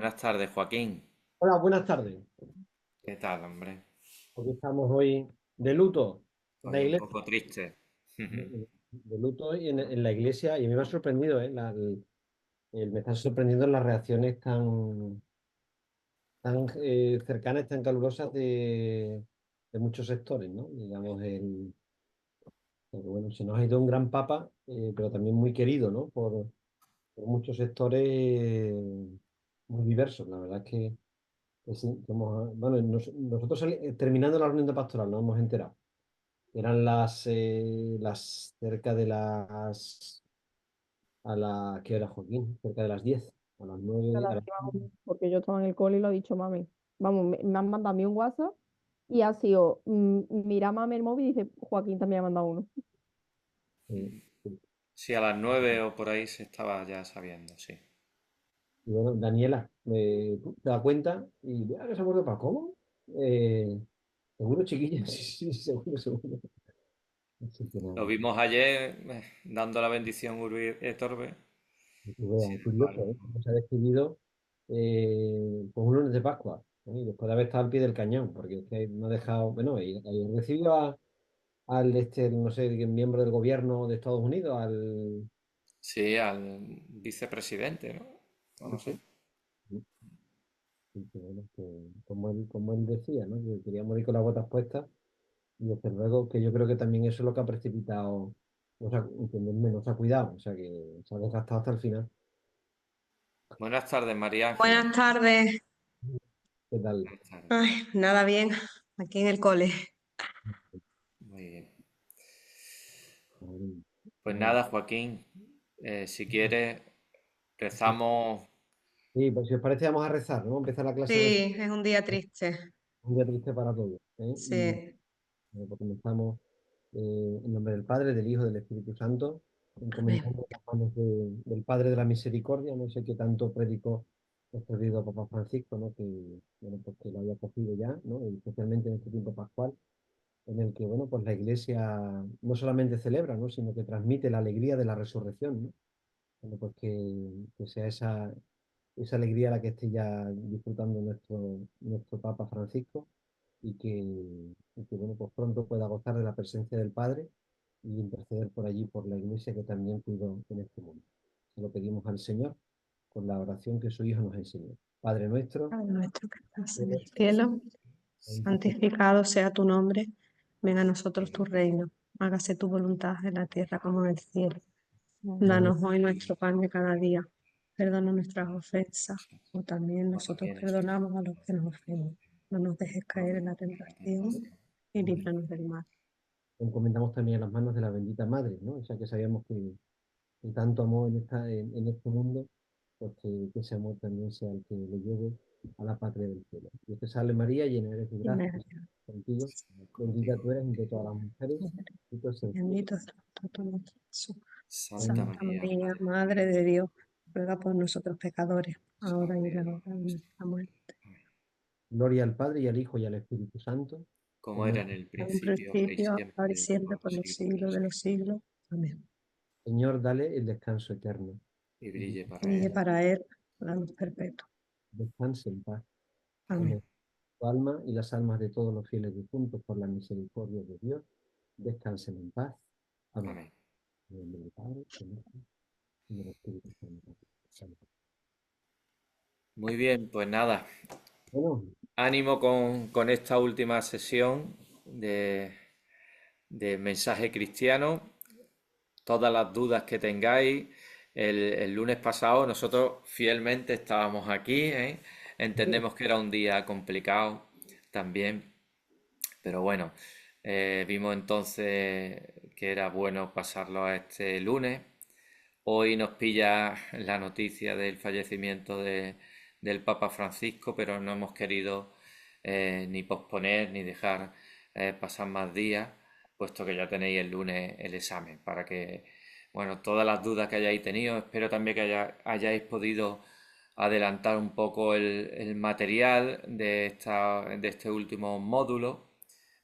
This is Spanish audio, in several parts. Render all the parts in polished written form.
Buenas tardes, Joaquín. Hola, buenas tardes. ¿Qué tal, hombre? Aquí estamos hoy de luto en la Hoy un iglesia. poco triste. De luto hoy en la iglesia y a mí me ha sorprendido, ¿eh? Me están sorprendiendo las reacciones tan cercanas, tan calurosas de muchos sectores, ¿no? Digamos, porque, bueno, se nos ha ido un gran papa, pero también muy querido, ¿no? Por muchos sectores muy diversos. La verdad es que sí, bueno, nosotros terminando la reunión de pastoral nos hemos enterado. Eran las cerca de ¿qué hora, Joaquín? Cerca de las 10 a las A 9 las a las 10 más o menos, porque yo estaba en el cole y lo ha dicho mami. Vamos, me han mandado a mí un WhatsApp y ha sido, mira mami el móvil y dice, Joaquín también ha mandado uno. sí. Sí, a las 9 o por ahí se estaba ya sabiendo, sí. Y bueno, Daniela ¿tú te das cuenta y vea que se ha muerto para cómo. Eh, Seguro, chiquilla, sí, sí, seguro, seguro. Así que Lo nada, vimos ayer dando la bendición Urbi et Orbe. que vea, Sin curioso, embargo, ¿eh? Cómo se ha despedido pues un lunes de Pascua, ¿eh? Y después de haber estado al pie del cañón, porque es que no ha dejado, bueno, y recibió al no sé, miembro del gobierno de Estados Unidos, sí, al vicepresidente, ¿no? O no sí, sé. sí, sí, que bueno, como él decía, ¿no? Que quería morir con las botas puestas, y desde luego que yo creo que también eso es lo que ha precipitado, o sea, entenderme, no se ha cuidado, o sea, que se ha desgastado hasta el final. Buenas tardes, María Ángeles. Buenas tardes. ¿Qué tal? Buenas tardes. Ay, nada bien, aquí en el cole. Muy bien. Madre Pues mía. nada, Joaquín, si quieres, rezamos. Sí, pues si os parece vamos a rezar, ¿no? Vamos a empezar la clase rezando, Sí, es un día triste. un día triste para todos, ¿eh? Y Sí, pues comenzamos en nombre del Padre, del Hijo, del Espíritu Santo, amén. encomendando las manos del Padre de la Misericordia. No sé qué tanto predicó nuestro querido Papa Francisco, ¿no? Que, bueno, pues que lo haya cogido ya, ¿no? Y especialmente en este tiempo pascual, en el que, bueno, pues la Iglesia no solamente celebra, ¿no? Sino que transmite la alegría de la resurrección, ¿no? Bueno, pues que sea esa alegría la que esté ya disfrutando nuestro Papa Francisco y que, bueno, pues pronto pueda gozar de la presencia del Padre y interceder por allí, por la Iglesia que también cuidó en este mundo. Se lo pedimos al Señor con la oración que su Hijo nos enseñó. Padre nuestro, Padre nuestro que estás en que el cielo, santificado santificado sea tu nombre. Venga a nosotros tu reino. Hágase tu voluntad en la tierra como en el cielo. sea Danos hoy nuestro pan de cada día. Perdona nuestras ofensas, o también No nosotros tienes perdonamos a los que nos ofenden. No nos dejes caer en la tentación y líbranos del mal. encomendamos también a las manos de la bendita Madre, ¿no? O sea que sabíamos que tanto amor en este mundo, pues que ese amor también sea el que le lleve a la patria del cielo. Dios te salve María, llena eres de Y gracia, me contigo, Señor bendita contigo. tú eres entre todas las mujeres, y tú eres el fruto bendito es el fruto de nuestro Jesús. Santa Santa María, María, Madre de Madre Dios, de Dios, ruega por nosotros pecadores, ahora y ahora y en la en la hora hora de de nuestra nuestra muerte. muerte. Gloria al Padre y al Hijo y al Espíritu Santo, Como como era el en el En un principio, ahora y principio, ahora y siempre, siempre, por por los los siglos de siglos los de los siglos. siglos. Amén. Señor, dale el descanso eterno. Y brille para Brille él. para Él la luz perpetua. Descanse en paz. Amén. Amén. Tu alma y las almas de todos los fieles difuntos por la misericordia de Dios, descansen en paz. Amén. Amén. En el nombre del Padre, del Hijo y del Espíritu Santo. Amén. Muy bien, pues nada, Bueno, ánimo con esta última sesión de mensaje cristiano. Todas las dudas que tengáis. El lunes pasado nosotros fielmente estábamos aquí, ¿eh? Entendemos que era un día complicado también, pero bueno, vimos entonces que era bueno pasarlo a este lunes. Hoy nos pilla la noticia del fallecimiento del Papa Francisco, pero no hemos querido ni posponer ni dejar pasar más días, puesto que ya tenéis el lunes el examen, para que, bueno, todas las dudas que hayáis tenido, espero también que hayáis podido adelantar un poco el material de este último módulo,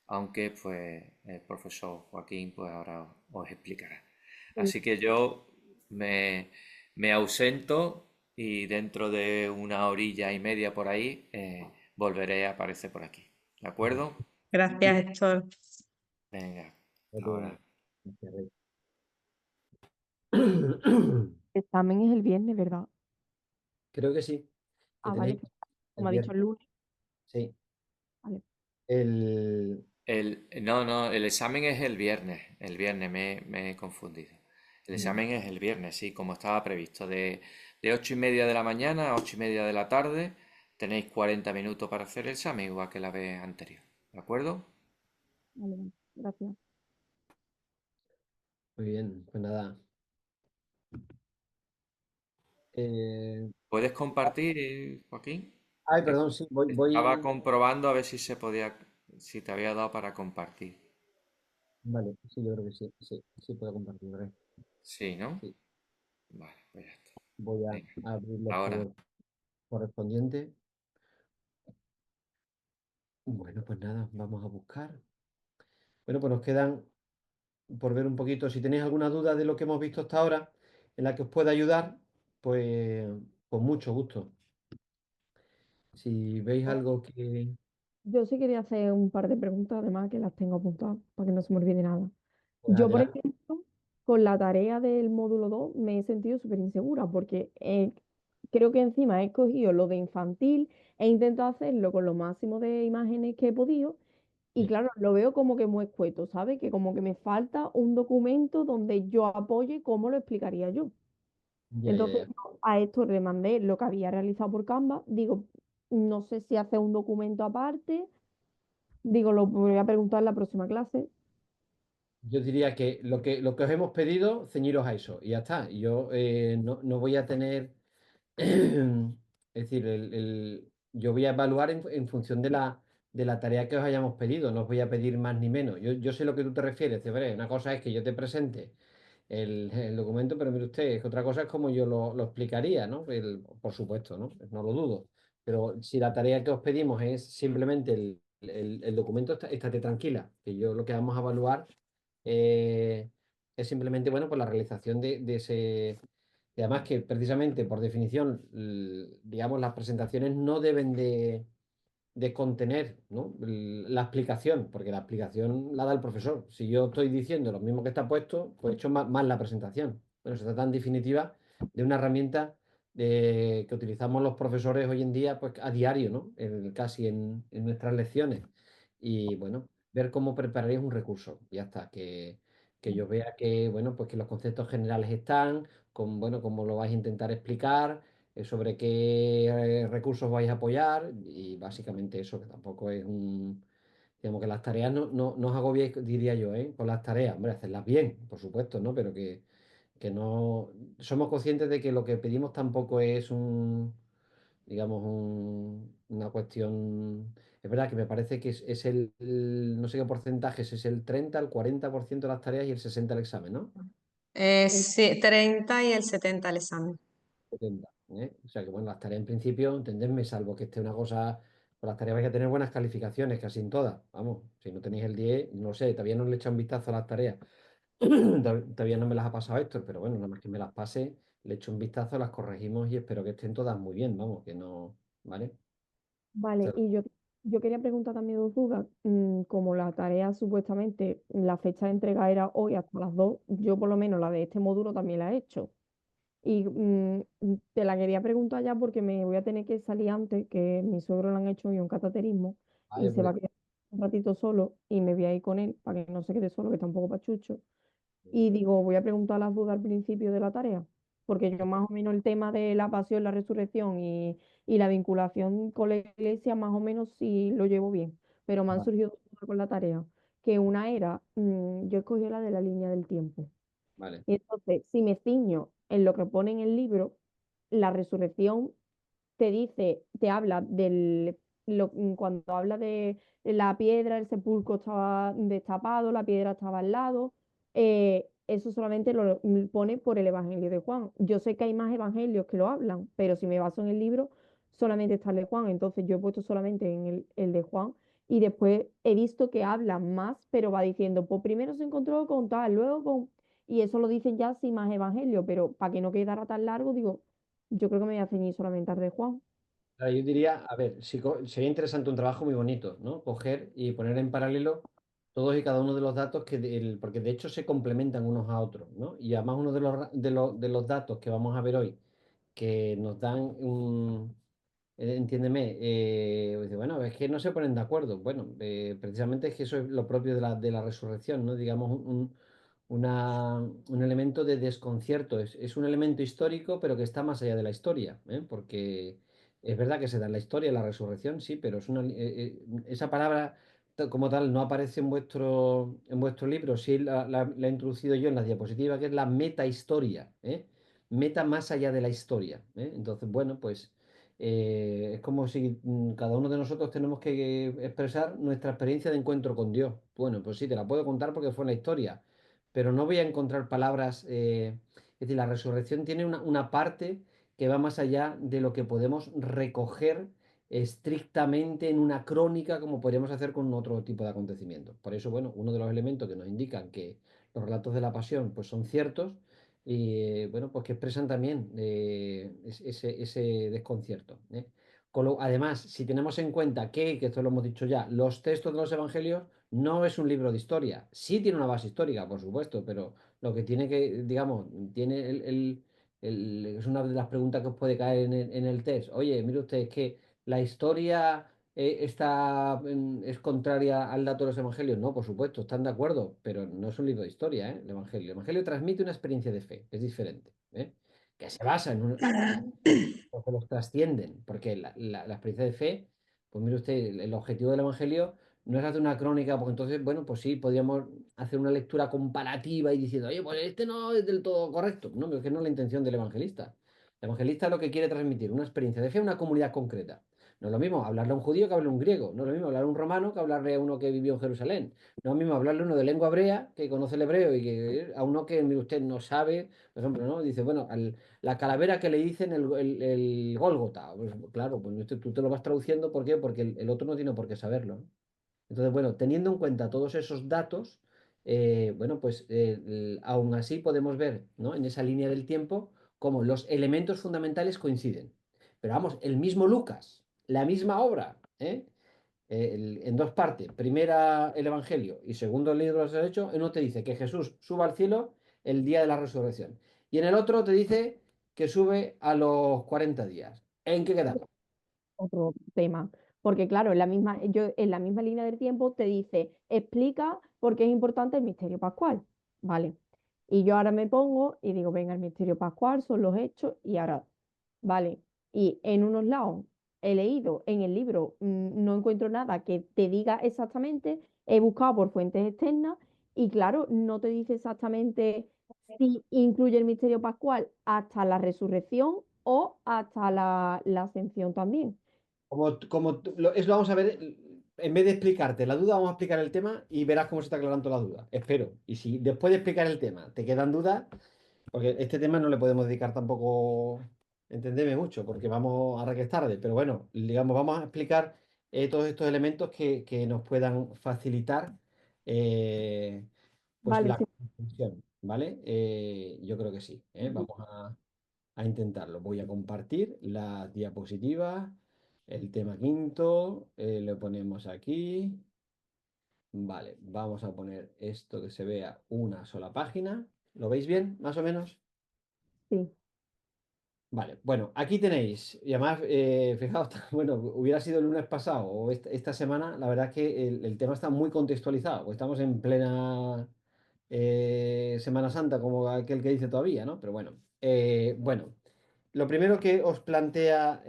aunque pues el profesor Joaquín pues ahora os explicará. Así que yo me, me ausento y dentro de una horilla y media por ahí volveré a aparecer por aquí. ¿De acuerdo? Gracias, Héctor. Venga, Ya te ahora. digo, gracias, Rey. El examen es el viernes, ¿verdad? Creo que sí, que Ah, vale. tenéis el Como ha dicho viernes. el lunes. Sí. Vale. El... No, no, el examen es el viernes me he confundido. El examen es el viernes, sí, como estaba previsto, de 8:30 de la mañana a 8:30 de la tarde, tenéis 40 minutos para hacer el examen, igual que la vez anterior, ¿de acuerdo? Vale, vale. Gracias. Muy bien, pues nada. Eh, ¿Puedes compartir, Joaquín? Ay, Es- perdón, sí, Estaba comprobando a ver si se podía, si te había dado para compartir. Vale, sí, yo creo que sí, sí, sí puedo compartir, Rey. Sí, ¿no? Sí, Vale, pues ya está. voy a Venga, abrir los ahora. correspondientes. Bueno, pues nada, vamos a buscar. Bueno, pues nos quedan por ver un poquito. Si tenéis alguna duda de lo que hemos visto hasta ahora, en la que os pueda ayudar, pues con mucho gusto. Si veis algo que... Yo sí quería hacer un par de preguntas, además que las tengo apuntadas para que no se me olvide nada. Pues Yo, por adelante. ejemplo, con la tarea del módulo 2 me he sentido súper insegura porque creo que encima he escogido lo de infantil e intentado hacerlo con lo máximo de imágenes que he podido y Sí. claro, lo veo como que muy escueto, ¿sabes? Que como que me falta un documento donde yo apoye cómo lo explicaría yo. Ya, ya, Entonces ya. yo a esto le mandé lo que había realizado por Canva, digo, no sé si hace un documento aparte, digo, lo voy a preguntar en la próxima clase. Yo diría que lo que os hemos pedido, ceñiros a eso y ya está. Yo no voy a tener, es decir, yo voy a evaluar en función de la tarea que os hayamos pedido, no os voy a pedir más ni menos. Yo sé lo que tú te refieres, Cebre. Una cosa es que yo te presente el documento, pero mire usted, es que otra cosa es como yo lo explicaría, ¿no? Por supuesto, ¿no? No lo dudo. Pero si la tarea que os pedimos es simplemente el documento, estate tranquila, que yo lo que vamos a evaluar eh, es simplemente, bueno, pues la realización de ese... Y además que precisamente por definición, digamos, las presentaciones no deben de contener, ¿no? La explicación, porque la explicación la da el profesor. Si yo estoy diciendo lo mismo que está puesto, pues he hecho más la presentación. Bueno, se trata en definitiva de una herramienta que utilizamos los profesores hoy en día, pues a diario, ¿no? Casi en nuestras lecciones. Y bueno, ver cómo prepararéis un recurso. Ya está, que yo vea que, bueno, pues que los conceptos generales están, con, bueno, cómo lo vais a intentar explicar, sobre qué recursos vais a apoyar y básicamente eso, que tampoco es un... Digamos que las tareas no os agobiéis, diría yo, ¿eh? Con las tareas, hombre, hacerlas bien, por supuesto, ¿no? Pero que no... Somos conscientes de que lo que pedimos tampoco es digamos, una cuestión... Es verdad que me parece que es no sé qué porcentaje, es el 30 el 40% de las tareas y el 60% el examen, ¿no? El- Sí, 30 y el 70 el examen. 70, ¿eh? O sea que bueno, las tareas en principio, entendedme, salvo que esté una cosa, con las tareas vais a tener buenas calificaciones, casi en todas. Vamos, si no tenéis el 10 no sé, todavía no le he echado un vistazo a las tareas. Todavía no me las ha pasado Héctor, pero bueno, nada más que me las pase, le echo un vistazo, las corregimos y espero que estén todas muy bien, vamos, que no, ¿vale? Vale, y yo quería preguntar también dos dudas. Como la tarea supuestamente, la fecha de entrega era hoy hasta las 2, yo por lo menos la de este módulo también la he hecho. Y te la quería preguntar ya porque me voy a tener que salir antes, que mi suegro le han hecho hoy un cataterismo y Vale, se va pues, a quedar un ratito solo y me voy a ir con él para que no se quede solo, que está un poco pachucho. Y digo, voy a preguntar las dudas al principio de la tarea, porque yo más o menos el tema de la pasión, la resurrección y la vinculación con la iglesia, más o menos sí lo llevo bien, pero me han vale, surgido dudas con la tarea, que una era, yo escogí la de la línea del tiempo. vale, Y entonces, si me ciño en lo que pone en el libro, la resurrección te dice, te habla cuando habla de la piedra, el sepulcro estaba destapado, la piedra estaba al lado, eso solamente lo pone por el Evangelio de Juan. Yo sé que hay más evangelios que lo hablan, pero si me baso en el libro, solamente está el de Juan, entonces yo he puesto solamente en el de Juan. Y después he visto que habla más, pero va diciendo, pues primero se encontró con tal, luego con... Y eso lo dicen ya sin más evangelio, pero para que no quedara tan largo, digo, Yo creo que me voy a ceñir solamente al de Juan. Yo diría, a ver, sería interesante un trabajo muy bonito, ¿no? Coger y poner en paralelo todos y cada uno de los datos porque de hecho se complementan unos a otros, ¿no? Y además uno de los datos que vamos a ver hoy, que nos dan entiéndeme, dice, bueno, es que no se ponen de acuerdo. Bueno, precisamente es que eso es lo propio de la resurrección, ¿no? Digamos, un elemento de desconcierto. Es un elemento histórico, pero que está más allá de la historia, ¿eh? Porque es verdad que se da en la historia la resurrección, sí, pero esa palabra como tal no aparece en vuestro libro, sí la he introducido yo en la diapositiva, que es la metahistoria, ¿eh? Meta más allá de la historia, ¿eh? Entonces, bueno, pues es como si cada uno de nosotros tenemos que expresar nuestra experiencia de encuentro con Dios. Bueno, pues sí, te la puedo contar porque fue en la historia, pero no voy a encontrar palabras. Es decir, la resurrección tiene una parte que va más allá de lo que podemos recoger estrictamente en una crónica, como podríamos hacer con otro tipo de acontecimientos. Por eso, bueno, uno de los elementos que nos indican que los relatos de la pasión pues, son ciertos y bueno, pues que expresan también ese desconcierto, ¿eh? Además, si tenemos en cuenta que esto lo hemos dicho ya, los textos de los evangelios no es un libro de historia. Sí tiene una base histórica, por supuesto, pero lo que tiene que, digamos, tiene es una de las preguntas que os puede caer en el test. Oye, mire usted, es que la historia es contraria al dato de los evangelios. No, por supuesto, están de acuerdo, pero no es un libro de historia, ¿eh? El evangelio. El evangelio transmite una experiencia de fe, es diferente, ¿eh? Que se basa que los trascienden, porque la experiencia de fe, pues mire usted, el objetivo del evangelio no es hacer una crónica, porque entonces, bueno, pues sí, podríamos hacer una lectura comparativa y diciendo, oye, pues este no es del todo correcto. No, pero es que no es la intención del evangelista. El evangelista lo que quiere transmitir una experiencia de fe a una comunidad concreta. No es lo mismo hablarle a un judío que hablarle a un griego. No es lo mismo hablarle a un romano que hablarle a uno que vivió en Jerusalén. No es lo mismo hablarle a uno de lengua hebrea que conoce el hebreo y a uno que, mire usted, no sabe, por ejemplo, ¿no? Dice, bueno, la calavera que le dicen el Gólgota. Pues, claro, pues tú te lo vas traduciendo, ¿por qué? Porque el otro no tiene por qué saberlo, ¿no? Entonces, bueno, teniendo en cuenta todos esos datos, bueno, pues aún así podemos ver, ¿no? En esa línea del tiempo cómo los elementos fundamentales coinciden. Pero vamos, el mismo Lucas, la misma obra, ¿eh? En dos partes, primera el Evangelio y segundo el libro de los Hechos, en uno te dice que Jesús suba al cielo el día de la resurrección y en el otro te dice que sube a los 40 días. ¿En qué quedamos? Otro tema. Porque claro, en la misma línea del tiempo te dice, explica por qué es importante el misterio pascual. Vale. Y yo ahora me pongo y digo, venga, el misterio pascual son los hechos y ahora, vale. Y en unos lados he leído en el libro, no encuentro nada que te diga exactamente, he buscado por fuentes externas y claro, no te dice exactamente si incluye el misterio pascual hasta la resurrección o hasta la ascensión también. Eso lo vamos a ver, en vez de explicarte la duda, vamos a explicar el tema y verás cómo se está aclarando la duda. Espero. Y si después de explicar el tema te quedan dudas, porque este tema no le podemos dedicar tampoco, entendeme mucho, porque vamos a que es tarde, pero bueno, digamos, vamos a explicar todos estos elementos que nos puedan facilitar eh, pues Vale, la sí, comprensión, ¿vale? Yo creo que sí, ¿eh? Vamos a intentarlo. Voy a compartir las diapositivas, el tema quinto, lo ponemos aquí. Vale, vamos a poner esto que se vea una sola página. ¿Lo veis bien, más o menos? sí. Vale, bueno, aquí tenéis, y además, fijaos, bueno, hubiera sido el lunes pasado o esta semana, la verdad es que el tema está muy contextualizado, pues estamos en plena Semana Santa, como aquel que dice todavía, ¿no? Pero bueno, lo primero que os plantea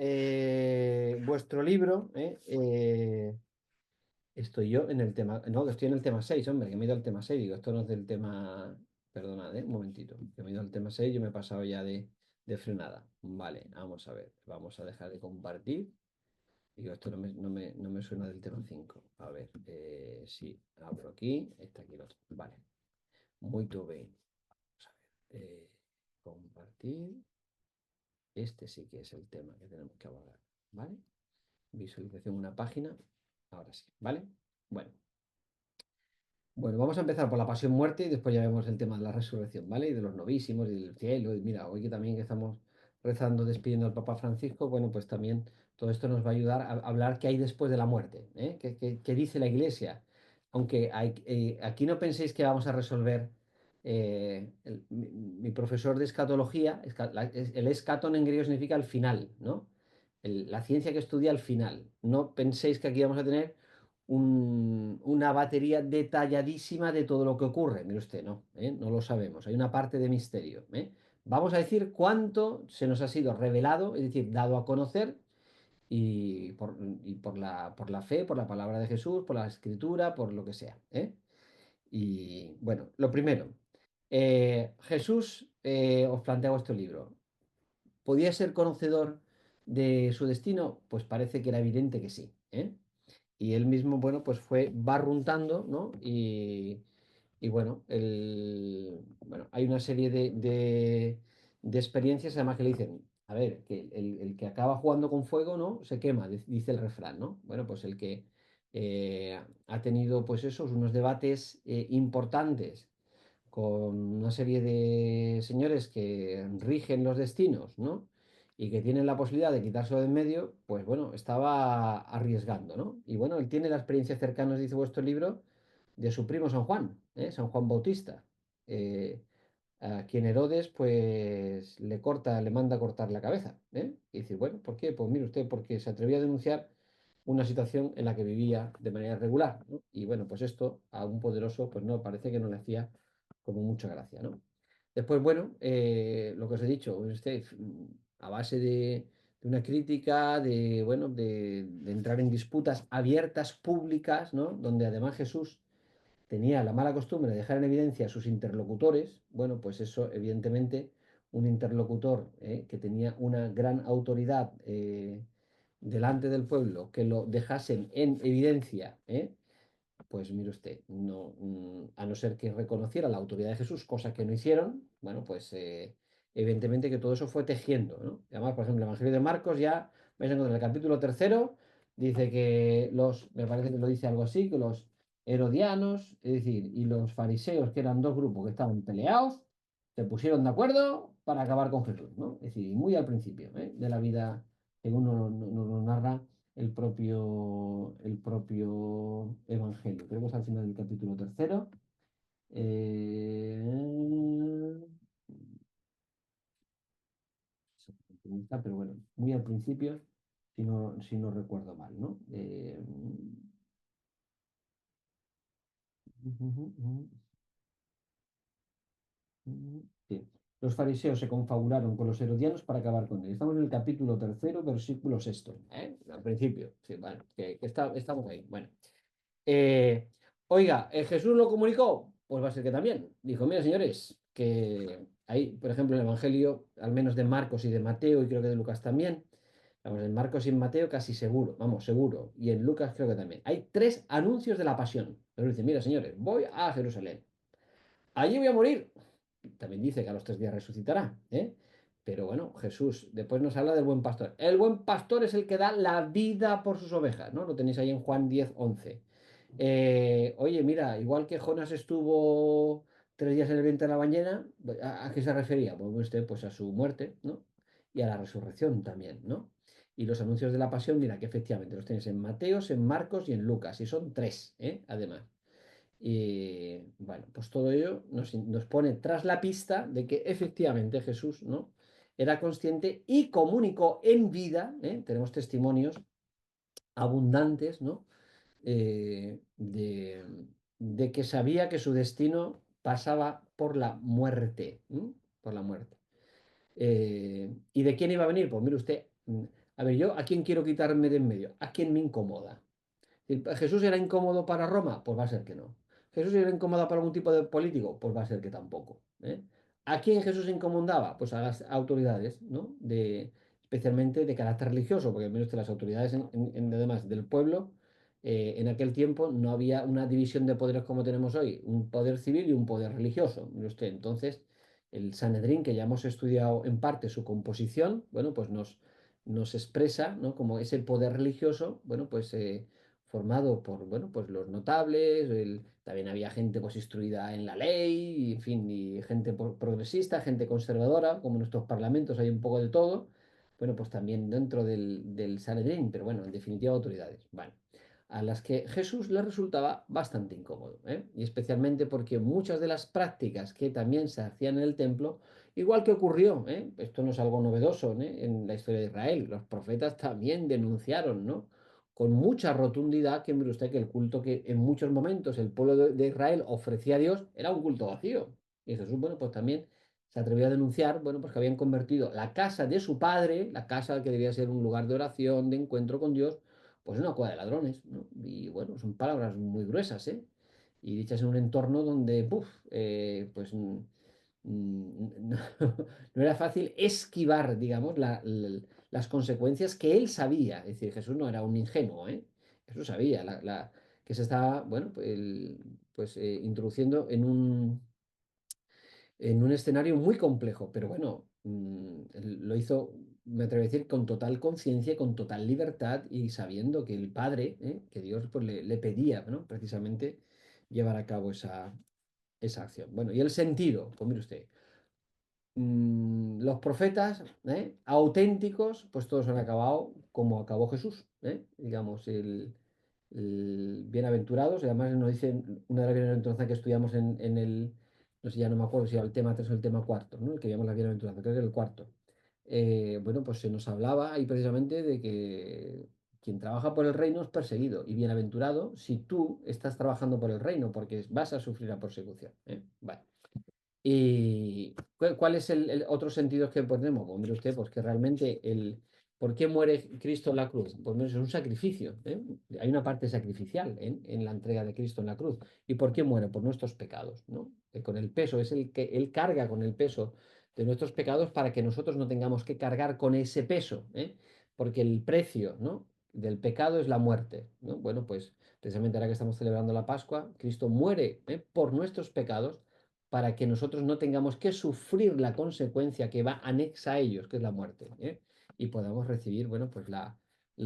vuestro libro, estoy yo en el tema, no, que estoy en el tema 6 hombre, que me he ido al tema 6 digo, esto no es del tema, perdonad, un momentito, que me he ido al tema 6 yo me he pasado ya de frenada. Vale, vamos a ver, vamos a dejar de compartir. Digo, esto no me suena del tema 5. A ver, sí, abro aquí, está aquí el otro. Vale, muy bien. Vamos a ver, compartir. Este sí que es el tema que tenemos que abordar, ¿vale? Visualización una página. Ahora sí, ¿vale? Bueno. Bueno, vamos a empezar por la pasión muerte y después ya vemos el tema de la resurrección, ¿vale? Y de los novísimos y del cielo. Y mira, hoy que también que estamos rezando, despidiendo al Papa Francisco, bueno, pues también todo esto nos va a ayudar a hablar qué hay después de la muerte, ¿eh? ¿Qué dice la Iglesia? Aunque aquí no penséis que vamos a resolver. Mi profesor de escatología, el escaton en griego significa el final, ¿no? La ciencia que estudia el final. No penséis que aquí vamos a tener una batería detalladísima de todo lo que ocurre. Mire usted, no, ¿eh? No lo sabemos. Hay una parte de misterio, ¿eh? Vamos a decir cuánto se nos ha sido revelado, es decir, dado a conocer, y por la fe, por la palabra de Jesús, por la escritura, por lo que sea, ¿eh? Y bueno, lo primero, Jesús, os planteo este libro. ¿Podía ser conocedor de su destino? Pues parece que era evidente que sí, ¿eh? Y él mismo, bueno, pues fue barruntando, ¿no? Y bueno, bueno, hay una serie de experiencias además que le dicen, a ver, que el que acaba jugando con fuego, ¿no? Se quema, dice el refrán, ¿no? Bueno, pues el que ha tenido, pues esos, unos debates importantes con una serie de señores que rigen los destinos, ¿no? Y que tienen la posibilidad de quitárselo de en medio, pues bueno, estaba arriesgando, ¿no? Y bueno, él tiene la experiencia cercana, dice vuestro libro, de su primo San Juan, San Juan Bautista, eh, a quien Herodes, pues, le manda a cortar la cabeza, ¿eh? Y dice, bueno, ¿por qué? Pues mire usted, porque se atrevió a denunciar una situación en la que vivía de manera regular, ¿no? Y bueno, pues esto a un poderoso, pues no, parece que no le hacía como mucha gracia, ¿no? Después, bueno, lo que os he dicho, usted, a base de una crítica, bueno, de entrar en disputas abiertas, públicas, ¿no? Donde además Jesús tenía la mala costumbre de dejar en evidencia a sus interlocutores, bueno, pues eso, evidentemente, un interlocutor que tenía una gran autoridad delante del pueblo, que lo dejasen en evidencia, pues mire usted, no, a no ser que reconociera la autoridad de Jesús, cosa que no hicieron, bueno, pues evidentemente que todo eso fue tejiendo, ¿no? Además, por ejemplo, el Evangelio de Marcos ya, vais a encontrar el capítulo tercero, dice que me parece que lo dice algo así, que los herodianos, es decir, y los fariseos, que eran dos grupos que estaban peleados, se pusieron de acuerdo para acabar con Jesús, ¿no? Es decir, muy al principio, de la vida, según nos narra el propio Evangelio. Creo que es al final del capítulo tercero. Eh, pero bueno, muy al principio, si no recuerdo mal, ¿no? Sí. Los fariseos se confabularon con los herodianos para acabar con él. Estamos en el capítulo tercero, versículo sexto, al principio. Sí, bueno, estamos ahí. Bueno. Eh, Oiga, ¿Jesús lo comunicó? Pues va a ser que también. Dijo, mira, señores, que hay, por ejemplo, en el Evangelio, al menos de Marcos y de Mateo, y creo que de Lucas también, vamos, en Marcos y en Mateo casi seguro, vamos, seguro, y en Lucas creo que también. Hay 3 anuncios de la pasión. Pero dice, mira, señores, voy a Jerusalén. Allí voy a morir. También dice que a los 3 días resucitará, ¿eh? Pero bueno, Jesús después nos habla del buen pastor. El buen pastor es el que da la vida por sus ovejas, ¿no? Lo tenéis ahí en Juan 10:11. Oye, mira, igual que Jonas estuvo 3 días en el vientre de la ballena, ¿a qué se refería? Pues usted, pues a su muerte, ¿no? Y a la resurrección también, ¿no? Y los anuncios de la pasión, mira, que efectivamente los tenéis en Mateos, en Marcos y en Lucas, y son 3, además. Y bueno, pues todo ello nos pone tras la pista de que efectivamente Jesús, ¿no? Era consciente y comunicó en vida, tenemos testimonios abundantes, ¿no? De que sabía que su destino pasaba por la muerte, por la muerte. ¿Y de quién iba a venir? Pues mire usted, a ver, yo a quién quiero quitarme de en medio, a quién me incomoda. ¿Jesús era incómodo para Roma? Pues va a ser que no. ¿Jesús era incómodo para algún tipo de político? Pues va a ser que tampoco, ¿eh? ¿A quién Jesús incomodaba? Pues a las autoridades, ¿no? Especialmente de carácter religioso, porque menos que las autoridades, además del pueblo, en aquel tiempo no había una división de poderes como tenemos hoy, un poder civil y un poder religioso. Mire usted, entonces, el Sanedrín, que ya hemos estudiado en parte su composición, bueno, pues nos expresa, ¿no? Como ese poder religioso, bueno, pues formado por, bueno, pues los notables, también había gente pues instruida en la ley, y, en fin, y gente progresista, gente conservadora, como en nuestros parlamentos hay un poco de todo, bueno, pues también dentro del Sanedrín, pero bueno, en definitiva autoridades, bueno, a las que Jesús les resultaba bastante incómodo, ¿eh? Y especialmente porque muchas de las prácticas que también se hacían en el templo, igual que ocurrió, ¿eh? Esto no es algo novedoso, ¿eh? En la historia de Israel, los profetas también denunciaron, ¿no? Con mucha rotundidad que mire usted que el culto que en muchos momentos el pueblo de Israel ofrecía a Dios era un culto vacío. Y Jesús, bueno, pues también se atrevió a denunciar, bueno, pues que habían convertido la casa de su padre, la casa que debía ser un lugar de oración, de encuentro con Dios, pues en una cueva de ladrones, ¿no? Y bueno, son palabras muy gruesas, ¿eh? Y dichas en un entorno donde, puf, pues no, no era fácil esquivar, digamos, las consecuencias que él sabía. Es decir, Jesús no era un ingenuo, ¿eh? Jesús sabía que se estaba, bueno, pues, introduciendo en un escenario muy complejo, pero bueno, lo hizo, me atrevo a decir, con total conciencia, con total libertad y sabiendo que el Padre, que Dios pues, le pedía, ¿no? Precisamente llevar a cabo esa acción. Bueno, y el sentido, pues mire usted, los profetas auténticos, pues todos han acabado como acabó Jesús, digamos, el bienaventurados, y además nos dicen una de las bienaventuranzas que estudiamos en el, no sé, ya no me acuerdo si era el tema 3 o el tema cuarto, ¿no? El que llamamos la bienaventuranza, creo que era el cuarto. Bueno, pues se nos hablaba ahí precisamente de que quien trabaja por el reino es perseguido, y bienaventurado si tú estás trabajando por el reino, porque vas a sufrir la persecución. Vale. ¿Y cuál es el otro sentido que ponemos? Pues mire usted, pues que realmente ¿por qué muere Cristo en la cruz? Pues mire, es un sacrificio, ¿eh? Hay una parte sacrificial en la entrega de Cristo en la cruz. ¿Y por qué muere? Por nuestros pecados, ¿no? Con el peso, es el que Él carga con el peso de nuestros pecados para que nosotros no tengamos que cargar con ese peso, ¿eh? Porque el precio, ¿no? Del pecado es la muerte, ¿no? Bueno, pues precisamente ahora que estamos celebrando la Pascua, Cristo muere, por nuestros pecados para que nosotros no tengamos que sufrir la consecuencia que va anexa a ellos, que es la muerte, y podamos recibir, bueno, pues la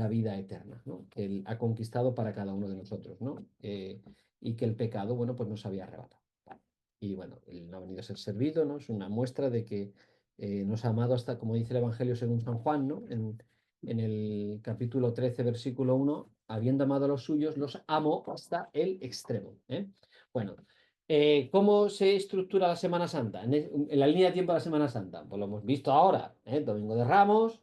vida eterna, ¿no? Que Él ha conquistado para cada uno de nosotros, ¿no? Y que el pecado, bueno, pues nos había arrebatado. Vale. Y bueno, Él no ha venido a ser servido, ¿no? Es una muestra de que nos ha amado hasta, como dice el Evangelio según San Juan, ¿no? En el capítulo 13, versículo 1, habiendo amado a los suyos, los amó hasta el extremo, ¿eh? Bueno, ¿cómo se estructura la Semana Santa? En la línea de tiempo de la Semana Santa. Pues lo hemos visto ahora, Domingo de Ramos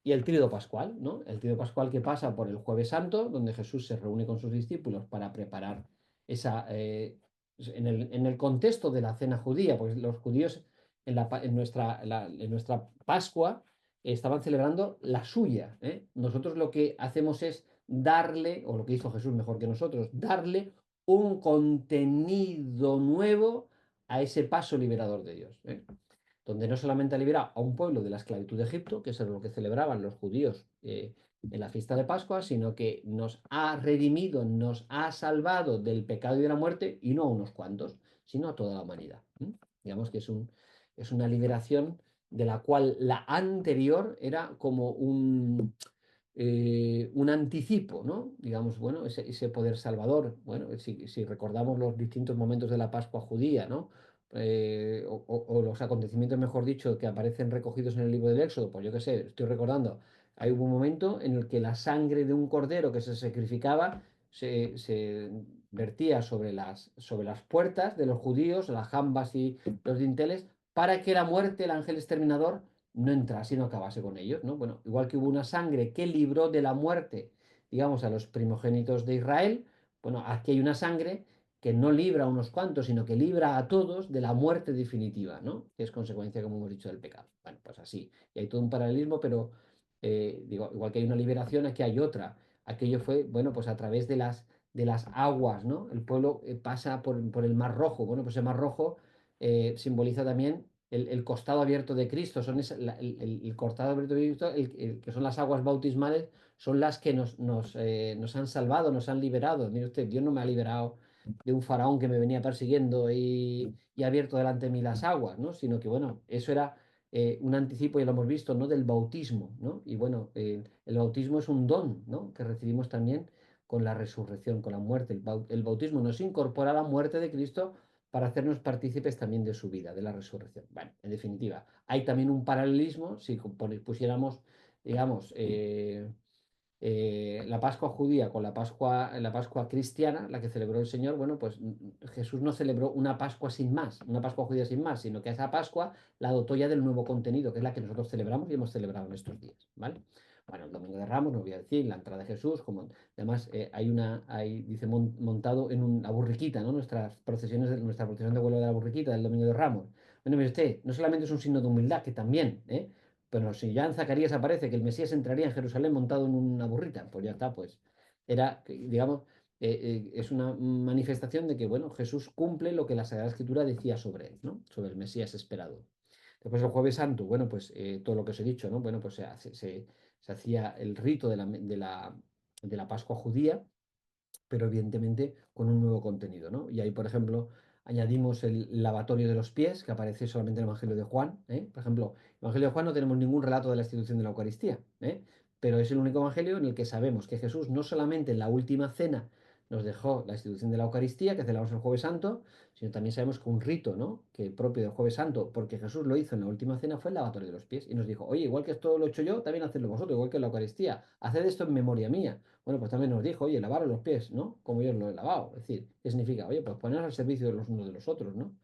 y el Tríodo Pascual, ¿no? El Tríodo Pascual que pasa por el Jueves Santo, donde Jesús se reúne con sus discípulos para preparar esa, en el contexto de la cena judía, pues los judíos en nuestra Pascua estaban celebrando la suya, ¿eh? Nosotros lo que hacemos es darle, o lo que hizo Jesús mejor que nosotros, darle un contenido nuevo a ese paso liberador de Dios, donde no solamente ha liberado a un pueblo de la esclavitud de Egipto, que es lo que celebraban los judíos en la fiesta de Pascua, sino que nos ha redimido, nos ha salvado del pecado y de la muerte, y no a unos cuantos, sino a toda la humanidad. Digamos que es una liberación de la cual la anterior era como un anticipo, ¿no? Digamos, bueno, ese poder salvador. Bueno, si recordamos los distintos momentos de la Pascua judía, ¿no? O los acontecimientos, mejor dicho, que aparecen recogidos en el libro del Éxodo, pues yo qué sé, estoy recordando, hay un momento en el que la sangre de un cordero que se sacrificaba se vertía sobre las puertas de los judíos, las jambas y los dinteles, para que la muerte, el ángel exterminador, no entrase y no acabase con ellos, ¿no? Bueno, igual que hubo una sangre que libró de la muerte, digamos, a los primogénitos de Israel, bueno, aquí hay una sangre que no libra a unos cuantos, sino que libra a todos de la muerte definitiva, ¿no? Que es consecuencia, como hemos dicho, del pecado. Bueno, pues así. Y hay todo un paralelismo, pero digo, igual que hay una liberación, aquí hay otra. Aquello fue, bueno, pues a través de las aguas, ¿no? El pueblo pasa por el Mar Rojo. Bueno, pues el Mar Rojo simboliza también el costado abierto de Cristo, el costado abierto de Cristo, que son las aguas bautismales, son las que nos han salvado, nos han liberado. Mire usted, Dios no me ha liberado de un faraón que me venía persiguiendo y ha abierto delante de mí las aguas, ¿no? Sino que, bueno, eso era un anticipo, ya lo hemos visto, ¿no? Del bautismo, ¿no? Y bueno, el bautismo es un don, ¿no? Que recibimos también con la resurrección, con la muerte. El bautismo nos incorpora a la muerte de Cristo para hacernos partícipes también de su vida, de la resurrección. Bueno, en definitiva, hay también un paralelismo, si pusiéramos, digamos, la Pascua judía con la Pascua cristiana, la que celebró el Señor, bueno, pues Jesús no celebró una Pascua sin más, una Pascua judía sin más, sino que esa Pascua la dotó ya del nuevo contenido, que es la que nosotros celebramos y hemos celebrado en estos días, ¿vale? Bueno, el Domingo de Ramos, no voy a decir, la entrada de Jesús, como además dice, montado en una burriquita, ¿no? Nuestra procesión de vuelo de la burriquita del Domingo de Ramos. Bueno, mire usted, no solamente es un signo de humildad, que también, ¿eh? Pero si ya en Zacarías aparece que el Mesías entraría en Jerusalén montado en una burrita, pues ya está, pues era, digamos, es una manifestación de que, bueno, Jesús cumple lo que la Sagrada Escritura decía sobre él, ¿no? Sobre el Mesías esperado. Después el Jueves Santo, bueno, pues todo lo que os he dicho, ¿no? Bueno, pues se hacía el rito de la Pascua judía, pero evidentemente con un nuevo contenido, ¿no? Y ahí, por ejemplo, añadimos el lavatorio de los pies, que aparece solamente en el Evangelio de Juan, ¿eh? Por ejemplo, en el Evangelio de Juan no tenemos ningún relato de la institución de la Eucaristía, ¿eh? Pero es el único Evangelio en el que sabemos que Jesús no solamente en la última cena nos dejó la institución de la Eucaristía, que celebramos el Jueves Santo, sino también sabemos que un rito, ¿no? Que propio del Jueves Santo, porque Jesús lo hizo en la última cena, fue el lavatorio de los pies. Y nos dijo, oye, igual que esto lo he hecho yo, también hacedlo vosotros, igual que en la Eucaristía. Haced esto en memoria mía. Bueno, pues también nos dijo, oye, lavaros los pies, ¿no? Como yo los he lavado. Es decir, ¿qué significa? Oye, pues poneros al servicio de los unos de los otros, ¿no?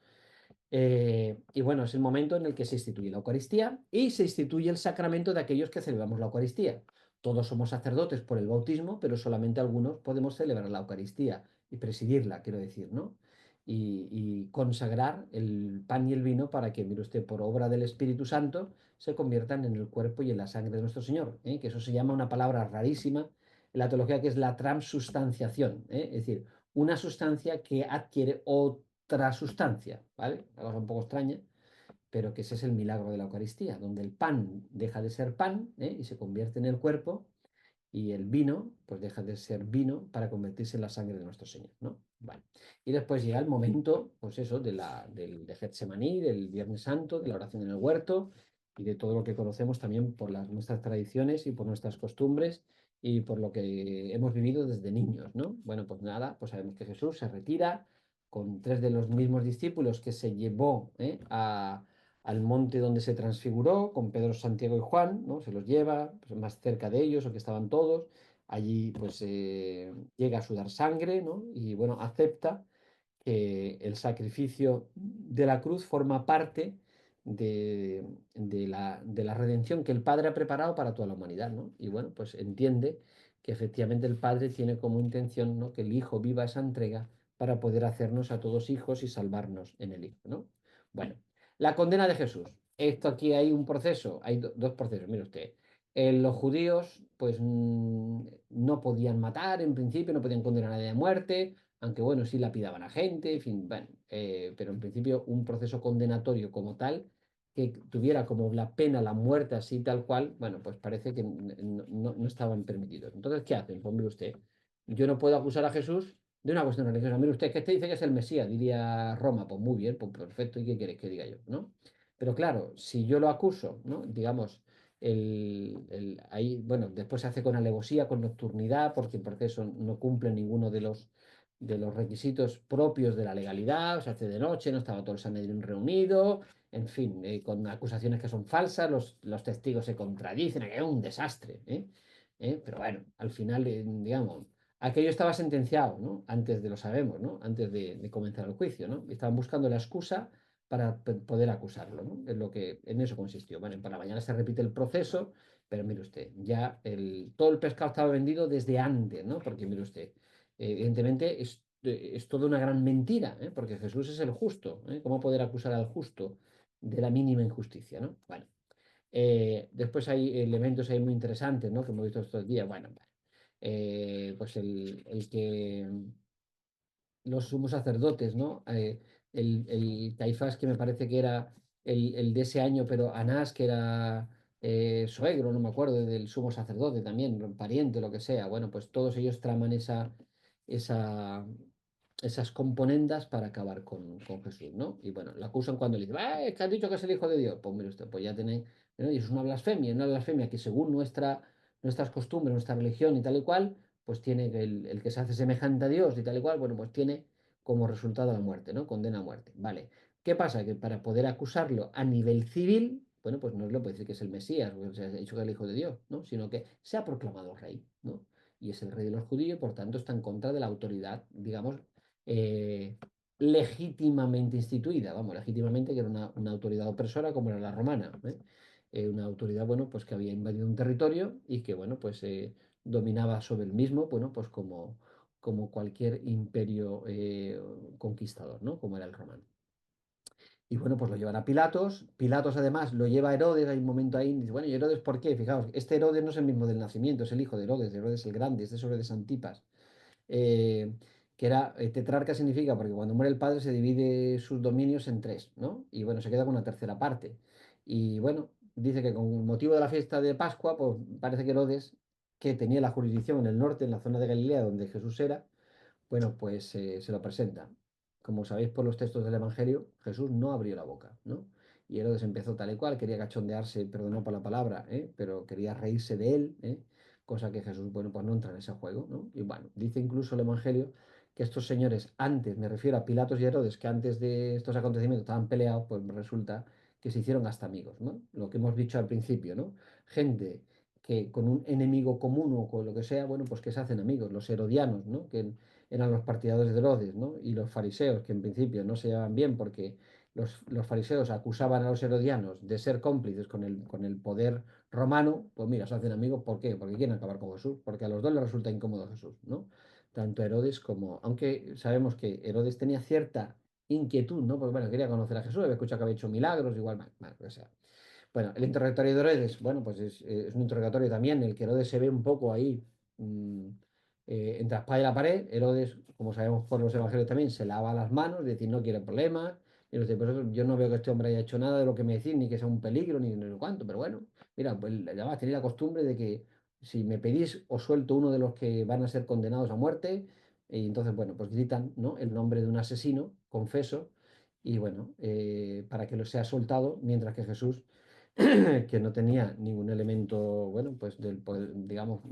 Y bueno, es el momento en el que se instituye la Eucaristía y se instituye el sacramento de aquellos que celebramos la Eucaristía. Todos somos sacerdotes por el bautismo, pero solamente algunos podemos celebrar la Eucaristía y presidirla, quiero decir, ¿no? Y consagrar el pan y el vino para que, mire usted, por obra del Espíritu Santo, se conviertan en el cuerpo y en la sangre de nuestro Señor, ¿eh? Que eso se llama una palabra rarísima en la teología, que es la transubstanciación, ¿eh? Es decir, una sustancia que adquiere otra sustancia, ¿vale? Una cosa un poco extraña, pero que ese es el milagro de la Eucaristía, donde el pan deja de ser pan, ¿eh? Y se convierte en el cuerpo, y el vino, pues deja de ser vino para convertirse en la sangre de nuestro Señor, ¿no? Vale. Y después llega el momento, pues eso, de Getsemaní, del Viernes Santo, de la oración en el huerto y de todo lo que conocemos también por nuestras tradiciones y por nuestras costumbres y por lo que hemos vivido desde niños, ¿no? Bueno, pues nada, pues sabemos que Jesús se retira con tres de los mismos discípulos que se llevó, al monte donde se transfiguró, con Pedro, Santiago y Juan, ¿no? Se los lleva pues, más cerca de ellos, o que estaban todos. Allí pues llega a sudar sangre, ¿no? Y bueno, acepta que el sacrificio de la cruz forma parte de la redención que el Padre ha preparado para toda la humanidad, ¿no? Y bueno, pues entiende que efectivamente el Padre tiene como intención, ¿no? Que el Hijo viva esa entrega para poder hacernos a todos hijos y salvarnos en el Hijo, ¿no? Bueno, la condena de Jesús. Esto aquí hay un proceso, hay dos procesos, mire usted. Los judíos, pues no podían matar en principio, no podían condenar a nadie a muerte, aunque bueno, sí lapidaban a gente, en fin, bueno, pero en principio un proceso condenatorio como tal, que tuviera como la pena la muerte así tal cual, bueno, pues parece que no estaban permitidos. Entonces, ¿qué hacen? Pues mire usted, yo no puedo acusar a Jesús de una cuestión religiosa. Mire usted, que este dice que es el Mesías, diría Roma, pues muy bien, pues perfecto, ¿y qué quieres que diga yo? ¿No? Pero claro, si yo lo acuso, ¿no? Digamos, ahí, bueno, después se hace con alevosía, con nocturnidad, porque eso no cumple ninguno de los requisitos propios de la legalidad, se hace de noche, no estaba todo el Sanedrín reunido, en fin, con acusaciones que son falsas, los testigos se contradicen, es un desastre, ¿eh? Pero bueno, al final, digamos, aquello estaba sentenciado, ¿no? Antes de lo sabemos, ¿no? Antes de comenzar el juicio, ¿no? Estaban buscando la excusa para poder acusarlo, ¿no? Es lo que en eso consistió. Bueno, por la mañana se repite el proceso, pero mire usted, ya todo el pescado estaba vendido desde antes, ¿no? Porque mire usted, evidentemente es toda una gran mentira, ¿eh? Porque Jesús es el justo, ¿eh? ¿Cómo poder acusar al justo de la mínima injusticia, ¿no? Bueno, después hay elementos ahí muy interesantes, ¿no? Que hemos visto estos días. Bueno, pues el que los sumos sacerdotes, ¿no? El Caifás, que me parece que era el de ese año, pero Anás, que era suegro, no me acuerdo, del sumo sacerdote también, pariente, lo que sea. Bueno, pues todos ellos traman esa, esas componendas para acabar con Jesús, ¿no? Y bueno, lo acusan cuando le dicen, es que has dicho que es el Hijo de Dios. Pues mire usted, pues ya tenéis, ¿no? Y es una blasfemia que según nuestras costumbres, nuestra religión y tal y cual, pues tiene el que se hace semejante a Dios y tal y cual, bueno, pues tiene como resultado la muerte, ¿no? Condena a muerte. Vale. ¿Qué pasa? Que para poder acusarlo a nivel civil, bueno, pues no le puede decir que es el Mesías, o se ha dicho que es el Hijo de Dios, ¿no? Sino que se ha proclamado rey, ¿no? Y es el rey de los judíos y por tanto está en contra de la autoridad, digamos, eh, legítimamente instituida, vamos, legítimamente que era una autoridad opresora como era la romana, ¿eh? Una autoridad, bueno, pues que había invadido un territorio y que, bueno, pues dominaba sobre el mismo, bueno, pues como cualquier imperio conquistador, ¿no? Como era el romano. Y bueno, pues lo llevan a Pilatos. Pilatos además lo lleva a Herodes. Hay un momento ahí, y dice, bueno, ¿y Herodes por qué? Fijaos, este Herodes no es el mismo del nacimiento, es el hijo de Herodes el Grande, este es Herodes Antipas. eh, que era tetrarca significa, porque cuando muere el padre se divide sus dominios en tres, ¿no? Y bueno, se queda con una tercera parte. Y bueno, dice que con motivo de la fiesta de Pascua, pues parece que Herodes, que tenía la jurisdicción en el norte, en la zona de Galilea, donde Jesús era, bueno, pues se lo presenta. Como sabéis por los textos del Evangelio, Jesús no abrió la boca, ¿no? Y Herodes empezó tal y cual, quería cachondearse, perdonó por la palabra, pero quería reírse de él, cosa que Jesús, bueno, pues no entra en ese juego, ¿no? Y bueno, dice incluso el Evangelio que estos señores antes, me refiero a Pilatos y Herodes, que antes de estos acontecimientos estaban peleados, pues resulta que se hicieron hasta amigos, ¿no? Lo que hemos dicho al principio, ¿no? Gente que con un enemigo común o con lo que sea, bueno, pues que se hacen amigos, los herodianos, ¿no? Que eran los partidarios de Herodes, ¿no? Y los fariseos, que en principio no se llevaban bien porque los fariseos acusaban a los herodianos de ser cómplices con el poder romano, pues mira, se hacen amigos, ¿por qué? Porque quieren acabar con Jesús, porque a los dos les resulta incómodo Jesús, ¿no? Tanto Herodes como, aunque sabemos que Herodes tenía cierta inquietud, ¿no? Porque bueno, quería conocer a Jesús, había escuchado que había hecho milagros, igual, mal, o sea. Bueno, el interrogatorio de Herodes, bueno, pues es un interrogatorio también, en el que Herodes se ve un poco ahí mm, entre la espada y la pared. Herodes, como sabemos por los evangelios también, se lava las manos, es decir, no quiere problemas. Y nos dice, pues yo no veo que este hombre haya hecho nada de lo que me decís, ni que sea un peligro, ni no sé cuánto, pero bueno, mira, pues además tenía la costumbre de que si me pedís, os suelto uno de los que van a ser condenados a muerte. Y entonces, bueno, pues gritan, ¿no? El nombre de un asesino, confeso, y bueno, para que lo sea soltado, mientras que Jesús que no tenía ningún elemento, bueno, pues digamos,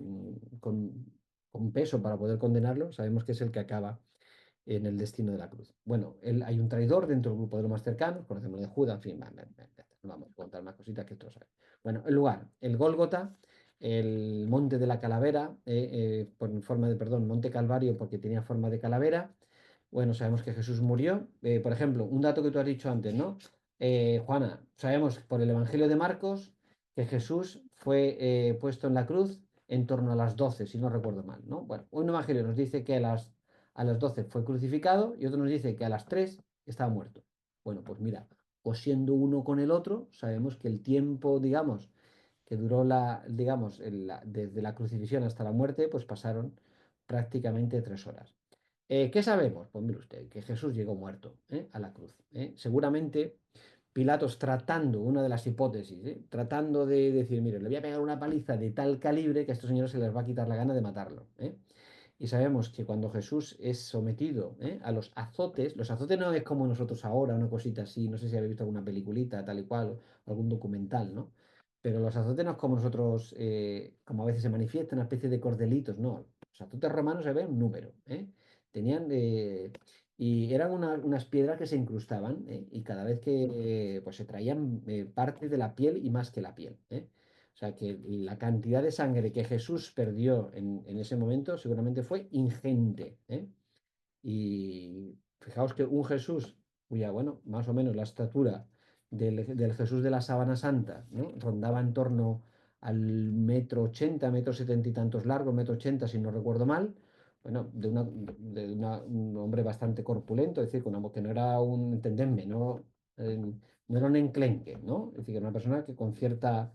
con peso para poder condenarlo, sabemos que es el que acaba en el destino de la cruz. Bueno, hay un traidor dentro del grupo de los más cercanos, conocemos de Judas, en fin, no vamos a contar más cositas que todos saben. Bueno, el lugar, el Gólgota, el monte de la calavera, por forma de, perdón, monte Calvario porque tenía forma de calavera. Bueno, sabemos que Jesús murió. Por ejemplo, un dato que tú has dicho antes, ¿no? Juana, sabemos por el Evangelio de Marcos que Jesús fue puesto en la cruz en torno a las 12, si no recuerdo mal, ¿no? Bueno, un evangelio nos dice que a las 12 fue crucificado y otro nos dice que a las 3 estaba muerto. Bueno, pues mira, o siendo uno con el otro, sabemos que el tiempo, digamos, que duró digamos, desde la crucifixión hasta la muerte, pues pasaron prácticamente 3 horas. ¿Qué sabemos? Pues mire usted, que Jesús llegó muerto a la cruz. Seguramente Pilatos tratando, una de las hipótesis, tratando de decir, mire, le voy a pegar una paliza de tal calibre que a estos señores se les va a quitar la gana de matarlo. Y sabemos que cuando Jesús es sometido a los azotes no es como nosotros ahora, una cosita así, no sé si habéis visto alguna peliculita, tal y cual, o algún documental, ¿no? Pero los azotes no es como nosotros, como a veces se manifiesta, una especie de cordelitos, no. Los azotes romanos se ven un número, Tenían, y eran unas piedras que se incrustaban, y cada vez que pues se traían parte de la piel y más que la piel, O sea que la cantidad de sangre que Jesús perdió en ese momento seguramente fue ingente, Y fijaos que un Jesús, cuya, bueno, más o menos la estatura del Jesús de la Sábana Santa, ¿no? Rondaba en torno al 1,80 m, 1,70 m y tantos largo, 1,80 m si no recuerdo mal, bueno, un hombre bastante corpulento, es decir, que no era entendedme, no era un enclenque, ¿no? Es decir, que era una persona que con cierta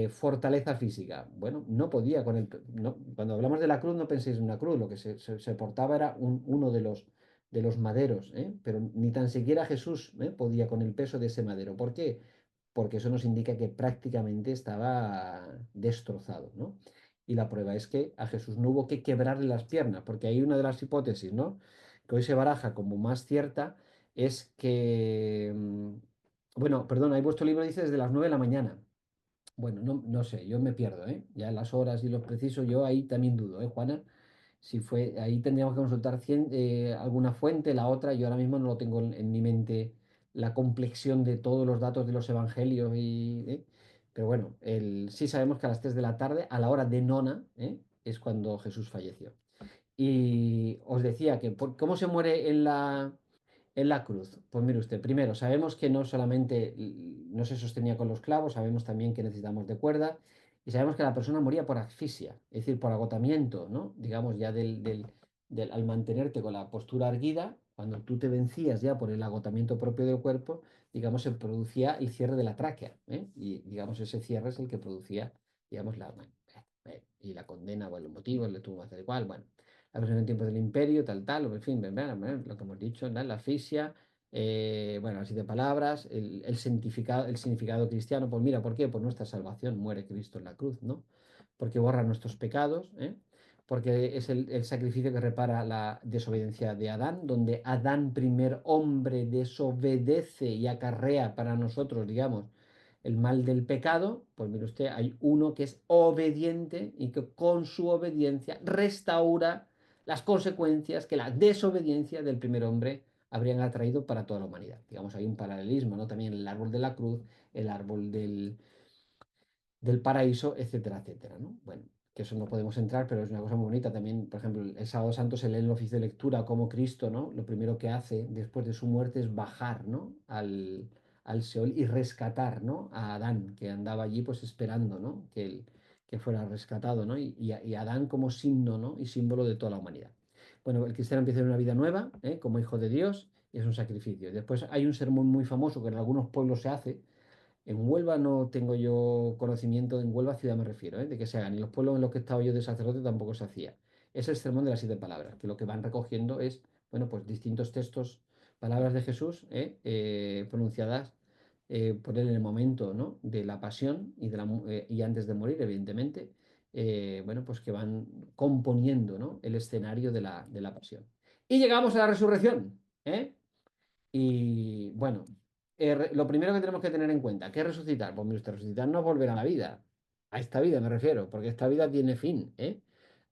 fortaleza física. Bueno, no podía cuando hablamos de la cruz no penséis en una cruz, lo que se portaba era uno de los maderos, pero ni tan siquiera Jesús podía con el peso de ese madero. ¿Por qué? Porque eso nos indica que prácticamente estaba destrozado, ¿no? Y la prueba es que a Jesús no hubo que quebrarle las piernas, porque hay una de las hipótesis, ¿no? Que hoy se baraja como más cierta, es que, bueno, perdón, ahí vuestro libro dice desde las 9 de la mañana. Bueno, no sé, yo me pierdo, ¿eh? Ya las horas y los precisos, yo ahí también dudo, ¿eh, Juana? si fue, ahí tendríamos que consultar alguna fuente, la otra, yo ahora mismo no lo tengo en mi mente la complexión de todos los datos de los evangelios pero bueno, sí sabemos que a las 3 de la tarde, a la hora de nona, es cuando Jesús falleció. Y os decía que cómo se muere en la cruz. Pues mire usted, primero, sabemos que no solamente no se sostenía con los clavos, sabemos también que necesitamos de cuerda y sabemos que la persona moría por asfixia, es decir, por agotamiento, ¿no? Digamos, ya al mantenerte con la postura erguida, cuando tú te vencías ya por el agotamiento propio del cuerpo, digamos, se producía el cierre de la tráquea, ¿eh? Y digamos, ese cierre es el que producía, digamos, y la condena, o el motivo, el tuvo hacer igual, bueno la versión en tiempos del imperio, tal, en fin, lo que hemos dicho, ¿no? La asfixia, bueno, las 7 palabras, el significado cristiano, pues mira, ¿por qué? Por nuestra salvación muere Cristo en la cruz, ¿no? Porque borra nuestros pecados, ¿eh? Porque es el sacrificio que repara la desobediencia de Adán, donde Adán, primer hombre, desobedece y acarrea para nosotros, digamos, el mal del pecado, pues mire usted, hay uno que es obediente y que con su obediencia restaura las consecuencias que la desobediencia del primer hombre habrían atraído para toda la humanidad. Digamos, hay un paralelismo, ¿no? También el árbol de la cruz, el árbol del paraíso, etcétera, etcétera, ¿no? Bueno, que eso no podemos entrar, pero es una cosa muy bonita también. Por ejemplo, el sábado santo se lee en el oficio de lectura como Cristo, ¿no? Lo primero que hace después de su muerte es bajar, ¿no? Al Seol y rescatar, ¿no? A Adán, que andaba allí pues esperando, ¿no? Que fuera rescatado, ¿no? Y Adán como signo, ¿no? Y símbolo de toda la humanidad. Bueno, el cristiano empieza una vida nueva, como hijo de Dios, y es un sacrificio. Después hay un sermón muy famoso que en algunos pueblos se hace, en Huelva no tengo yo conocimiento, en Huelva ciudad me refiero, de que se hagan. En los pueblos en los que he estado yo de sacerdote tampoco se hacía. Es el sermón de las 7 palabras, que lo que van recogiendo es, bueno, pues distintos textos, palabras de Jesús, pronunciadas por él en el momento, ¿no? De la pasión y antes de morir, evidentemente, bueno, pues que van componiendo, ¿no? El escenario de la pasión. Y llegamos a la resurrección, ¿eh? Y bueno, lo primero que tenemos que tener en cuenta, ¿qué es resucitar? Pues mire usted, resucitar no es volver a la vida, a esta vida me refiero, porque esta vida tiene fin, ¿eh?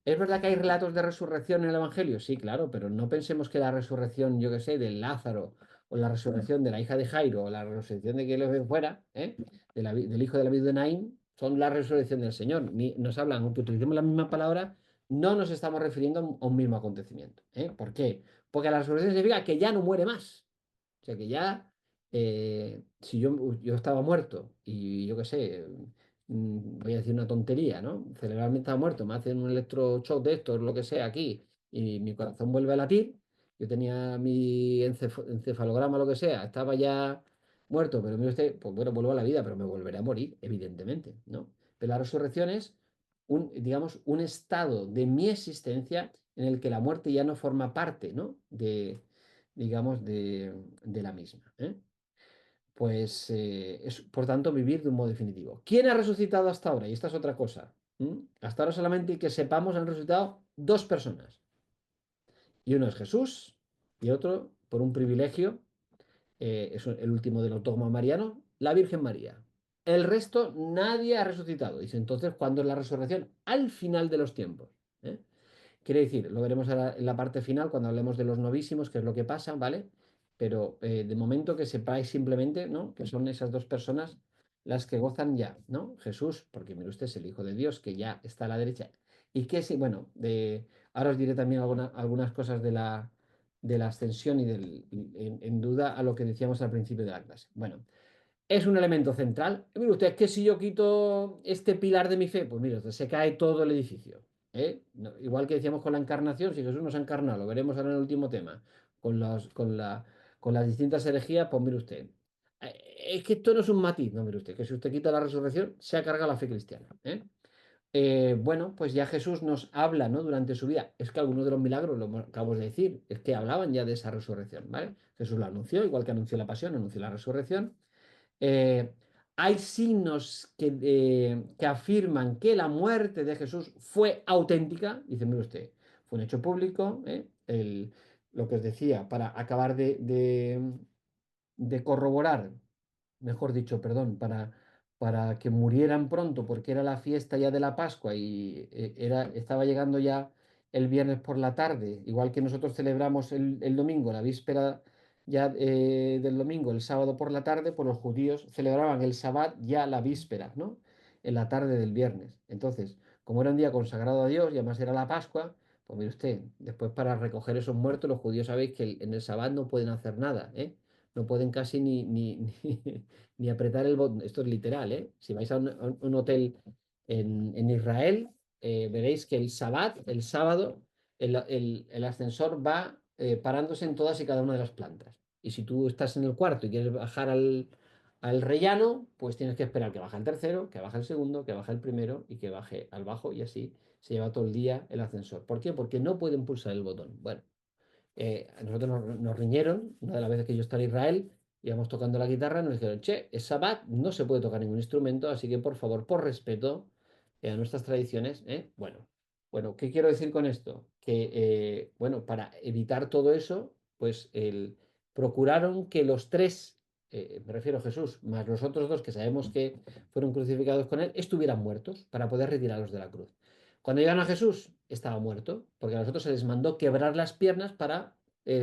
¿Es verdad que hay relatos de resurrección en el Evangelio? Sí, claro, pero no pensemos que la resurrección, yo qué sé, de Lázaro, o la resurrección de la hija de Jairo, o la resurrección de que le fuera, del hijo de la viuda de Naín, son la resurrección del Señor. Nos hablan, aunque utilicemos la misma palabra, no nos estamos refiriendo a un mismo acontecimiento, ¿eh? ¿Por qué? Porque la resurrección significa que ya no muere más. O sea que ya, si yo estaba muerto y yo qué sé, voy a decir una tontería, ¿no? Cerebralmente estaba muerto, me hacen un electroshock de estos, lo que sea, aquí, y mi corazón vuelve a latir, yo tenía mi encefalograma, lo que sea, estaba ya muerto, pero mire usted, pues bueno, vuelvo a la vida, pero me volveré a morir, evidentemente, ¿no? Pero la resurrección es digamos, un estado de mi existencia en el que la muerte ya no forma parte, ¿no? Digamos, de la misma, ¿eh? Pues es, por tanto, vivir de un modo definitivo. ¿Quién ha resucitado hasta ahora? Y esta es otra cosa. Hasta ahora solamente que sepamos han resucitado 2 personas. Y uno es Jesús y otro, por un privilegio, es el último del dogma mariano, la Virgen María. El resto, nadie ha resucitado. Dice entonces, ¿cuándo es la resurrección? Al final de los tiempos. ¿Eh? Quiere decir, lo veremos ahora en la parte final cuando hablemos de los novísimos, que es lo que pasa, ¿vale? Pero de momento que sepáis simplemente, ¿no? Que son esas 2 personas las que gozan ya, ¿no? Jesús, porque mire usted es el Hijo de Dios, que ya está a la derecha. Y que sí, bueno, ahora os diré también algunas cosas de la ascensión y en duda a lo que decíamos al principio de la clase. Bueno, es un elemento central. Y mire usted, es que si yo quito este pilar de mi fe, pues mire usted, se cae todo el edificio. Igual que decíamos con la encarnación, si Jesús nos ha encarnado, lo veremos ahora en el último tema, con las distintas herejías, pues mire usted. Es que esto no es un matiz, no, mire usted, que si usted quita la resurrección, se ha cargado la fe cristiana. Bueno, pues ya Jesús nos habla, ¿no? Durante su vida. Es que algunos de los milagros, lo acabamos de decir, es que hablaban ya de esa resurrección, ¿vale? Jesús lo anunció, igual que anunció la pasión, anunció la resurrección. Eh, Hay signos que afirman que la muerte de Jesús fue auténtica. Dice, mire usted, fue un hecho público, lo que os decía, para acabar de corroborar, mejor dicho, perdón, para que murieran pronto, porque era la fiesta ya de la Pascua y estaba llegando ya el viernes por la tarde, igual que nosotros celebramos el domingo, la víspera ya del domingo, el sábado por la tarde, pues los judíos celebraban el sabbat ya la víspera, ¿no? En la tarde del viernes. Entonces, como era un día consagrado a Dios y además era la Pascua, pues mire usted, después para recoger esos muertos, los judíos sabéis que en el sabbat no pueden hacer nada, ¿eh? No pueden casi ni apretar el botón. Esto es literal, ¿eh? Si vais a un hotel en Israel, veréis que el sabbat, el sábado, el ascensor va parándose en todas y cada una de las plantas. Y si tú estás en el cuarto y quieres bajar al rellano, pues tienes que esperar que baje el tercero, que baje el segundo, que baje el primero y que baje al bajo y así se lleva todo el día el ascensor. ¿Por qué? Porque no pueden pulsar el botón. Bueno, a nosotros nos riñeron, una de las veces que yo estaba en Israel, íbamos tocando la guitarra, nos dijeron, che, es Sabbat, no se puede tocar ningún instrumento, así que por favor, por respeto a nuestras tradiciones, bueno, ¿qué quiero decir con esto? Que, bueno, para evitar todo eso, pues procuraron que los tres, me refiero a Jesús, más los otros dos que sabemos que fueron crucificados con él, estuvieran muertos para poder retirarlos de la cruz. Cuando llegaron a Jesús, estaba muerto, porque a nosotros se les mandó quebrar las piernas para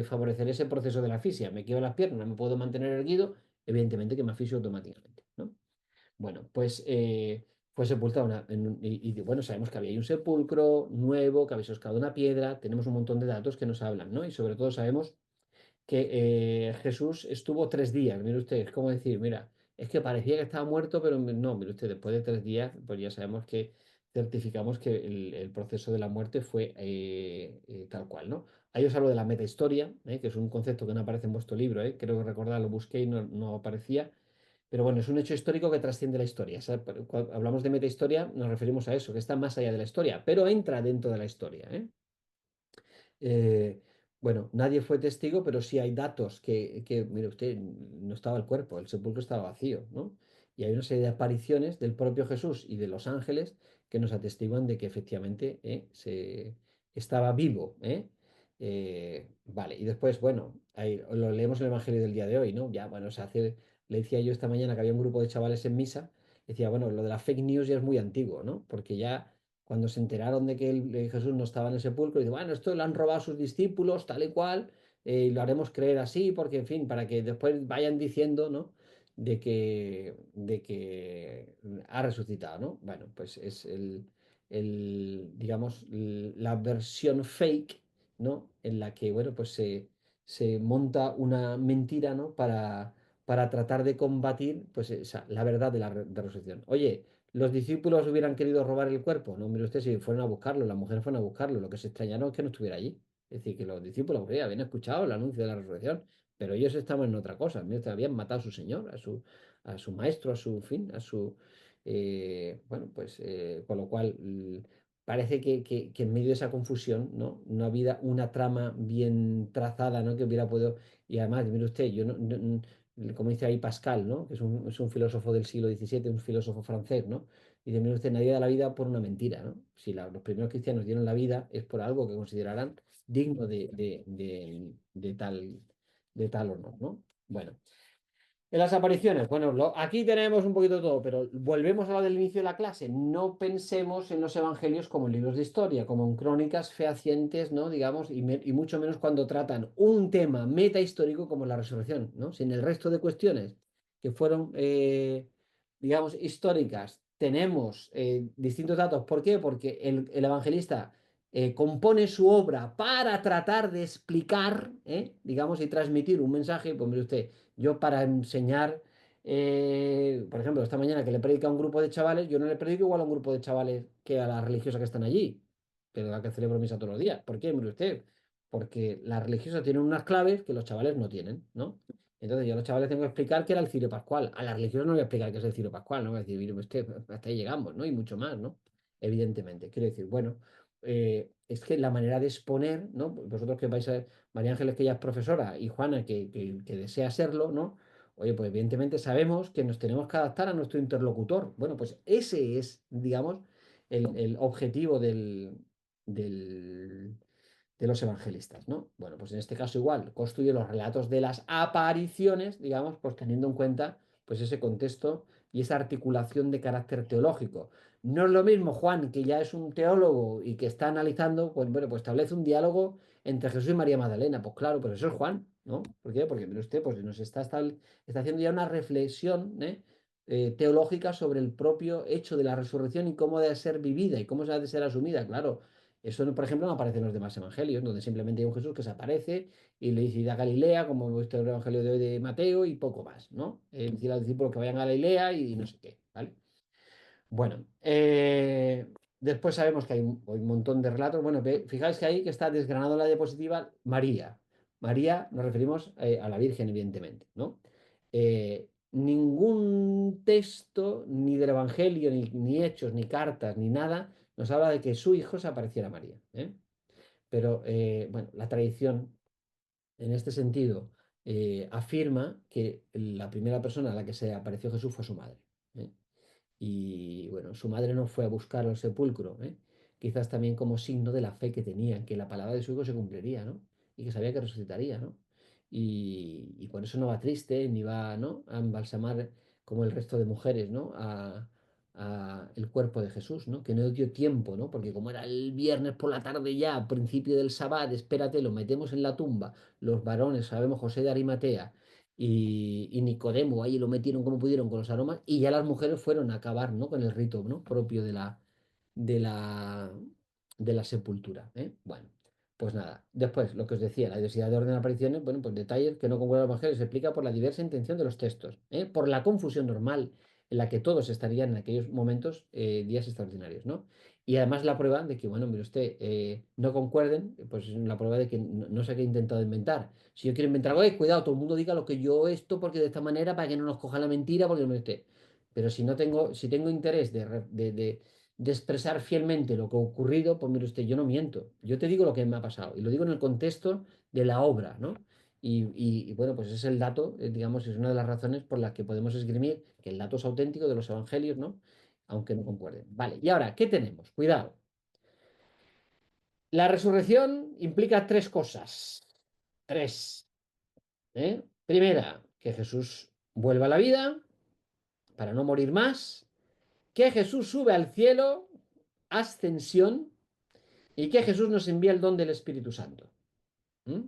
favorecer ese proceso de la asfixia. Me quiebro las piernas, no me puedo mantener erguido, evidentemente que me asfixio automáticamente, ¿no? Bueno, pues fue sepultado bueno, sabemos que había ahí un sepulcro nuevo, que había excavado una piedra, tenemos un montón de datos que nos hablan, ¿no? Y sobre todo sabemos que Jesús estuvo 3 días. Mire usted, es como decir, mira, es que parecía que estaba muerto, pero no, mire usted, después de 3 días, pues ya sabemos que certificamos que el proceso de la muerte fue tal cual, ¿no? Ahí os hablo de la metahistoria, que es un concepto que no aparece en vuestro libro, creo que recordar, lo busqué y no aparecía. Pero bueno, es un hecho histórico que trasciende la historia. O sea, cuando hablamos de metahistoria, nos referimos a eso, que está más allá de la historia, pero entra dentro de la historia, ¿eh? Eh, bueno, nadie fue testigo, pero sí hay datos mire usted, no estaba el cuerpo, el sepulcro estaba vacío, ¿no? Y hay una serie de apariciones del propio Jesús y de los ángeles que nos atestiguan de que efectivamente estaba vivo, ¿eh? Vale, y después, bueno, ahí lo leemos en el Evangelio del día de hoy, ¿no? Ya, bueno, le decía yo esta mañana que había un grupo de chavales en misa, decía, bueno, lo de la fake news ya es muy antiguo, ¿no? Porque ya cuando se enteraron de que Jesús no estaba en el sepulcro, y dice, bueno, esto lo han robado sus discípulos, tal y cual, y lo haremos creer así, porque, en fin, para que después vayan diciendo, ¿no? De que ha resucitado, ¿no? Bueno, pues es digamos, la versión fake, ¿no? En la que, bueno, pues se monta una mentira, ¿no? Para tratar de combatir, pues, la verdad de resurrección. Oye, ¿los discípulos hubieran querido robar el cuerpo? No, mire usted, si fueron a buscarlo, las mujeres fueron a buscarlo, lo que se extrañaron es que no estuviera allí. Es decir, que los discípulos pues, habían escuchado el anuncio de la resurrección, pero ellos estaban en otra cosa. Mire usted, habían matado a su señor, a su maestro, a su fin, bueno, pues con lo cual parece que en medio de esa confusión, ¿no? No había una trama bien trazada, ¿no? Que hubiera podido. Y además, mire usted, yo como dice ahí Pascal, ¿no? Que es un filósofo del siglo XVII, un filósofo francés, ¿no? Y dice, mire usted, nadie da la vida por una mentira, ¿no? Si los primeros cristianos dieron la vida es por algo que considerarán digno de tal honor, ¿no? Bueno. En las apariciones, bueno, aquí tenemos un poquito de todo, pero volvemos a lo del inicio de la clase. No pensemos en los evangelios como en libros de historia, como en crónicas fehacientes, ¿no? Digamos, y mucho menos cuando tratan un tema metahistórico como la resurrección, ¿no? Sin el resto de cuestiones que fueron, digamos, históricas, tenemos distintos datos. ¿Por qué? Porque el evangelista compone su obra para tratar de explicar, digamos, y transmitir un mensaje, pues mire usted. Yo para enseñar, por ejemplo, esta mañana que le predica a un grupo de chavales, yo no le predico igual a un grupo de chavales que a las religiosas que están allí, que es la que celebro misa todos los días. ¿Por qué? Mire usted, porque las religiosas tienen unas claves que los chavales no tienen, ¿no? Entonces yo a los chavales tengo que explicar qué era el cirio pascual. A las religiosas no voy a explicar qué es el cirio pascual, no voy a decir, mire usted, hasta ahí llegamos, ¿no? Y mucho más, ¿no? Evidentemente. Quiero decir, bueno, es que la manera de exponer, ¿no? Vosotros que vais a María Ángeles, que ella es profesora, y Juana, que desea serlo, ¿no? Oye, pues evidentemente sabemos que nos tenemos que adaptar a nuestro interlocutor. Bueno, pues ese es, digamos, el objetivo del- de los evangelistas, ¿no? Bueno, pues en este caso igual, construye los relatos de las apariciones, digamos, pues teniendo en cuenta pues ese contexto y esa articulación de carácter teológico. No es lo mismo Juan, que ya es un teólogo y que está analizando, pues bueno, pues establece un diálogo entre Jesús y María Magdalena. Pues claro, pero eso es Juan, ¿no? ¿Por qué? Porque mire usted, pues nos está haciendo ya una reflexión, teológica sobre el propio hecho de la resurrección y cómo debe ser vivida y cómo ha de ser asumida. Claro, eso, por ejemplo, no aparece en los demás evangelios, donde simplemente hay un Jesús que se aparece y le dice, id a Galilea, como hemos visto en el evangelio de hoy de Mateo, y poco más, ¿no? Decir a los discípulos que vayan a Galilea y no sé qué, ¿vale? Bueno, después sabemos que hay un montón de relatos. Bueno, fijáis que ahí que está desgranado en la diapositiva María. María, nos referimos a la Virgen, evidentemente, ¿no? Ningún texto, ni del Evangelio, ni hechos, ni cartas, ni nada, nos habla de que su hijo se apareciera a María, ¿eh? Pero, bueno, la tradición, en este sentido, afirma que la primera persona a la que se apareció Jesús fue su madre, ¿eh? Y bueno, su madre no fue a buscarlo al sepulcro, ¿eh? Quizás también como signo de la fe que tenía, que la palabra de su hijo se cumpliría, ¿no? Y que sabía que resucitaría, ¿no? Y por eso no va triste, ni va, ¿no?, a embalsamar como el resto de mujeres, ¿no?, a el cuerpo de Jesús, ¿no? Que no dio tiempo, ¿no? Porque como era el viernes por la tarde ya, principio del sabbat, espérate, lo metemos en la tumba, los varones, sabemos, José de Arimatea y Nicodemo, ahí lo metieron como pudieron con los aromas, y ya las mujeres fueron a acabar, ¿no?, con el rito, ¿no?, propio de la, de la sepultura, ¿eh? Bueno, pues nada. Después, lo que os decía, la diversidad de orden de apariciones, bueno, pues detalles que no concuerdan los evangelios, se explica por la diversa intención de los textos, ¿eh? Por la confusión normal en la que todos estarían en aquellos momentos, días extraordinarios, ¿no? Y además la prueba de que, bueno, mire usted, no concuerden, pues es la prueba de que no sé qué he intentado inventar. Si yo quiero inventar algo, cuidado, todo el mundo diga lo que yo esto, porque de esta manera, para que no nos coja la mentira, porque no esté. Pero si no tengo, si tengo interés de expresar fielmente lo que ha ocurrido, pues mire usted, yo no miento. Yo te digo lo que me ha pasado y lo digo en el contexto de la obra, ¿no? Y, bueno, pues ese es el dato, digamos, es una de las razones por las que podemos esgrimir que el dato es auténtico de los evangelios, ¿no? Aunque no concuerden. Vale, y ahora, ¿qué tenemos? Cuidado. La resurrección implica tres cosas. Tres. ¿Eh? Primera, que Jesús vuelva a la vida para no morir más, que Jesús sube al cielo, ascensión, y que Jesús nos envía el don del Espíritu Santo. ¿Mm?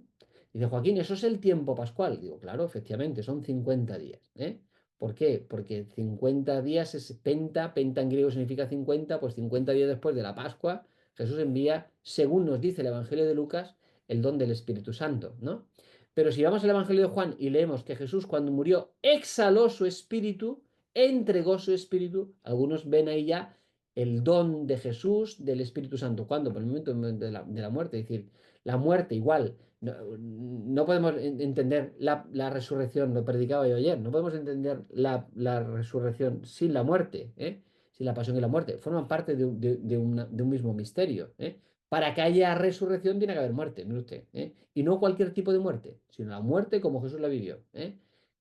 Dice Joaquín, ¿eso es el tiempo pascual? Digo, claro, efectivamente, son 50 días, ¿eh? ¿Por qué? Porque 50 días es penta, penta en griego significa 50, pues 50 días después de la Pascua, Jesús envía, según nos dice el Evangelio de Lucas, el don del Espíritu Santo, ¿no? Pero si vamos al Evangelio de Juan y leemos que Jesús cuando murió exhaló su espíritu, entregó su espíritu, algunos ven ahí ya el don de Jesús, del Espíritu Santo. ¿Cuándo? Por el momento de la muerte, es decir, la muerte igual. No podemos entender la resurrección, lo predicaba yo ayer, no podemos entender la resurrección sin la muerte, ¿eh? Sin la pasión y la muerte. Forman parte de un mismo misterio, ¿eh? Para que haya resurrección tiene que haber muerte, mire usted, ¿eh? Y no cualquier tipo de muerte, sino la muerte como Jesús la vivió, ¿eh?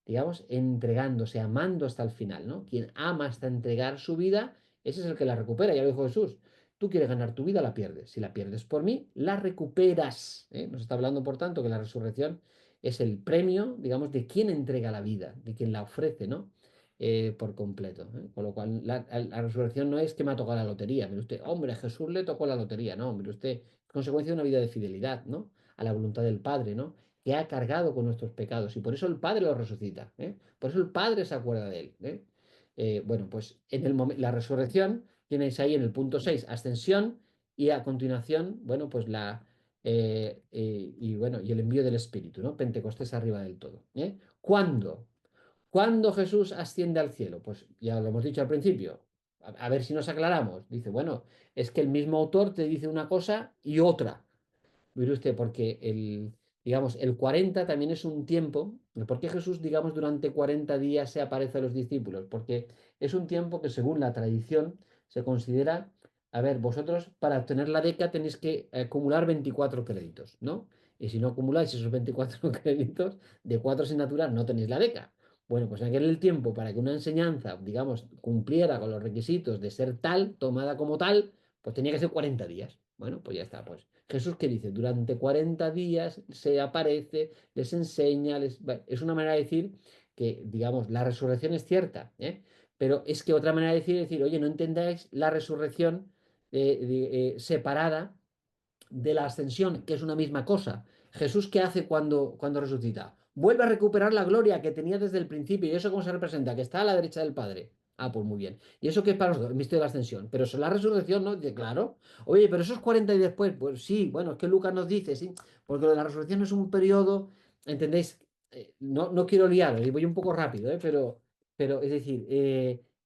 Digamos, entregándose, amando hasta el final, ¿no? Quien ama hasta entregar su vida, ese es el que la recupera, ya lo dijo Jesús. Tú quieres ganar tu vida, la pierdes. Si la pierdes por mí, la recuperas, ¿eh? Nos está hablando, por tanto, que la resurrección es el premio, digamos, de quien entrega la vida, de quien la ofrece, ¿no? Por completo, ¿eh? Con lo cual, la resurrección no es que me ha tocado la lotería. Mire usted, hombre, a Jesús le tocó la lotería. No, mire usted, es consecuencia de una vida de fidelidad, ¿no? A la voluntad del Padre, ¿no? Que ha cargado con nuestros pecados y por eso el Padre lo resucita, ¿eh? Por eso el Padre se acuerda de él, ¿eh? Bueno, pues en el la resurrección tienes ahí en el punto 6 ascensión, y a continuación, bueno, pues y bueno, y el envío del Espíritu, ¿no? Pentecostés arriba del todo, ¿eh? ¿Cuándo? ¿Cuándo Jesús asciende al cielo? Pues ya lo hemos dicho al principio. A ver si nos aclaramos. Dice, bueno, es que el mismo autor te dice una cosa y otra. Mire usted, porque digamos, el 40 también es un tiempo. ¿Por qué Jesús, digamos, durante 40 días se aparece a los discípulos? Porque es un tiempo que, según la tradición, se considera, a ver, vosotros para obtener la beca tenéis que acumular 24 créditos, ¿no? Y si no acumuláis esos 24 créditos de 4 asignaturas, no tenéis la beca. Bueno, pues en aquel tiempo, para que una enseñanza, digamos, cumpliera con los requisitos de ser tal, tomada como tal, pues tenía que ser 40 días. Bueno, pues ya está. Pues Jesús, ¿qué dice? Durante 40 días se aparece, les enseña, es una manera de decir que, digamos, la resurrección es cierta, ¿eh? Pero es que otra manera de decir, oye, no entendáis la resurrección separada de la ascensión, que es una misma cosa. Jesús, ¿qué hace cuando resucita? Vuelve a recuperar la gloria que tenía desde el principio. ¿Y eso cómo se representa? Que está a la derecha del Padre. Ah, pues muy bien. ¿Y eso qué es para nosotros? El misterio de la ascensión. Pero eso es la resurrección, ¿no? Dice, claro. Oye, pero esos 40 y después. Pues sí, bueno, es que Lucas nos dice, sí, porque lo de la resurrección es un periodo, ¿entendéis? No quiero liaros, y voy un poco rápido, pero es decir,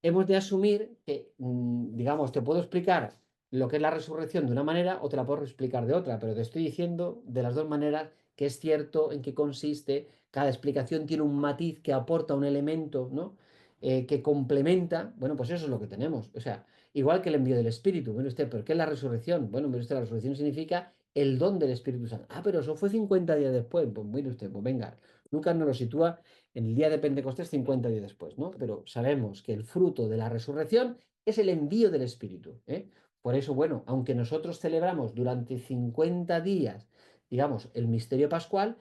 hemos de asumir que, digamos, te puedo explicar lo que es la resurrección de una manera o te la puedo explicar de otra, pero te estoy diciendo de las dos maneras que es cierto en qué consiste, cada explicación tiene un matiz que aporta un elemento, ¿no? Que complementa, bueno, pues eso es lo que tenemos, o sea, igual que el envío del Espíritu, mire usted, ¿pero qué es la resurrección? Bueno, mire usted, la resurrección significa el don del Espíritu Santo. Ah, pero eso fue 50 días después, pues mire usted, pues venga, Lucas nos lo sitúa en el día de Pentecostés 50 días después, ¿no? Pero sabemos que el fruto de la resurrección es el envío del Espíritu, ¿eh? Por eso, bueno, aunque nosotros celebramos durante 50 días, digamos, el misterio pascual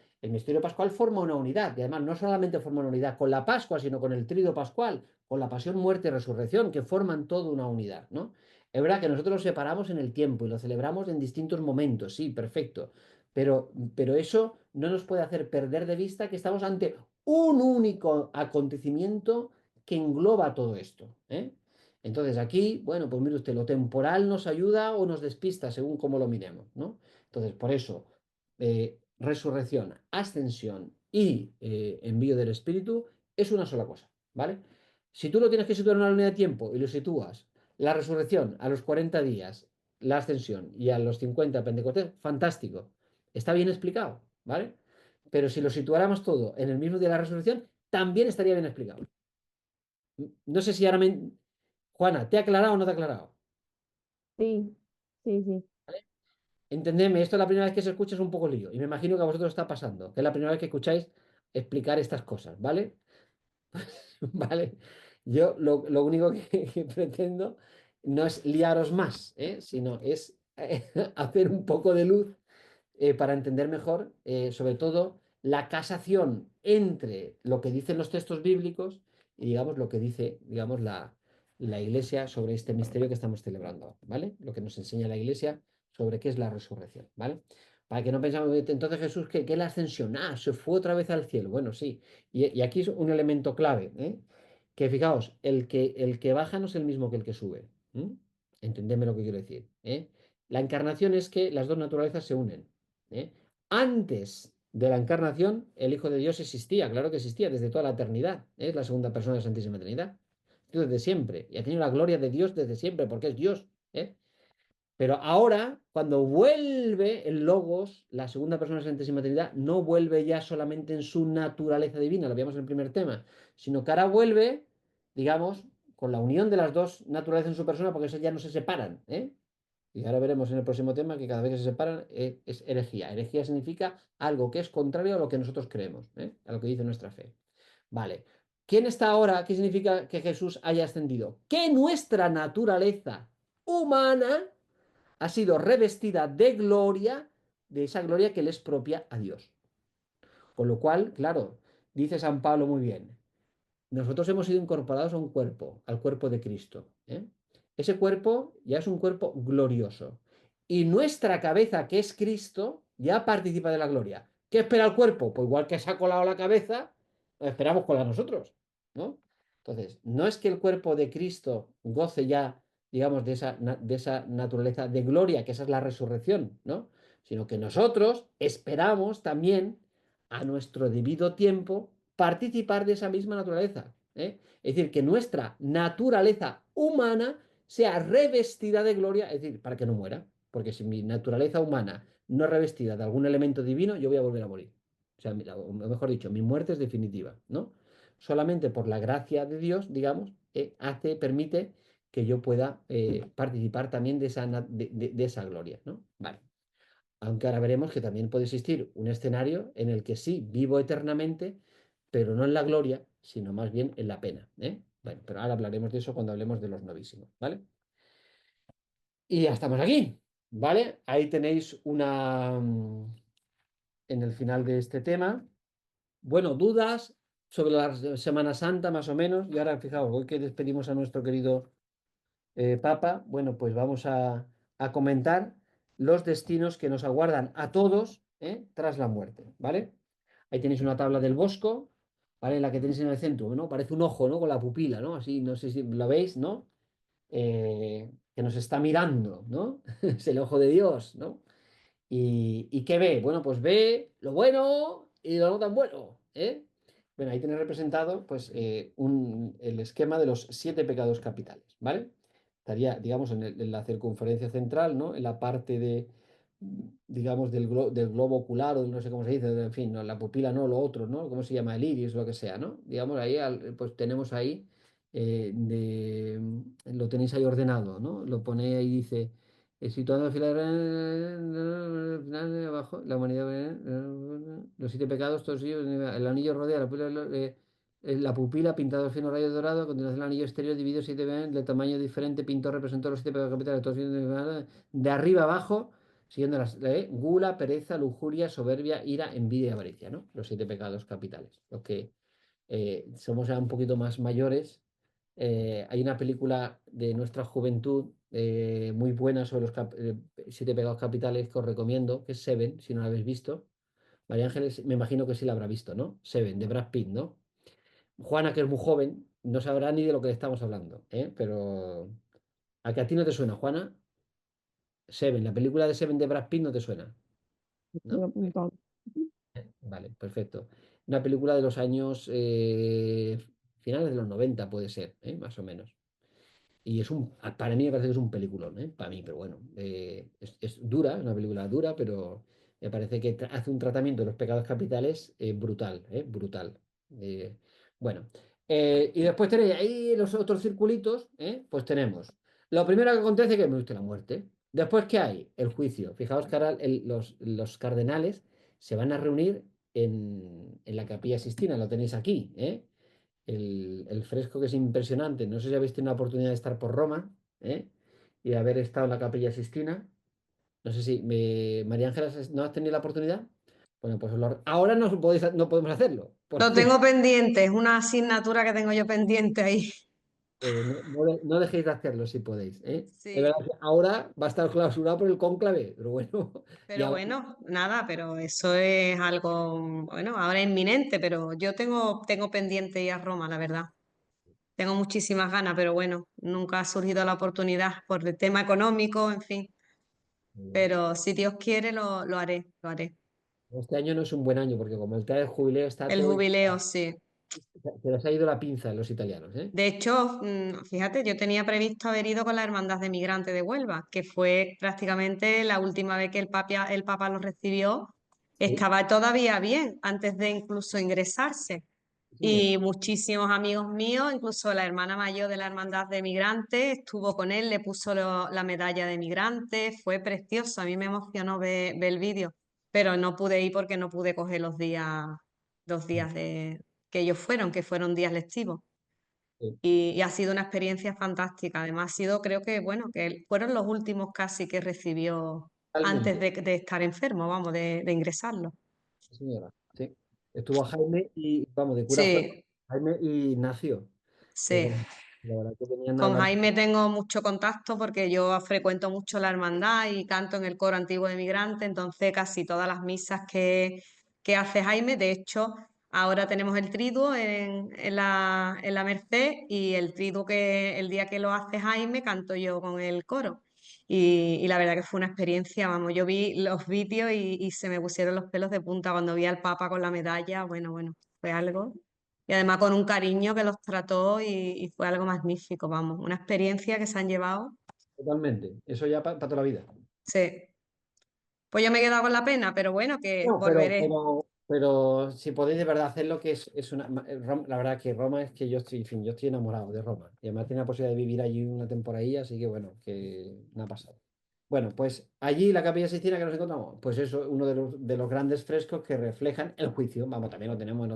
forma una unidad, y además no solamente forma una unidad con la Pascua, sino con el tríodo pascual, con la pasión, muerte y resurrección, que forman toda una unidad, ¿no? Es verdad que nosotros lo separamos en el tiempo y lo celebramos en distintos momentos, sí, perfecto, pero eso no nos puede hacer perder de vista que estamos ante un único acontecimiento que engloba todo esto, ¿eh? Entonces aquí, bueno, pues mire usted, lo temporal nos ayuda o nos despista según cómo lo miremos, ¿no? Entonces, por eso, resurrección, ascensión y envío del Espíritu es una sola cosa, ¿vale? Si tú lo tienes que situar en una línea de tiempo y lo sitúas, la resurrección a los 40 días, la ascensión y a los 50 Pentecostés, fantástico. Está bien explicado, ¿vale? Pero si lo situáramos todo en el mismo día de la resurrección, también estaría bien explicado. No sé si ahora me... Juana, ¿te ha aclarado o no te ha aclarado? Sí, sí, sí. Entendedme, esto es la primera vez que se escucha, es un poco lío. Y me imagino que a vosotros está pasando, que es la primera vez que escucháis explicar estas cosas, ¿vale? ¿Vale? Yo lo único que pretendo no es liaros más, sino es hacer un poco de luz para entender mejor, sobre todo, la casación entre lo que dicen los textos bíblicos y, digamos, lo que dice, digamos, la Iglesia sobre este misterio que estamos celebrando, ¿vale? Lo que nos enseña la Iglesia sobre qué es la resurrección, ¿vale? Para que no pensamos, entonces Jesús, ¿qué es la ascensión? Ah, se fue otra vez al cielo. Bueno, sí. Y aquí es un elemento clave, que fijaos, el que baja no es el mismo que el que sube. Entendedme lo que quiero decir, La encarnación es que las dos naturalezas se unen. ¿eh? Antes de la encarnación, el Hijo de Dios existía, claro que existía, desde toda la eternidad. Es la segunda persona de la Santísima Trinidad. Desde siempre. Y ha tenido la gloria de Dios desde siempre, porque es Dios. Pero ahora, cuando vuelve el Logos, la segunda persona de la Santísima Trinidad, no vuelve ya solamente en su naturaleza divina, lo veíamos en el primer tema, sino que ahora vuelve, digamos, con la unión de las dos naturalezas en su persona, porque esas ya no se separan, Y ahora veremos en el próximo tema que cada vez que se separan es herejía. Herejía significa algo que es contrario a lo que nosotros creemos, a lo que dice nuestra fe. Vale. ¿Quién está ahora? ¿Qué significa que Jesús haya ascendido? Que nuestra naturaleza humana ha sido revestida de gloria, de esa gloria que le es propia a Dios. Con lo cual, claro, dice San Pablo muy bien, nosotros hemos sido incorporados a un cuerpo, al cuerpo de Cristo. Ese cuerpo ya es un cuerpo glorioso. Y nuestra cabeza, que es Cristo, ya participa de la gloria. ¿Qué espera el cuerpo? Pues igual que se ha colado la cabeza, lo esperamos colar nosotros, ¿no? Entonces, no es que el cuerpo de Cristo goce ya, digamos, de esa naturaleza de gloria, que esa es la resurrección, ¿no? Sino que nosotros esperamos también, a nuestro debido tiempo, participar de esa misma naturaleza. Es decir, que nuestra naturaleza humana sea revestida de gloria, es decir, para que no muera. Porque si mi naturaleza humana no es revestida de algún elemento divino, yo voy a volver a morir. O sea, o mejor dicho, mi muerte es definitiva, ¿no? Solamente por la gracia de Dios, digamos, permite que yo pueda participar también de esa gloria, ¿no? Vale. Aunque ahora veremos que también puede existir un escenario en el que sí vivo eternamente, pero no en la gloria, sino más bien en la pena. Bueno, pero ahora hablaremos de eso cuando hablemos de los novísimos, ¿vale? Y ya estamos aquí, ¿vale? Ahí tenéis en el final de este tema. Bueno, dudas, sobre la Semana Santa, más o menos. Y ahora, fijaos, hoy que despedimos a nuestro querido Papa, bueno, pues vamos a comentar los destinos que nos aguardan a todos tras la muerte, ¿vale? Ahí tenéis una tabla del Bosco, ¿vale? La que tenéis en el centro, ¿no? Parece un ojo, ¿no? Con la pupila, ¿no? Así, no sé si lo veis, ¿no? Que nos está mirando, ¿no? Es el ojo de Dios, ¿no? ¿Y qué ve? Bueno, pues ve lo bueno y lo no tan bueno, ¿eh? Bueno, ahí tenéis representado pues, el esquema de los 7 pecados capitales, ¿vale? Estaría, digamos, en la circunferencia central, ¿no? En la parte de, digamos, del globo ocular, o no sé cómo se dice, en fin, no, la pupila no, lo otro, ¿no? ¿Cómo se llama? El iris, lo que sea, ¿no? Digamos, ahí, pues tenemos ahí, lo tenéis ahí ordenado, ¿no? Lo pone ahí, dice situando al final de abajo, la humanidad, los 7 pecados, todos ellos, el anillo rodea la pupila pintado al fino rayo dorado, a continuación el anillo exterior dividido 7 de tamaño diferente, pintó, representó los 7 pecados capitales, todos de arriba abajo, siguiendo las gula, pereza, lujuria, soberbia, ira, envidia y avaricia, ¿no? Los 7 pecados capitales. Los que somos ya un poquito más mayores. Hay una película de nuestra juventud muy buena sobre los 7 pecados capitales que os recomiendo, que es Seven, si no la habéis visto. María Ángeles, me imagino que sí la habrá visto, ¿no? Seven, de Brad Pitt, ¿no? Juana, que es muy joven, no sabrá ni de lo que le estamos hablando, ¿eh? Pero ¿a que a ti no te suena, Juana? Seven, la película de Seven de Brad Pitt no te suena, Estoy ¿no? apuntando. Vale, perfecto. Una película de los años finales de los 90 puede ser, más o menos. Y para mí me parece que es un peliculón, ¿eh? Para mí, pero bueno, es dura, es una película dura, pero me parece que hace un tratamiento de los pecados capitales brutal, brutal. Eh, bueno, y después tenéis ahí los otros circulitos, pues tenemos. Lo primero que acontece es que me gusta la muerte. Después, ¿qué hay? El juicio. Fijaos que ahora los cardenales se van a reunir en la Capilla Sistina, lo tenéis aquí, ¿eh? El fresco que es impresionante. No sé si habéis tenido la oportunidad de estar por Roma, ¿eh? Y de haber estado en la Capilla Sistina. No sé si María Ángela, ¿no has tenido la oportunidad? Bueno, pues ahora no podemos hacerlo. ¿Por Lo qué? tengo pendiente, es una asignatura que tengo yo pendiente ahí. No dejéis de hacerlo si podéis, ¿eh? Es verdad Sí, que ahora va a estar clausurado por el cónclave, pero bueno, pero ya bueno, nada, pero eso es algo, bueno, ahora inminente, pero yo tengo pendiente ir a Roma, la verdad. Tengo muchísimas ganas, pero bueno, nunca ha surgido la oportunidad por el tema económico, en fin. Pero si Dios quiere, lo haré, lo haré. este año no es un buen año porque como el tema del jubileo está El todo, jubileo, sí. se les ha ido la pinza a los italianos, ¿eh? De hecho, fíjate, yo tenía previsto haber ido con la Hermandad de Migrantes de Huelva, que fue prácticamente la última vez que el Papa lo recibió. Sí, Estaba todavía bien, antes de incluso ingresarse. sí, señora. Y muchísimos amigos míos, incluso la hermana mayor de la Hermandad de Migrantes, estuvo con él, le puso la medalla de migrante, fue precioso, a mí me emocionó ver el vídeo, pero no pude ir porque no pude coger los días, 2 días que ellos que fueron días lectivos. Sí, Y ha sido una experiencia fantástica. Además, ha sido, creo que, bueno, que fueron los últimos casi que recibió antes totalmente. de estar enfermo, vamos, de ingresarlo. Sí, señora. Sí. Estuvo Jaime y, vamos, de cura fue Sí, Jaime y Ignacio. sí. La verdad que tenían Con nada. Jaime tengo mucho contacto porque yo frecuento mucho la hermandad y canto en el coro antiguo de migrantes, entonces casi todas las misas que hace Jaime, de hecho, ahora tenemos el triduo en la Merced y el triduo que el día que lo hace Jaime canto yo con el coro. Y la verdad que fue una experiencia, vamos, yo vi los vídeos y se me pusieron los pelos de punta cuando vi al Papa con la medalla, bueno, bueno, fue algo. Y además con un cariño que los trató y fue algo magnífico, vamos, una experiencia que se han llevado. Totalmente. Eso ya para toda la vida. Sí. Pues yo me he quedado con la pena, pero bueno, que No, volveré. pero si podéis de verdad hacerlo, que es la verdad que Roma es que yo estoy, en fin, yo estoy enamorado de Roma. Y además tiene la posibilidad de vivir allí una temporadilla, así que bueno, que me ha pasado. Bueno, pues allí la Capilla Sixtina que nos encontramos, pues eso, uno de los grandes frescos que reflejan el juicio. Vamos, también lo tenemos en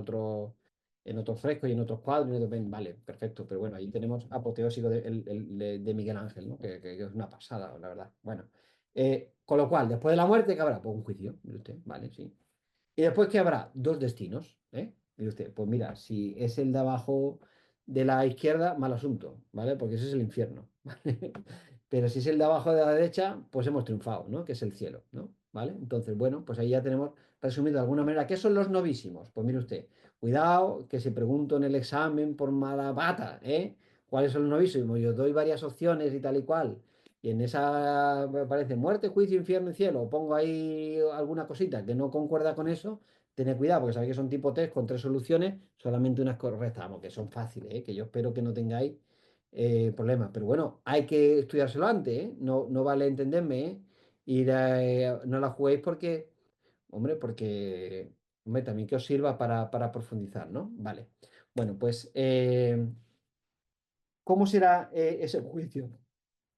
otros frescos y en otros cuadros. Vale, perfecto, pero bueno, ahí tenemos apoteósico de Miguel Ángel, ¿no? Que es una pasada, la verdad. Bueno, con lo cual, después de la muerte, ¿qué habrá? Pues un juicio, mire usted, vale, sí. Y después, ¿qué habrá? Dos destinos, ¿eh? Mire usted, pues mira, si es el de abajo de la izquierda, mal asunto, ¿vale? Porque ese es el infierno, ¿vale? Pero si es el de abajo de la derecha, pues hemos triunfado, ¿no? Que es el cielo, ¿no? ¿Vale? Entonces, bueno, pues ahí ya tenemos resumido de alguna manera, ¿qué son los novísimos? Pues mire usted, cuidado, que si pregunto en el examen por mala pata, ¿eh? ¿Cuáles son los novísimos? Yo doy varias opciones y tal y cual. Y en esa me parece muerte, juicio, infierno y cielo. O pongo ahí alguna cosita que no concuerda con eso. Tened cuidado, porque sabéis que son tipo test con 3 soluciones, solamente unas correctas, vamos, que son fáciles, ¿eh? Que yo espero que no tengáis problemas. Pero bueno, hay que estudiárselo antes, ¿eh? No, no vale entenderme, ¿eh? No la juguéis porque, hombre, hombre, también que os sirva para profundizar, ¿no? Vale. Bueno, pues, ¿cómo será ese juicio?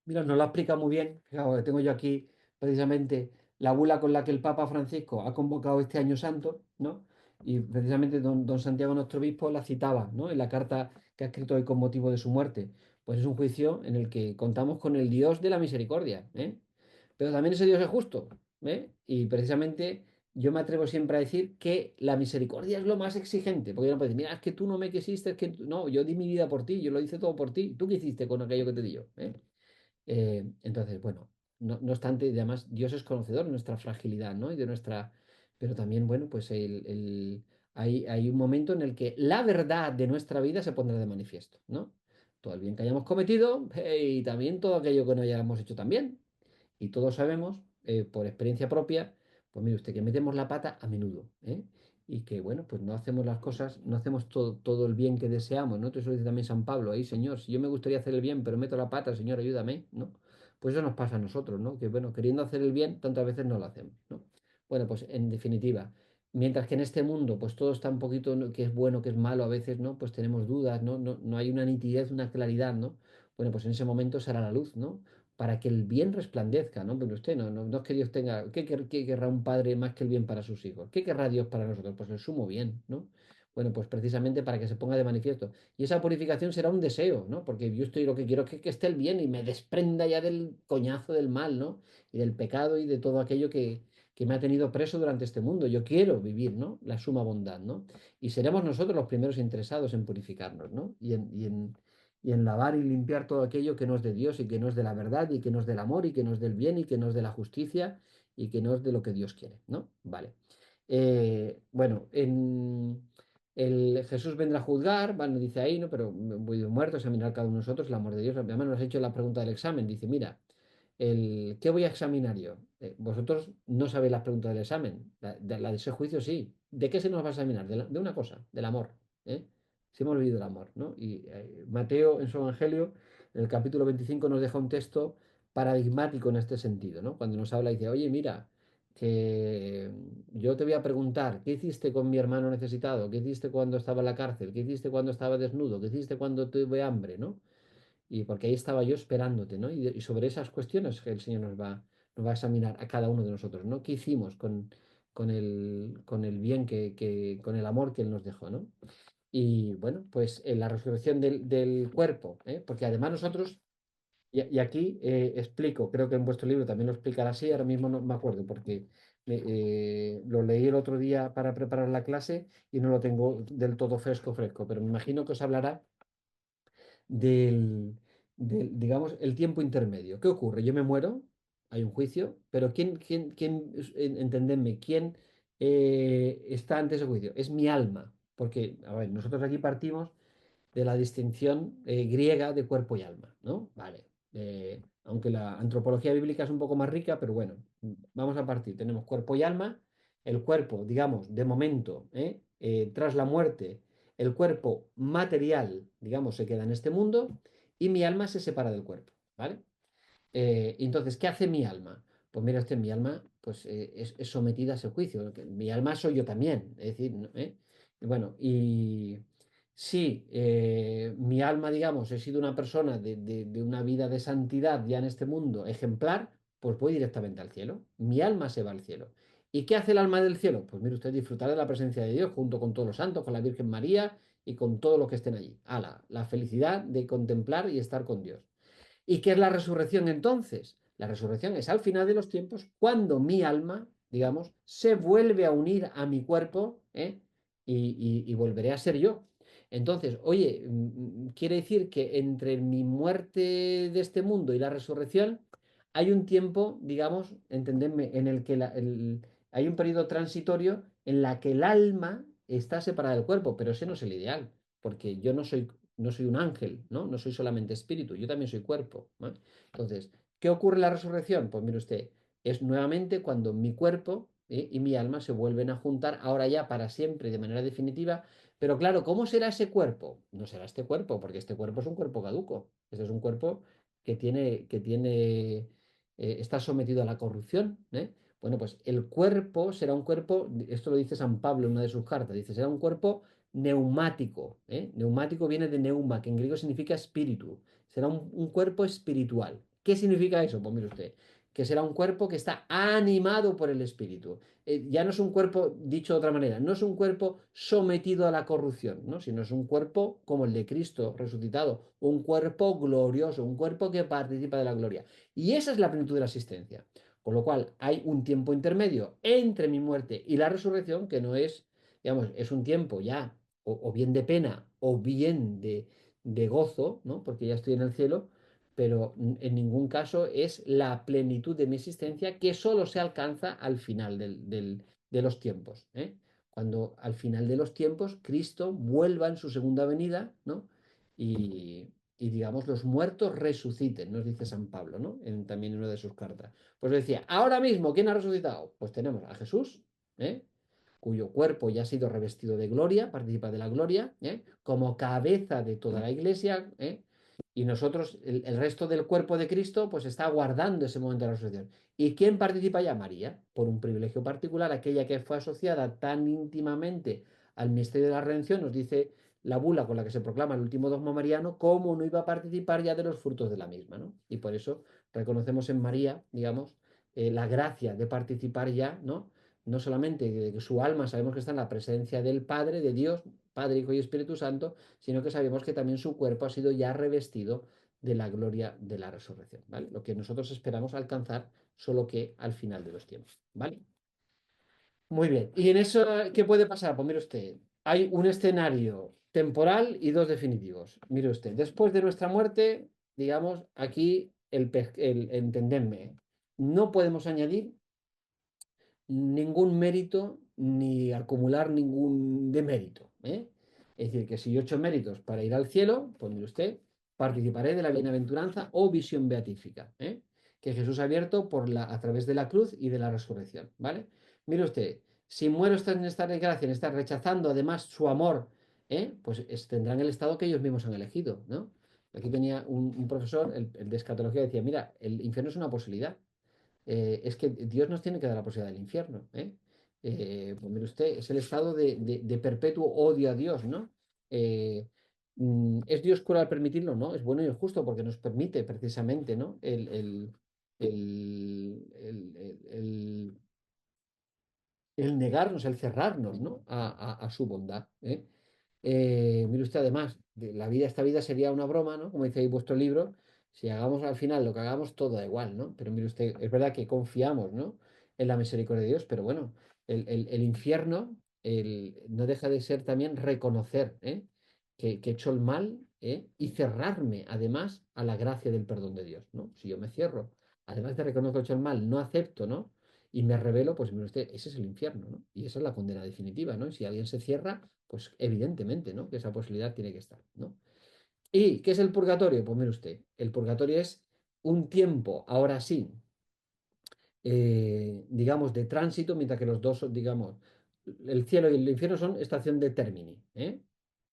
Mira, nos lo ha explicado muy bien. Fijaos, que tengo yo aquí precisamente la bula con la que el Papa Francisco ha convocado este año santo, ¿no? Y precisamente don Santiago, nuestro obispo, la citaba, ¿no? En la carta que ha escrito hoy con motivo de su muerte. Pues es un juicio en el que contamos con el Dios de la misericordia, ¿eh? Pero también ese Dios es justo, ¿eh? Y precisamente yo me atrevo siempre a decir que la misericordia es lo más exigente, porque yo no puedo decir, mira, es que tú no me quisiste, es que no, yo di mi vida por ti, yo lo hice todo por ti. ¿Tú qué hiciste con aquello que te di yo? ¿Eh? Entonces, bueno, no obstante, y además Dios es conocedor de nuestra fragilidad, ¿no? Y de nuestra. Pero también, bueno, pues hay un momento en el que la verdad de nuestra vida se pondrá de manifiesto, ¿no? Todo el bien que hayamos cometido y también todo aquello que no hayamos hecho también. Y todos sabemos, por experiencia propia, pues mire usted, que metemos la pata a menudo, ¿eh? Y que, bueno, pues no hacemos las cosas, no hacemos todo el bien que deseamos, ¿no? Eso lo dice también San Pablo, ahí, Señor, si yo me gustaría hacer el bien, pero meto la pata, Señor, ayúdame, ¿no? Pues eso nos pasa a nosotros, ¿no? Que, bueno, queriendo hacer el bien, tantas veces no lo hacemos, ¿no? Bueno, pues en definitiva, mientras que en este mundo, pues todo está un poquito, ¿no? Que es bueno, que es malo, a veces, ¿no? Pues tenemos dudas, ¿no? No hay una nitidez, una claridad, ¿no? Bueno, pues en ese momento será la luz, ¿no? Para que el bien resplandezca, ¿no? Pero usted no es que Dios tenga, ¿qué querrá un padre más que el bien para sus hijos? ¿Qué querrá Dios para nosotros? Pues el sumo bien, ¿no? Bueno, pues precisamente para que se ponga de manifiesto. Y esa purificación será un deseo, ¿no? Porque yo estoy lo que quiero es que esté el bien y me desprenda ya del coñazo del mal, ¿no? Y del pecado y de todo aquello que me ha tenido preso durante este mundo. Yo quiero vivir, ¿no? La suma bondad, ¿no? Y seremos nosotros los primeros interesados en purificarnos, ¿no? Y en lavar y limpiar todo aquello que no es de Dios y que no es de la verdad y que no es del amor y que no es del bien y que no es de la justicia y que no es de lo que Dios quiere, ¿no? Vale. Bueno, en el Jesús vendrá a juzgar, bueno, dice ahí, ¿no? Pero voy de muerto, examinar cada uno de nosotros el amor de Dios. Además nos ha hecho la pregunta del examen, dice, mira, ¿qué voy a examinar yo? Vosotros no sabéis las preguntas del examen, la de ese juicio sí. ¿De qué se nos va a examinar? De una cosa, del amor, ¿eh? Se hemos olvidado el amor, ¿no? Y Mateo en su Evangelio, en el capítulo 25, nos deja un texto paradigmático en este sentido, ¿no? Cuando nos habla y dice, oye, mira, que yo te voy a preguntar, ¿qué hiciste con mi hermano necesitado? ¿Qué hiciste cuando estaba en la cárcel? ¿Qué hiciste cuando estaba desnudo? ¿Qué hiciste cuando tuve hambre? ¿No? Y porque ahí estaba yo esperándote, ¿no? Y sobre esas cuestiones que el Señor nos va a examinar a cada uno de nosotros, ¿no? ¿Qué hicimos con el bien con el amor que Él nos dejó, ¿no? Y bueno, pues en la resurrección del cuerpo, ¿eh? Porque además nosotros, y aquí explico, creo que en vuestro libro también lo explicará así, ahora mismo no me acuerdo, porque lo leí el otro día para preparar la clase y no lo tengo del todo fresco, pero me imagino que os hablará digamos, el tiempo intermedio. ¿Qué ocurre? Yo me muero, hay un juicio, pero entendedme, ¿quién está ante ese juicio? Es mi alma, porque, a ver, nosotros aquí partimos de la distinción griega de cuerpo y alma, ¿no? Vale. Aunque la antropología bíblica es un poco más rica, pero bueno, vamos a partir. Tenemos cuerpo y alma. El cuerpo, digamos, de momento, tras la muerte, el cuerpo material, digamos, se queda en este mundo y mi alma se separa del cuerpo, ¿vale? Entonces, ¿qué hace mi alma? Pues mira, mi alma pues, es sometida a ese juicio. Mi alma soy yo también. Es decir, ¿no? Y bueno, y si mi alma, digamos, he sido una persona de una vida de santidad ya en este mundo ejemplar, pues voy directamente al cielo. Mi alma se va al cielo. ¿Y qué hace el alma del cielo? Pues mire usted, disfrutar de la presencia de Dios junto con todos los santos, con la Virgen María y con todos los que estén allí. La felicidad de contemplar y estar con Dios. ¿Y qué es la resurrección entonces? La resurrección es al final de los tiempos cuando mi alma, digamos, se vuelve a unir a mi cuerpo, y volveré a ser yo. Entonces, oye, quiere decir que entre mi muerte de este mundo y la resurrección hay un tiempo, digamos, entendedme, en el que hay un periodo transitorio en la que el alma está separada del cuerpo, pero ese no es el ideal, porque yo no soy un ángel, ¿no? No soy solamente espíritu, yo también soy cuerpo, ¿no? Entonces, ¿qué ocurre en la resurrección? Pues mire usted, es nuevamente cuando mi cuerpo y mi alma se vuelven a juntar, ahora ya para siempre, de manera definitiva. Pero claro, ¿cómo será ese cuerpo? No será este cuerpo, porque este cuerpo es un cuerpo caduco. Este es un cuerpo está sometido a la corrupción, ¿eh? Bueno, pues el cuerpo será un cuerpo, esto lo dice San Pablo en una de sus cartas, dice, será un cuerpo neumático, ¿eh? Neumático viene de neuma, que en griego significa espíritu. Será un cuerpo espiritual. ¿Qué significa eso? Pues mire usted, que será un cuerpo que está animado por el espíritu. Ya no es un cuerpo, dicho de otra manera, no es un cuerpo sometido a la corrupción, ¿no? Sino es un cuerpo como el de Cristo resucitado, un cuerpo glorioso, un cuerpo que participa de la gloria. Y esa es la plenitud de la existencia. Con lo cual hay un tiempo intermedio entre mi muerte y la resurrección que no es, digamos, es un tiempo ya o bien de pena o bien de gozo, ¿no? Porque ya estoy en el cielo, pero en ningún caso es la plenitud de mi existencia que solo se alcanza al final de los tiempos, ¿eh? Cuando al final de los tiempos Cristo vuelva en su segunda venida, ¿no? Y digamos, los muertos resuciten, nos dice San Pablo, ¿no? También en una de sus cartas. Pues decía, ahora mismo, ¿quién ha resucitado? Pues tenemos a Jesús, ¿eh? Cuyo cuerpo ya ha sido revestido de gloria, participa de la gloria, ¿eh? Como cabeza de toda la iglesia, ¿eh? Y nosotros, el resto del cuerpo de Cristo, pues está aguardando ese momento de la resurrección. ¿Y quién participa ya? María, por un privilegio particular, aquella que fue asociada tan íntimamente al misterio de la redención, nos dice la bula con la que se proclama el último dogma mariano, cómo no iba a participar ya de los frutos de la misma, ¿no? Y por eso reconocemos en María, digamos, la gracia de participar ya, ¿no? No solamente de que su alma sabemos que está en la presencia del Padre, de Dios, Padre, Hijo y Espíritu Santo, sino que sabemos que también su cuerpo ha sido ya revestido de la gloria de la resurrección, ¿vale? Lo que nosotros esperamos alcanzar, solo que al final de los tiempos, ¿vale? Muy bien. ¿Y en eso qué puede pasar? Pues mire usted, hay un escenario temporal y dos definitivos. Mire usted, después de nuestra muerte, digamos, aquí entendedme, no podemos añadir ningún mérito ni acumular ningún demérito, ¿eh? Es decir, que si yo he hecho méritos para ir al cielo, pues mire usted, participaré de la bienaventuranza o visión beatífica, ¿eh? Que Jesús ha abierto a través de la cruz y de la resurrección, ¿vale? Mire usted, si muero en esta desgracia, en estar rechazando además su amor, pues tendrán el estado que ellos mismos han elegido, ¿no? Aquí tenía un profesor, el de escatología, decía, mira, el infierno es una posibilidad. Es que Dios nos tiene que dar la posibilidad del infierno, ¿eh? Pues mire usted, es el estado de perpetuo odio a Dios, ¿no? Eh, ¿Es Dios cruel al permitirlo? No, es bueno y es justo porque nos permite precisamente, ¿no? El negarnos, el cerrarnos, ¿no? A su bondad, ¿eh? Mire usted, además, esta vida sería una broma, ¿no? Como dice ahí vuestro libro, si hagamos al final lo que hagamos, todo da igual, ¿no? Pero mire usted, es verdad que confiamos, ¿no? En la misericordia de Dios, pero bueno, el infierno no deja de ser también reconocer, que he hecho el mal, y cerrarme, además, a la gracia del perdón de Dios, ¿no? Si yo me cierro, además de reconocer que he hecho el mal, no acepto, ¿no? Y me revelo, pues mire usted, ese es el infierno, ¿no? Y esa es la condena definitiva, ¿no? Y si alguien se cierra, pues evidentemente, ¿no? Que esa posibilidad tiene que estar, ¿no? ¿Y qué es el purgatorio? Pues mire usted, el purgatorio es un tiempo, ahora sí, digamos, de tránsito, mientras que los dos, digamos, el cielo y el infierno son estación de términi, ¿eh?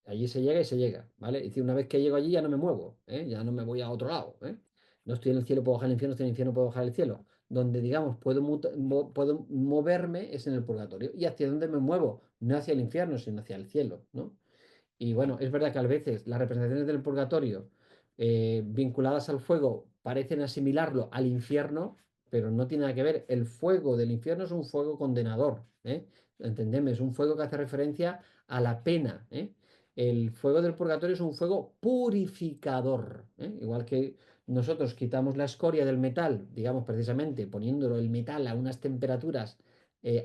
Allí se llega y se llega, ¿vale? Es decir, una vez que llego allí ya no me muevo, ¿eh? Ya no me voy a otro lado, ¿eh? No estoy en el cielo, puedo bajar al infierno, estoy en el infierno, puedo bajar al cielo. Donde, digamos, puedo moverme es en el purgatorio. ¿Y hacia dónde me muevo? No hacia el infierno, sino hacia el cielo, ¿no? Y bueno, es verdad que a veces las representaciones del purgatorio vinculadas al fuego parecen asimilarlo al infierno, pero no tiene nada que ver. El fuego del infierno es un fuego condenador, ¿eh? Entendeme, es un fuego que hace referencia a la pena, ¿eh? El fuego del purgatorio es un fuego purificador, ¿eh? Igual que nosotros quitamos la escoria del metal, digamos precisamente poniéndolo el metal a unas temperaturas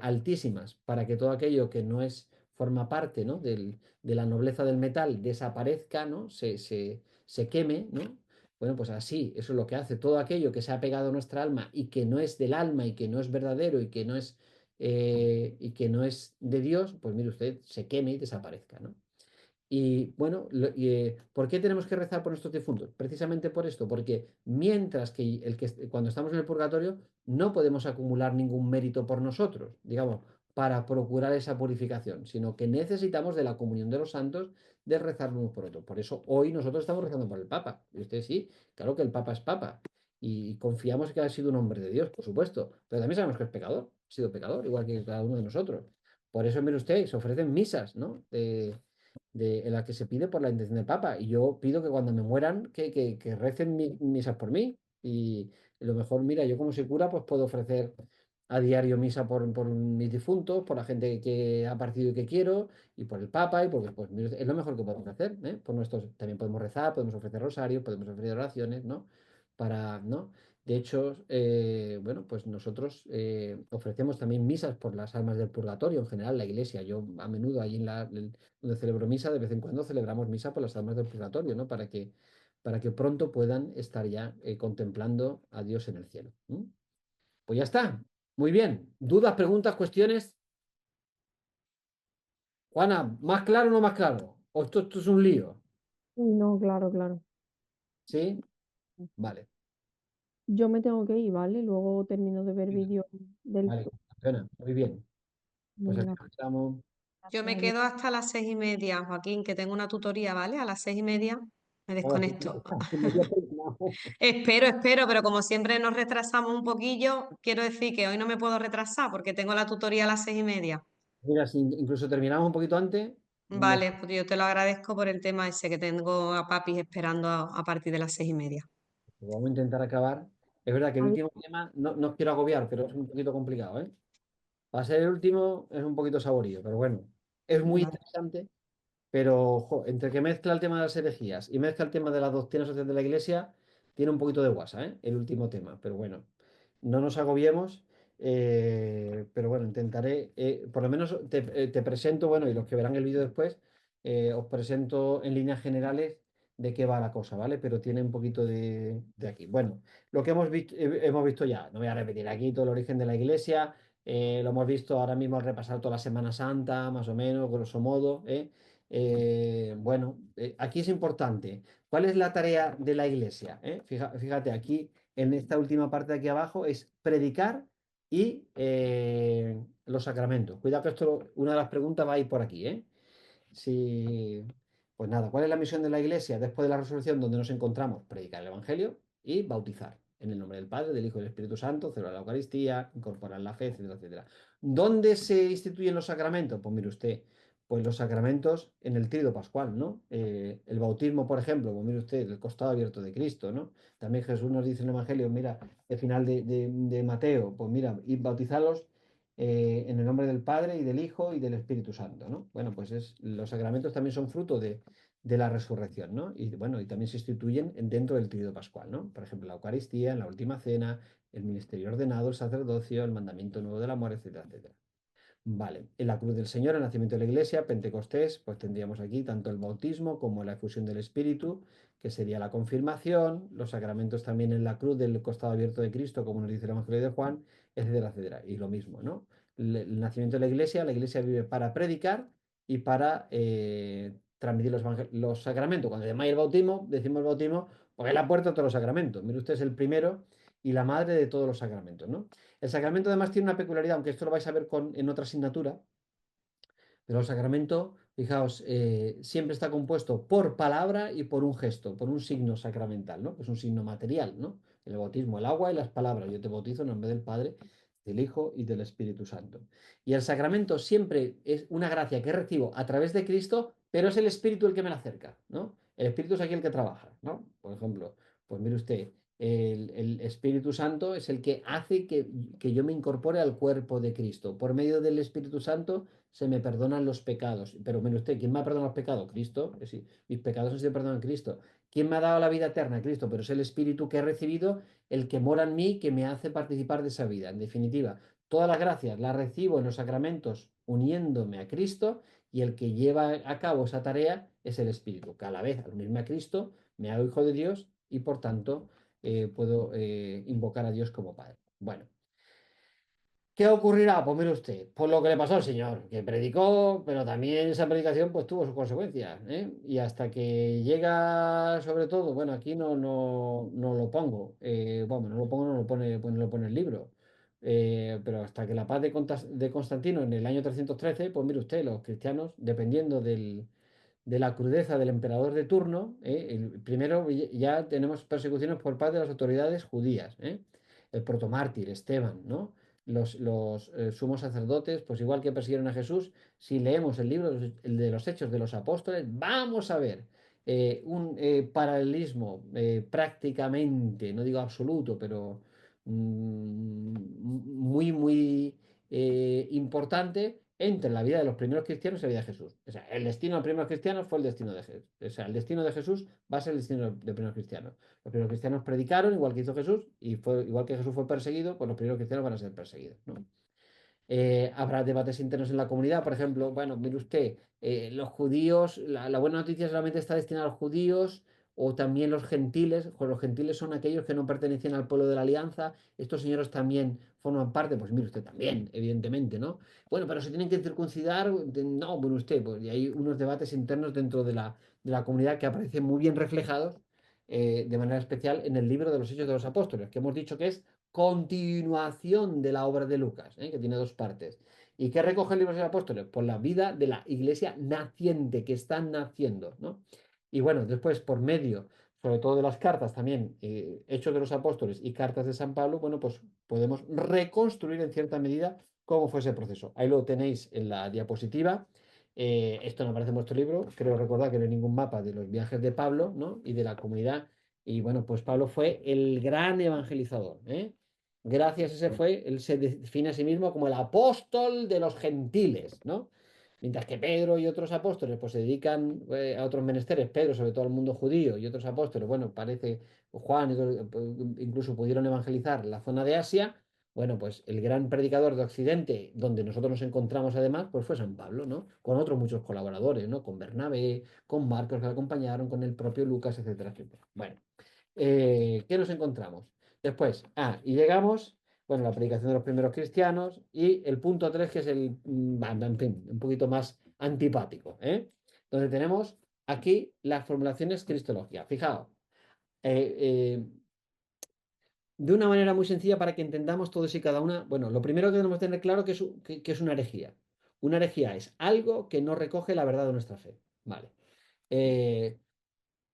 altísimas para que todo aquello que no es forma parte, ¿no? de la nobleza del metal desaparezca, ¿no? Se queme, ¿no? Bueno, pues así, eso es lo que hace. Todo aquello que se ha pegado a nuestra alma y que no es del alma y que no es verdadero y que no es de Dios, pues mire usted, se queme y desaparezca, ¿no? Y bueno, ¿por qué tenemos que rezar por nuestros difuntos? Precisamente por esto, porque mientras que, cuando estamos en el purgatorio no podemos acumular ningún mérito por nosotros, digamos, para procurar esa purificación, sino que necesitamos de la comunión de los santos de rezar unos por otros. Por eso hoy nosotros estamos rezando por el Papa. Y usted sí, claro que el Papa es Papa. Y confiamos que ha sido un hombre de Dios, por supuesto, pero también sabemos que es pecador, ha sido pecador, igual que cada uno de nosotros. Por eso, mire usted, se ofrecen misas, ¿no? En la que se pide por la intención del Papa. Y yo pido que cuando me mueran, que recen misas por mí. Y lo mejor, mira, yo como soy cura, pues puedo ofrecer a diario misa por mis difuntos, por la gente que ha partido y que quiero, y por el Papa, y porque pues, mira, es lo mejor que podemos hacer, ¿eh? Por nuestros, también podemos rezar, podemos ofrecer rosarios, podemos ofrecer oraciones, ¿no? Para, ¿no? De hecho, bueno, pues nosotros ofrecemos también misas por las almas del purgatorio, en general, la iglesia. Yo a menudo ahí donde celebro misa, de vez en cuando celebramos misa por las almas del purgatorio, ¿no? Para que pronto puedan estar ya contemplando a Dios en el cielo. Pues ya está. Muy bien. ¿Dudas, preguntas, cuestiones? Juana, ¿más claro o no más claro? ¿O esto es un lío? No, claro, claro. ¿Sí? Vale. Yo me tengo que ir, ¿vale? Luego termino de ver vídeos del... Vale, campeona, muy bien. Pues aquí Venga, estamos. Yo me adiós. quedo hasta las 6:30, Joaquín, que tengo una tutoría, ¿vale? A las 6:30 me Ahora sí, desconecto. me había terminado. Espero, pero como siempre nos retrasamos un poquillo, quiero decir que hoy no me puedo retrasar porque tengo la tutoría a las 6:30. Mira, si incluso terminamos un poquito antes, mejor. Vale, pues yo te lo agradezco por el tema ese que tengo a papis esperando a partir de las 6:30. Vamos a intentar acabar. Es verdad que el Adiós. último tema no os quiero agobiar, pero es un poquito complicado, ¿eh? Para ser el último es un poquito saborío, pero bueno, es muy Vale. interesante. Pero ojo, entre que mezcla el tema de las herejías y mezcla el tema de la doctrina social de la Iglesia, tiene un poquito de guasa, ¿eh? El último tema. Pero bueno, no nos agobiemos. Pero bueno, intentaré, por lo menos te presento, bueno, y los que verán el vídeo después, os presento en líneas generales de qué va la cosa, ¿vale? Pero tiene un poquito de aquí. Bueno, lo que hemos visto ya, no voy a repetir aquí todo el origen de la Iglesia. Lo hemos visto ahora mismo al repasar toda la Semana Santa, más o menos, grosso modo, ¿eh? Bueno, aquí es importante. ¿Cuál es la tarea de la iglesia? Fíjate, aquí en esta última parte de aquí abajo es predicar y los sacramentos. Cuidado que esto, una de las preguntas va a ir por aquí, ¿eh? Si, pues nada, ¿cuál es la misión de la iglesia después de la resurrección donde nos encontramos? Predicar el evangelio y bautizar en el nombre del Padre, del Hijo y del Espíritu Santo, celebrar la Eucaristía, incorporar la fe, etcétera, etcétera. ¿Dónde se instituyen los sacramentos? Pues mire usted, pues los sacramentos en el tríodo pascual, ¿no? El bautismo, por ejemplo, pues mire usted, el costado abierto de Cristo, ¿no? También Jesús nos dice en el Evangelio, mira, el final de Mateo, pues mira, y bautizarlos en el nombre del Padre y del Hijo y del Espíritu Santo, ¿no? Bueno, pues los sacramentos también son fruto de la resurrección, ¿no? Y bueno, y también se instituyen dentro del tríodo pascual, ¿no? Por ejemplo, la Eucaristía, en la última cena, el ministerio ordenado, el sacerdocio, el mandamiento nuevo del amor, etcétera, etcétera. Vale, en la cruz del Señor, el nacimiento de la Iglesia, Pentecostés, pues tendríamos aquí tanto el bautismo como la efusión del Espíritu, que sería la confirmación, los sacramentos también en la cruz del costado abierto de Cristo, como nos dice el Evangelio de Juan, etcétera, etcétera. Y lo mismo, ¿no? El nacimiento de la Iglesia vive para predicar y para transmitir los sacramentos. Cuando llamáis el bautismo, decimos el bautismo, porque es la puerta a todos los sacramentos. Mire usted, es el primero y la madre de todos los sacramentos, ¿no? El sacramento además tiene una peculiaridad, aunque esto lo vais a ver en otra asignatura, pero el sacramento, fijaos, siempre está compuesto por palabra y por un gesto, por un signo sacramental, ¿no? Que es un signo material, ¿no? El bautismo, el agua y las palabras. Yo te bautizo en nombre del Padre, del Hijo y del Espíritu Santo. Y el sacramento siempre es una gracia que recibo a través de Cristo, pero es el Espíritu el que me la acerca, ¿no? El Espíritu es aquí el que trabaja, ¿no? Por ejemplo, pues mire usted, el Espíritu Santo es el que hace que yo me incorpore al cuerpo de Cristo. Por medio del Espíritu Santo se me perdonan los pecados. Pero mire usted, ¿quién me ha perdonado los pecados? Cristo. Es decir, mis pecados han sido perdonados en Cristo. ¿Quién me ha dado la vida eterna? Cristo. Pero es el Espíritu que he recibido el que mora en mí, que me hace participar de esa vida. En definitiva, Todas las gracias las recibo en los sacramentos uniéndome a Cristo y el que lleva a cabo esa tarea es el Espíritu, que a la vez, al unirme a Cristo, me hago hijo de Dios y por tanto puedo invocar a Dios como Padre. Bueno. ¿Qué ocurrirá? Pues mire usted, por lo que le pasó al Señor, que predicó, pero también esa predicación pues tuvo sus consecuencias, ¿eh? Y hasta que llega, sobre todo, bueno, aquí no lo pongo, bueno, no lo pongo, no lo pone, pues no lo pone el libro, pero hasta que la paz de Constantino en el año 313, pues mire usted, los cristianos, dependiendo de la crudeza del emperador de turno, primero ya tenemos persecuciones por parte de las autoridades judías, el protomártir, Esteban, ¿no? Los sumos sacerdotes, pues igual que persiguieron a Jesús, si leemos el libro el de los Hechos de los Apóstoles, vamos a ver un paralelismo prácticamente, no digo absoluto, pero muy importante entre la vida de los primeros cristianos y la vida de Jesús. O sea, el destino de los primeros cristianos fue el destino de Jesús. O sea, el destino de Jesús va a ser el destino de los primeros cristianos. Los primeros cristianos predicaron igual que hizo Jesús y fue igual que Jesús fue perseguido, pues los primeros cristianos van a ser perseguidos, ¿no? Habrá debates internos en la comunidad, por ejemplo, bueno, mire usted, los judíos, la buena noticia solamente está destinada a los judíos o también los gentiles, pues los gentiles son aquellos que no pertenecen al pueblo de la alianza, estos señores también forman parte, pues mire usted también, evidentemente, ¿no? Bueno, pero se tienen que circuncidar, no, bueno, usted, pues y hay unos debates internos dentro de la comunidad que aparecen muy bien reflejados de manera especial en el libro de los Hechos de los Apóstoles, que hemos dicho que es continuación de la obra de Lucas, que tiene dos partes. ¿Y qué recoge el libro de los Apóstoles? Por la vida de la iglesia naciente, que está naciendo, ¿no? Y bueno, después por medio, sobre todo de las cartas también, Hechos de los Apóstoles y cartas de San Pablo, bueno, pues podemos reconstruir en cierta medida cómo fue ese proceso. Ahí lo tenéis en la diapositiva. Esto no aparece en vuestro libro, creo recordar que no hay ningún mapa de los viajes de Pablo, ¿no? Y de la comunidad. Y bueno, pues Pablo fue el gran evangelizador, ¿eh? Gracias, ese fue, él se define a sí mismo como el apóstol de los gentiles, ¿no? Mientras que Pedro y otros apóstoles pues se dedican a otros menesteres, Pedro sobre todo al mundo judío y otros apóstoles, bueno, parece Juan incluso pudieron evangelizar la zona de Asia, bueno, pues el gran predicador de Occidente, donde nosotros nos encontramos además, pues fue San Pablo, ¿no? Con otros muchos colaboradores, ¿no? Con Bernabé, con Marcos que le acompañaron, con el propio Lucas, etcétera, etcétera. Bueno, ¿qué nos encontramos? Después, y llegamos, bueno, la predicación de los primeros cristianos y el punto 3 que es en fin, un poquito más antipático, donde tenemos aquí las formulaciones cristología. Fijaos, eh, eh, de una manera muy sencilla para que entendamos todos y cada una. Bueno, lo primero que tenemos que tener claro que es una herejía. Una herejía es algo que no recoge la verdad de nuestra fe. Vale. Eh,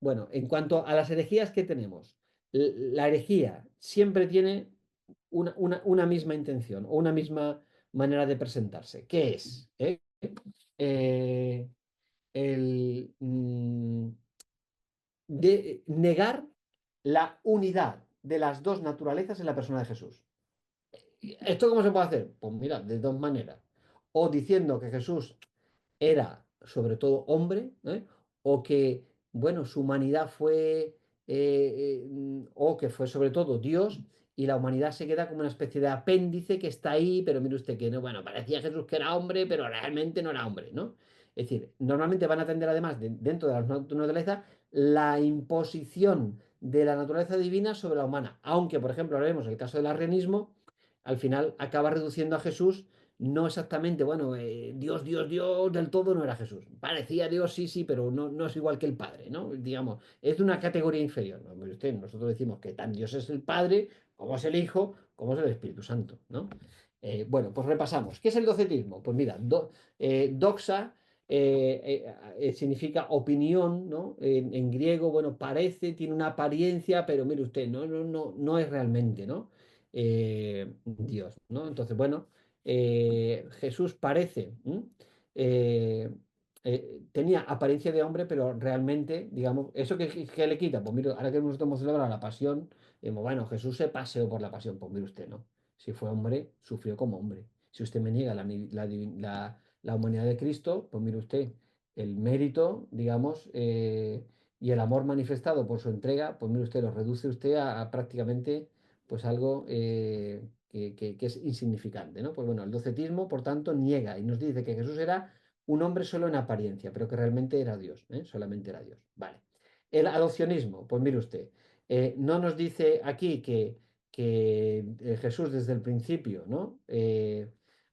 bueno, en cuanto a las herejías que tenemos, la herejía siempre tiene una misma intención o una misma manera de presentarse. ¿Qué es? Eh, el de negar la unidad de las dos naturalezas en la persona de Jesús. ¿Esto cómo se puede hacer? Pues mira, de dos maneras. O diciendo que Jesús era sobre todo hombre, o que, bueno, su humanidad fue, o que fue sobre todo Dios, y la humanidad se queda como una especie de apéndice que está ahí, pero mire usted que no, bueno, parecía Jesús que era hombre, pero realmente no era hombre, ¿no? Es decir, normalmente van a atender además, dentro de la naturaleza, la imposición de la naturaleza divina sobre la humana, aunque, por ejemplo, ahora vemos el caso del arrianismo, al final acaba reduciendo a Jesús no exactamente, bueno, Dios, Dios, Dios del todo no era Jesús. Parecía Dios, sí, sí, pero no es igual que el Padre, ¿no? Digamos, es de una categoría inferior. ¿No? Nosotros decimos que tan Dios es el Padre, como es el Hijo, como es el Espíritu Santo, ¿no? Bueno, pues repasamos. ¿Qué es el docetismo? Pues mira, doxa significa opinión, ¿no? En griego, bueno, parece, tiene una apariencia, pero mire usted, no es realmente, ¿no? Dios, ¿no? Entonces, bueno, Jesús parece, tenía apariencia de hombre, pero realmente, digamos, ¿eso que le quita? Pues mire, ahora que nosotros hemos celebrado la pasión, bueno, Jesús se paseó por la pasión, pues mire usted, ¿no? Si fue hombre, sufrió como hombre. Si usted me niega la humanidad de Cristo, pues mire usted, el mérito, digamos, y el amor manifestado por su entrega, pues mire usted, lo reduce usted a prácticamente, pues algo que es insignificante, ¿no? Pues bueno, el docetismo, por tanto, niega y nos dice que Jesús era un hombre solo en apariencia, pero que realmente era Dios, ¿eh? Solamente era Dios. Vale. El adopcionismo, pues mire usted, no nos dice aquí que Jesús desde el principio, ¿no?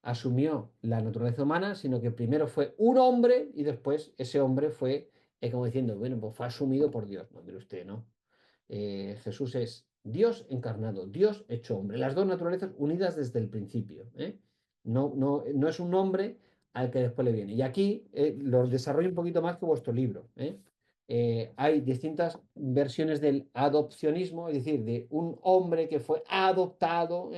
Asumió la naturaleza humana, sino que primero fue un hombre y después ese hombre fue, como diciendo, bueno, pues fue asumido por Dios. No, mire usted, ¿no? Jesús es Dios encarnado, Dios hecho hombre, las dos naturalezas unidas desde el principio, ¿eh? No es un hombre al que después le viene. Y aquí lo desarrollo un poquito más que vuestro libro, ¿eh? Hay distintas versiones del adopcionismo, es decir, de un hombre que fue adoptado,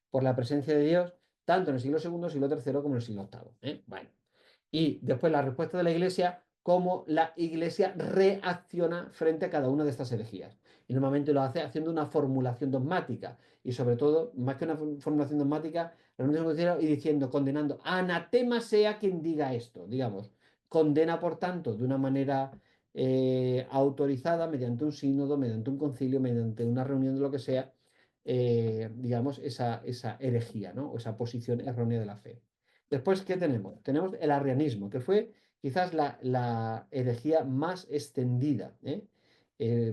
por la presencia de Dios, tanto en el siglo segundo, siglo tercero como en el siglo octavo, ¿eh? Bueno. Y después la respuesta de la Iglesia, cómo la Iglesia reacciona frente a cada una de estas herejías. Y normalmente lo hace haciendo una formulación dogmática. Y sobre todo, más que una formulación dogmática, y diciendo, condenando, anatema sea quien diga esto, digamos. Condena, por tanto, de una manera autorizada, mediante un sínodo, mediante un concilio, mediante una reunión de lo que sea, digamos, esa herejía, ¿no? O esa posición errónea de la fe. Después, ¿qué tenemos? Tenemos el arrianismo, que fue quizás la herejía más extendida,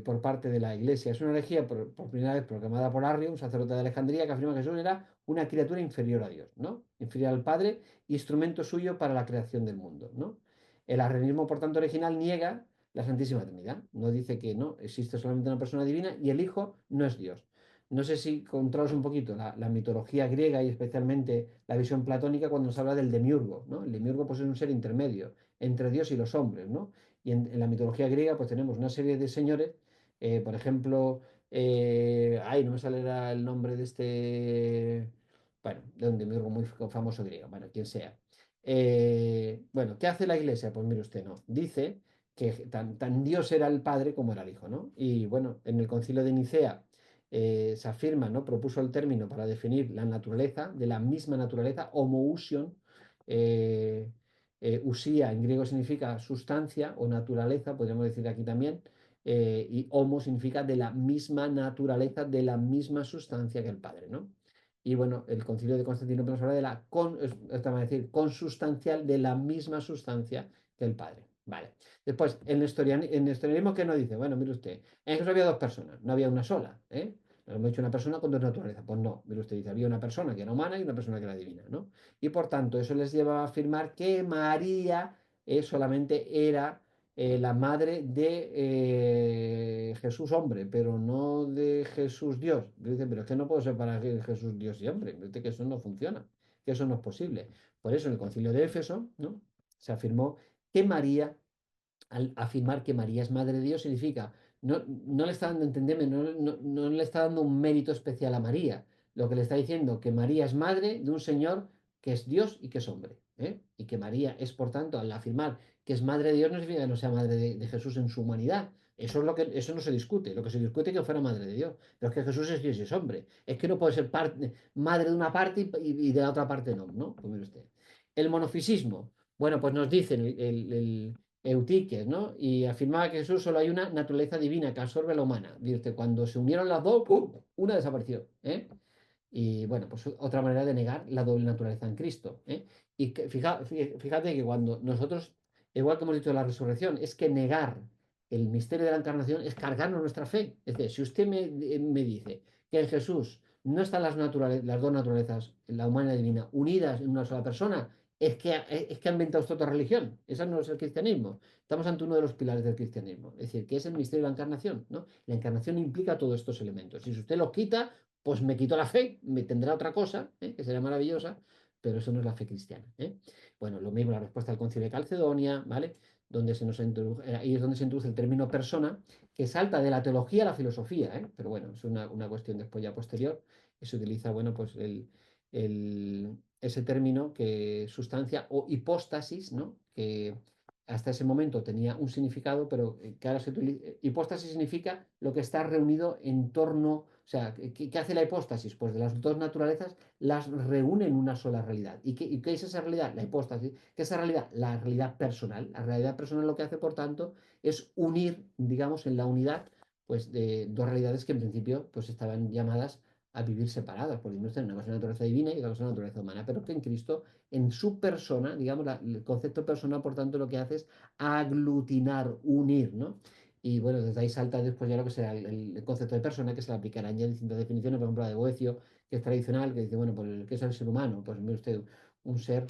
por parte de la Iglesia. Es una herejía por primera vez proclamada por Arrio, un sacerdote de Alejandría, que afirma que Jesús era una criatura inferior a Dios, ¿no? Inferior al Padre, instrumento suyo para la creación del mundo, ¿no? El arrianismo, por tanto, original niega la Santísima Trinidad. No dice que no, existe solamente una persona divina y el Hijo no es Dios. No sé si controlas un poquito la mitología griega y especialmente la visión platónica cuando nos habla del demiurgo, ¿no? El demiurgo pues es un ser intermedio entre Dios y los hombres, ¿no? Y en la mitología griega pues tenemos una serie de señores, por ejemplo, ay, no me saldrá el nombre de este, bueno, de un demiurgo muy famoso griego, bueno, quien sea. Bueno, ¿qué hace la iglesia? Pues mire usted, ¿no? Dice que tan Dios era el Padre como era el Hijo, ¿no? Y bueno, en el concilio de Nicea se afirma, ¿no? Propuso el término para definir la naturaleza, de la misma naturaleza, homoousion. Usía en griego significa sustancia o naturaleza, podríamos decir aquí también, y homo significa de la misma naturaleza, de la misma sustancia que el Padre, ¿no? Y bueno, el concilio de Constantinopla nos habla de la, vamos a decir, consustancial, de la misma sustancia que el Padre. Vale. Después, en nestorianismo, ¿qué nos dice? Bueno, mire usted, en Jesús había dos personas, no había una sola, ¿eh? Nos hemos dicho una persona con dos naturalezas. Pues no, mire usted dice, había una persona que era humana y una persona que era divina, ¿no? Y por tanto, eso les lleva a afirmar que María solamente era la madre de Jesús hombre, pero no de Jesús Dios. Dice, pero es que no puedo separar Jesús Dios y hombre. Dice que eso no funciona, que eso no es posible. Por eso en el concilio de Éfeso, ¿no? Se afirmó que María, al afirmar que María es madre de Dios, significa, no le está dando, entendeme, no le está dando un mérito especial a María. Lo que le está diciendo que María es madre de un Señor que es Dios y que es hombre, ¿eh? Y que María es, por tanto, al afirmar que es madre de Dios, no significa que no sea madre de Jesús en su humanidad. Eso es eso no se discute. Lo que se discute es que fuera madre de Dios. Pero es que Jesús es Dios y es hombre. Es que no puede ser madre de una parte y de la otra parte no, ¿no? Pues mire usted. El monofisismo. Bueno, pues nos dicen Eutiques, ¿no? Y afirmaba que Jesús solo hay una naturaleza divina que absorbe la humana. Dice, cuando se unieron las dos, ¡pum!, una desapareció, ¿eh? Y bueno, pues otra manera de negar la doble naturaleza en Cristo, ¿eh? Y fíjate que cuando nosotros, igual que hemos dicho de la resurrección, es que negar el misterio de la encarnación es cargarnos nuestra fe. Es decir, si usted me dice que en Jesús no están las dos naturalezas, la humana y la divina, unidas en una sola persona, es que ha inventado usted otra religión. Esa no es el cristianismo. Estamos ante uno de los pilares del cristianismo. Es decir, que es el misterio de la encarnación, ¿no? La encarnación implica todos estos elementos. Y si usted los quita, pues me quito la fe, me tendrá otra cosa, que será maravillosa, pero eso no es la fe cristiana, ¿eh? Bueno, lo mismo la respuesta al concilio de Calcedonia, ¿vale? Donde ahí es donde se introduce el término persona, que salta de la teología a la filosofía, ¿eh? Pero bueno, es una cuestión después ya posterior, y se utiliza, bueno, pues ese término que sustancia o hipóstasis, ¿no? Que hasta ese momento tenía un significado, pero que ahora se utiliza. Hipóstasis significa lo que está reunido en torno, o sea, ¿qué hace la hipóstasis? Pues de las dos naturalezas las reúne en una sola realidad. ¿Y qué es esa realidad? La hipóstasis. ¿Qué es esa realidad? La realidad personal. La realidad personal lo que hace, por tanto, es unir, digamos, en la unidad, pues de dos realidades que en principio pues estaban llamadas a vivir separados, porque no están una cosa es la naturaleza divina y otra cosa es la naturaleza humana, pero que en Cristo, en su persona, digamos, el concepto personal, por tanto, lo que hace es aglutinar, unir, ¿no? Y bueno, desde ahí salta después ya lo que será el concepto de persona, que se le aplicarán ya distintas definiciones, por ejemplo, la de Boecio, que es tradicional, que dice, bueno, pues ¿qué es el ser humano? Pues mire usted, un ser,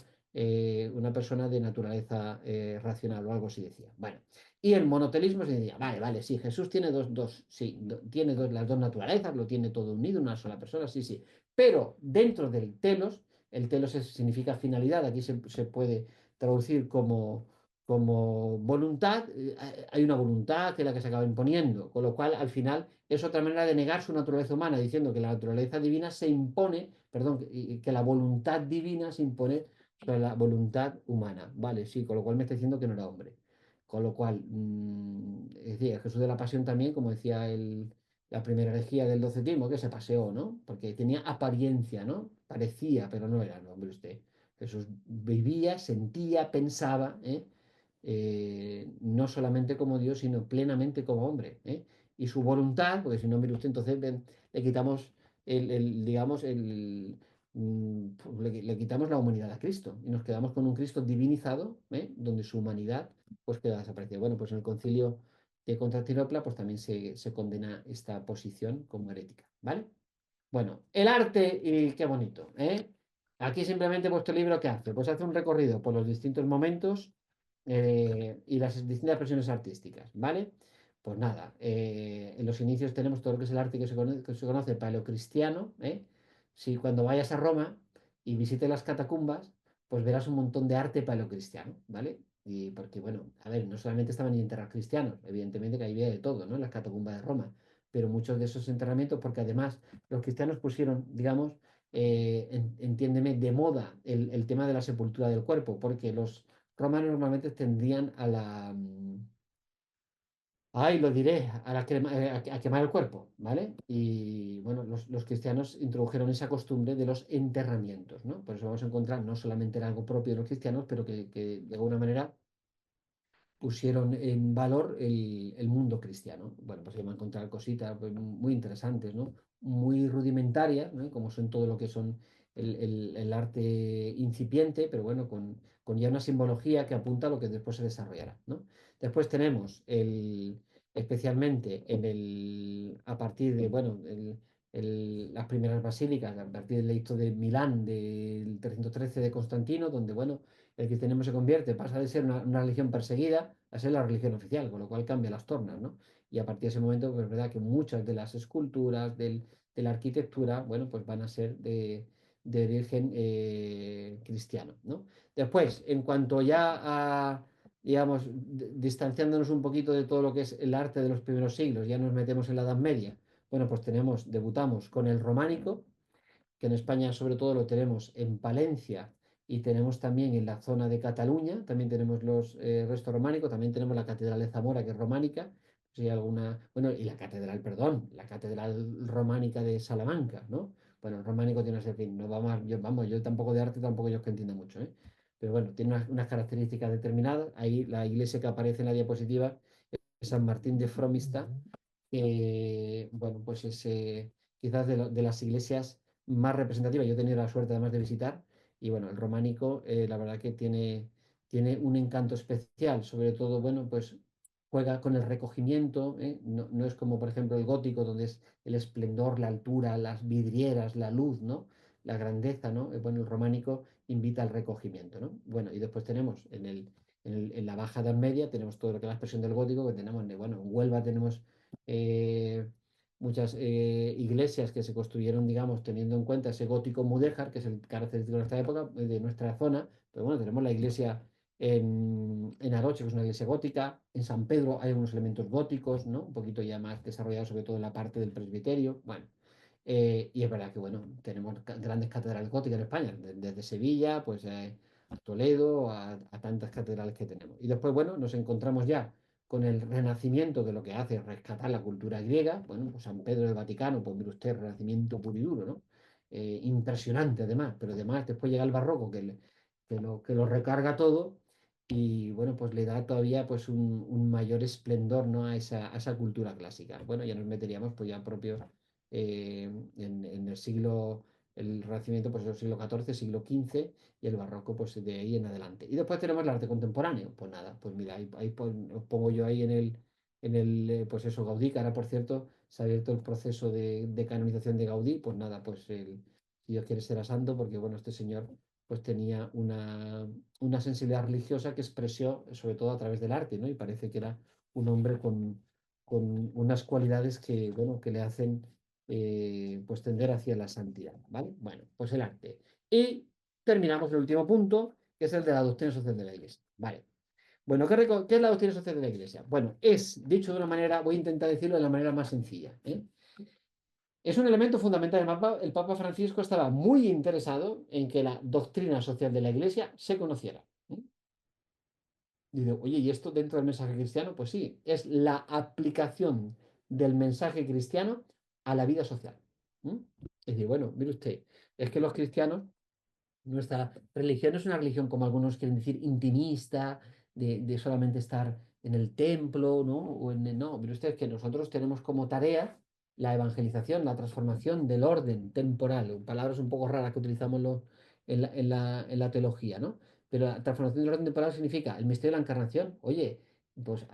una persona de naturaleza racional o algo así decía. Bueno, y el monotelismo se decía, vale, vale, sí, Jesús tiene sí, tiene las dos naturalezas, lo tiene todo unido, una sola persona, sí, sí. Pero dentro del telos, el telos significa finalidad, aquí se puede traducir como voluntad, hay una voluntad que es la que se acaba imponiendo, con lo cual al final es otra manera de negar su naturaleza humana, diciendo que la naturaleza divina se impone, perdón, que la voluntad divina se impone sobre la voluntad humana, ¿vale? Sí, con lo cual me está diciendo que no era hombre. Con lo cual, es decir, el Jesús de la Pasión también, como decía la primera herejía del docetismo, que se paseó, ¿no? Porque tenía apariencia, ¿no? Parecía, pero no era, no, hombre, usted. Jesús vivía, sentía, pensaba, no solamente como Dios, sino plenamente como hombre, ¿eh? Y su voluntad, porque si no, mire usted, entonces le quitamos digamos, pues le quitamos la humanidad a Cristo y nos quedamos con un Cristo divinizado, donde su humanidad pues queda desaparecida. Bueno, pues en el concilio de Constantinopla pues también se condena esta posición como herética, ¿vale? Bueno, el arte, y qué bonito, ¿eh? Aquí simplemente vuestro libro, ¿qué hace? Pues hace un recorrido por los distintos momentos y las distintas expresiones artísticas, ¿vale? Pues nada, en los inicios tenemos todo lo que es el arte que se conoce paleocristiano, ¿eh? Si cuando vayas a Roma y visites las catacumbas, pues verás un montón de arte paleocristiano, ¿vale? Y porque, bueno, a ver, no solamente estaban enterrados cristianos, evidentemente que había de todo, ¿no? En las catacumbas de Roma, pero muchos de esos enterramientos, porque además los cristianos pusieron, digamos, entiéndeme, de moda el tema de la sepultura del cuerpo, porque los romanos normalmente tendían a ay, lo diré, a quemar el cuerpo, ¿vale? Y bueno, los cristianos introdujeron esa costumbre de los enterramientos, ¿no? Por eso vamos a encontrar, no solamente era algo propio de los cristianos, pero que de alguna manera pusieron en valor el mundo cristiano. Bueno, pues se van a encontrar cositas pues, muy interesantes, ¿no? Muy rudimentarias, ¿no? Como son todo lo que son el arte incipiente, pero bueno, con ya una simbología que apunta a lo que después se desarrollará, ¿no? Después tenemos especialmente a partir de, bueno, las primeras basílicas, a partir del edicto de Milán del 313 de Constantino, donde, bueno, el cristianismo se convierte, pasa de ser una religión perseguida a ser la religión oficial, con lo cual cambia las tornas, ¿no? Y a partir de ese momento, pues es verdad que muchas de las esculturas, de la arquitectura, bueno, pues van a ser de origen cristiano, ¿no? Después, en cuanto ya a, digamos, distanciándonos un poquito de todo lo que es el arte de los primeros siglos, ya nos metemos en la Edad Media, bueno, pues debutamos con el románico, que en España sobre todo lo tenemos en Palencia y tenemos también en la zona de Cataluña, también tenemos los restos románicos, también tenemos la Catedral de Zamora, que es románica, si hay alguna, bueno, y la catedral, perdón, la Catedral Románica de Salamanca, ¿no? Bueno, el románico tiene ese fin, no vamos, yo tampoco de arte, tampoco yo es que entienda mucho, ¿eh? Pero bueno, tiene unas características determinadas, ahí la iglesia que aparece en la diapositiva es San Martín de Fromista, bueno, pues es quizás de las iglesias más representativas. Yo he tenido la suerte además de visitar y bueno, el románico la verdad que tiene un encanto especial, sobre todo, bueno, pues juega con el recogimiento, ¿eh? No es como por ejemplo el gótico donde es el esplendor, la altura, las vidrieras, la luz, ¿no? La grandeza, ¿no? Bueno, el románico invita al recogimiento, ¿no? Bueno, y después tenemos en la Baja Edad Media tenemos todo lo que es la expresión del gótico, que tenemos, bueno, en Huelva tenemos eh, muchas iglesias que se construyeron, digamos, teniendo en cuenta ese gótico mudéjar, que es el característico de nuestra época, de nuestra zona, pero bueno, tenemos la iglesia en Aroche, que es una iglesia gótica, en San Pedro hay unos elementos góticos, ¿no? Un poquito ya más desarrollados, sobre todo en la parte del presbiterio, bueno. Y es verdad que, bueno, tenemos grandes catedrales góticas en España, desde Sevilla, pues a Toledo, a tantas catedrales que tenemos. Y después, bueno, nos encontramos ya con el Renacimiento, que lo que hace es rescatar la cultura griega. Bueno, pues San Pedro del Vaticano, pues mire usted, Renacimiento puro y duro, ¿no? Impresionante además, pero además después llega el Barroco, que lo recarga todo y bueno, pues le da todavía pues un mayor esplendor, ¿no? a esa cultura clásica. Bueno, ya nos meteríamos pues ya propio en el siglo, el Renacimiento, pues el siglo XIV, siglo XV, y el Barroco, pues de ahí en adelante. Y después tenemos el arte contemporáneo. Pues nada, pues mira, os pongo yo ahí pues eso, Gaudí, que ahora, por cierto, se ha abierto el proceso de canonización de Gaudí. Pues nada, pues si Dios quiere será santo, porque bueno, este señor pues tenía una sensibilidad religiosa que expresó sobre todo a través del arte, ¿no? Y parece que era un hombre con unas cualidades que, bueno, que le hacen pues tender hacia la santidad, ¿vale? Bueno, pues el arte. Y terminamos el último punto, que es el de la doctrina social de la Iglesia, ¿vale? Bueno, ¿qué es la doctrina social de la Iglesia? Bueno, es, dicho de una manera, voy a intentar decirlo de la manera más sencilla, ¿eh? Es un elemento fundamental. El Papa Francisco estaba muy interesado en que la doctrina social de la Iglesia se conociera. ¿Eh? Y digo, oye, ¿y esto dentro del mensaje cristiano? Pues sí, es la aplicación del mensaje cristiano a la vida social. ¿Mm? Es decir, bueno, mire usted, es que los cristianos, nuestra religión no es una religión, como algunos quieren decir, intimista, de solamente estar en el templo, ¿no? No, mire usted, que nosotros tenemos como tarea la evangelización, la transformación del orden temporal, palabras un poco raras que utilizamos en la teología, ¿no? Pero la transformación del orden temporal significa el misterio de la encarnación. Oye, pues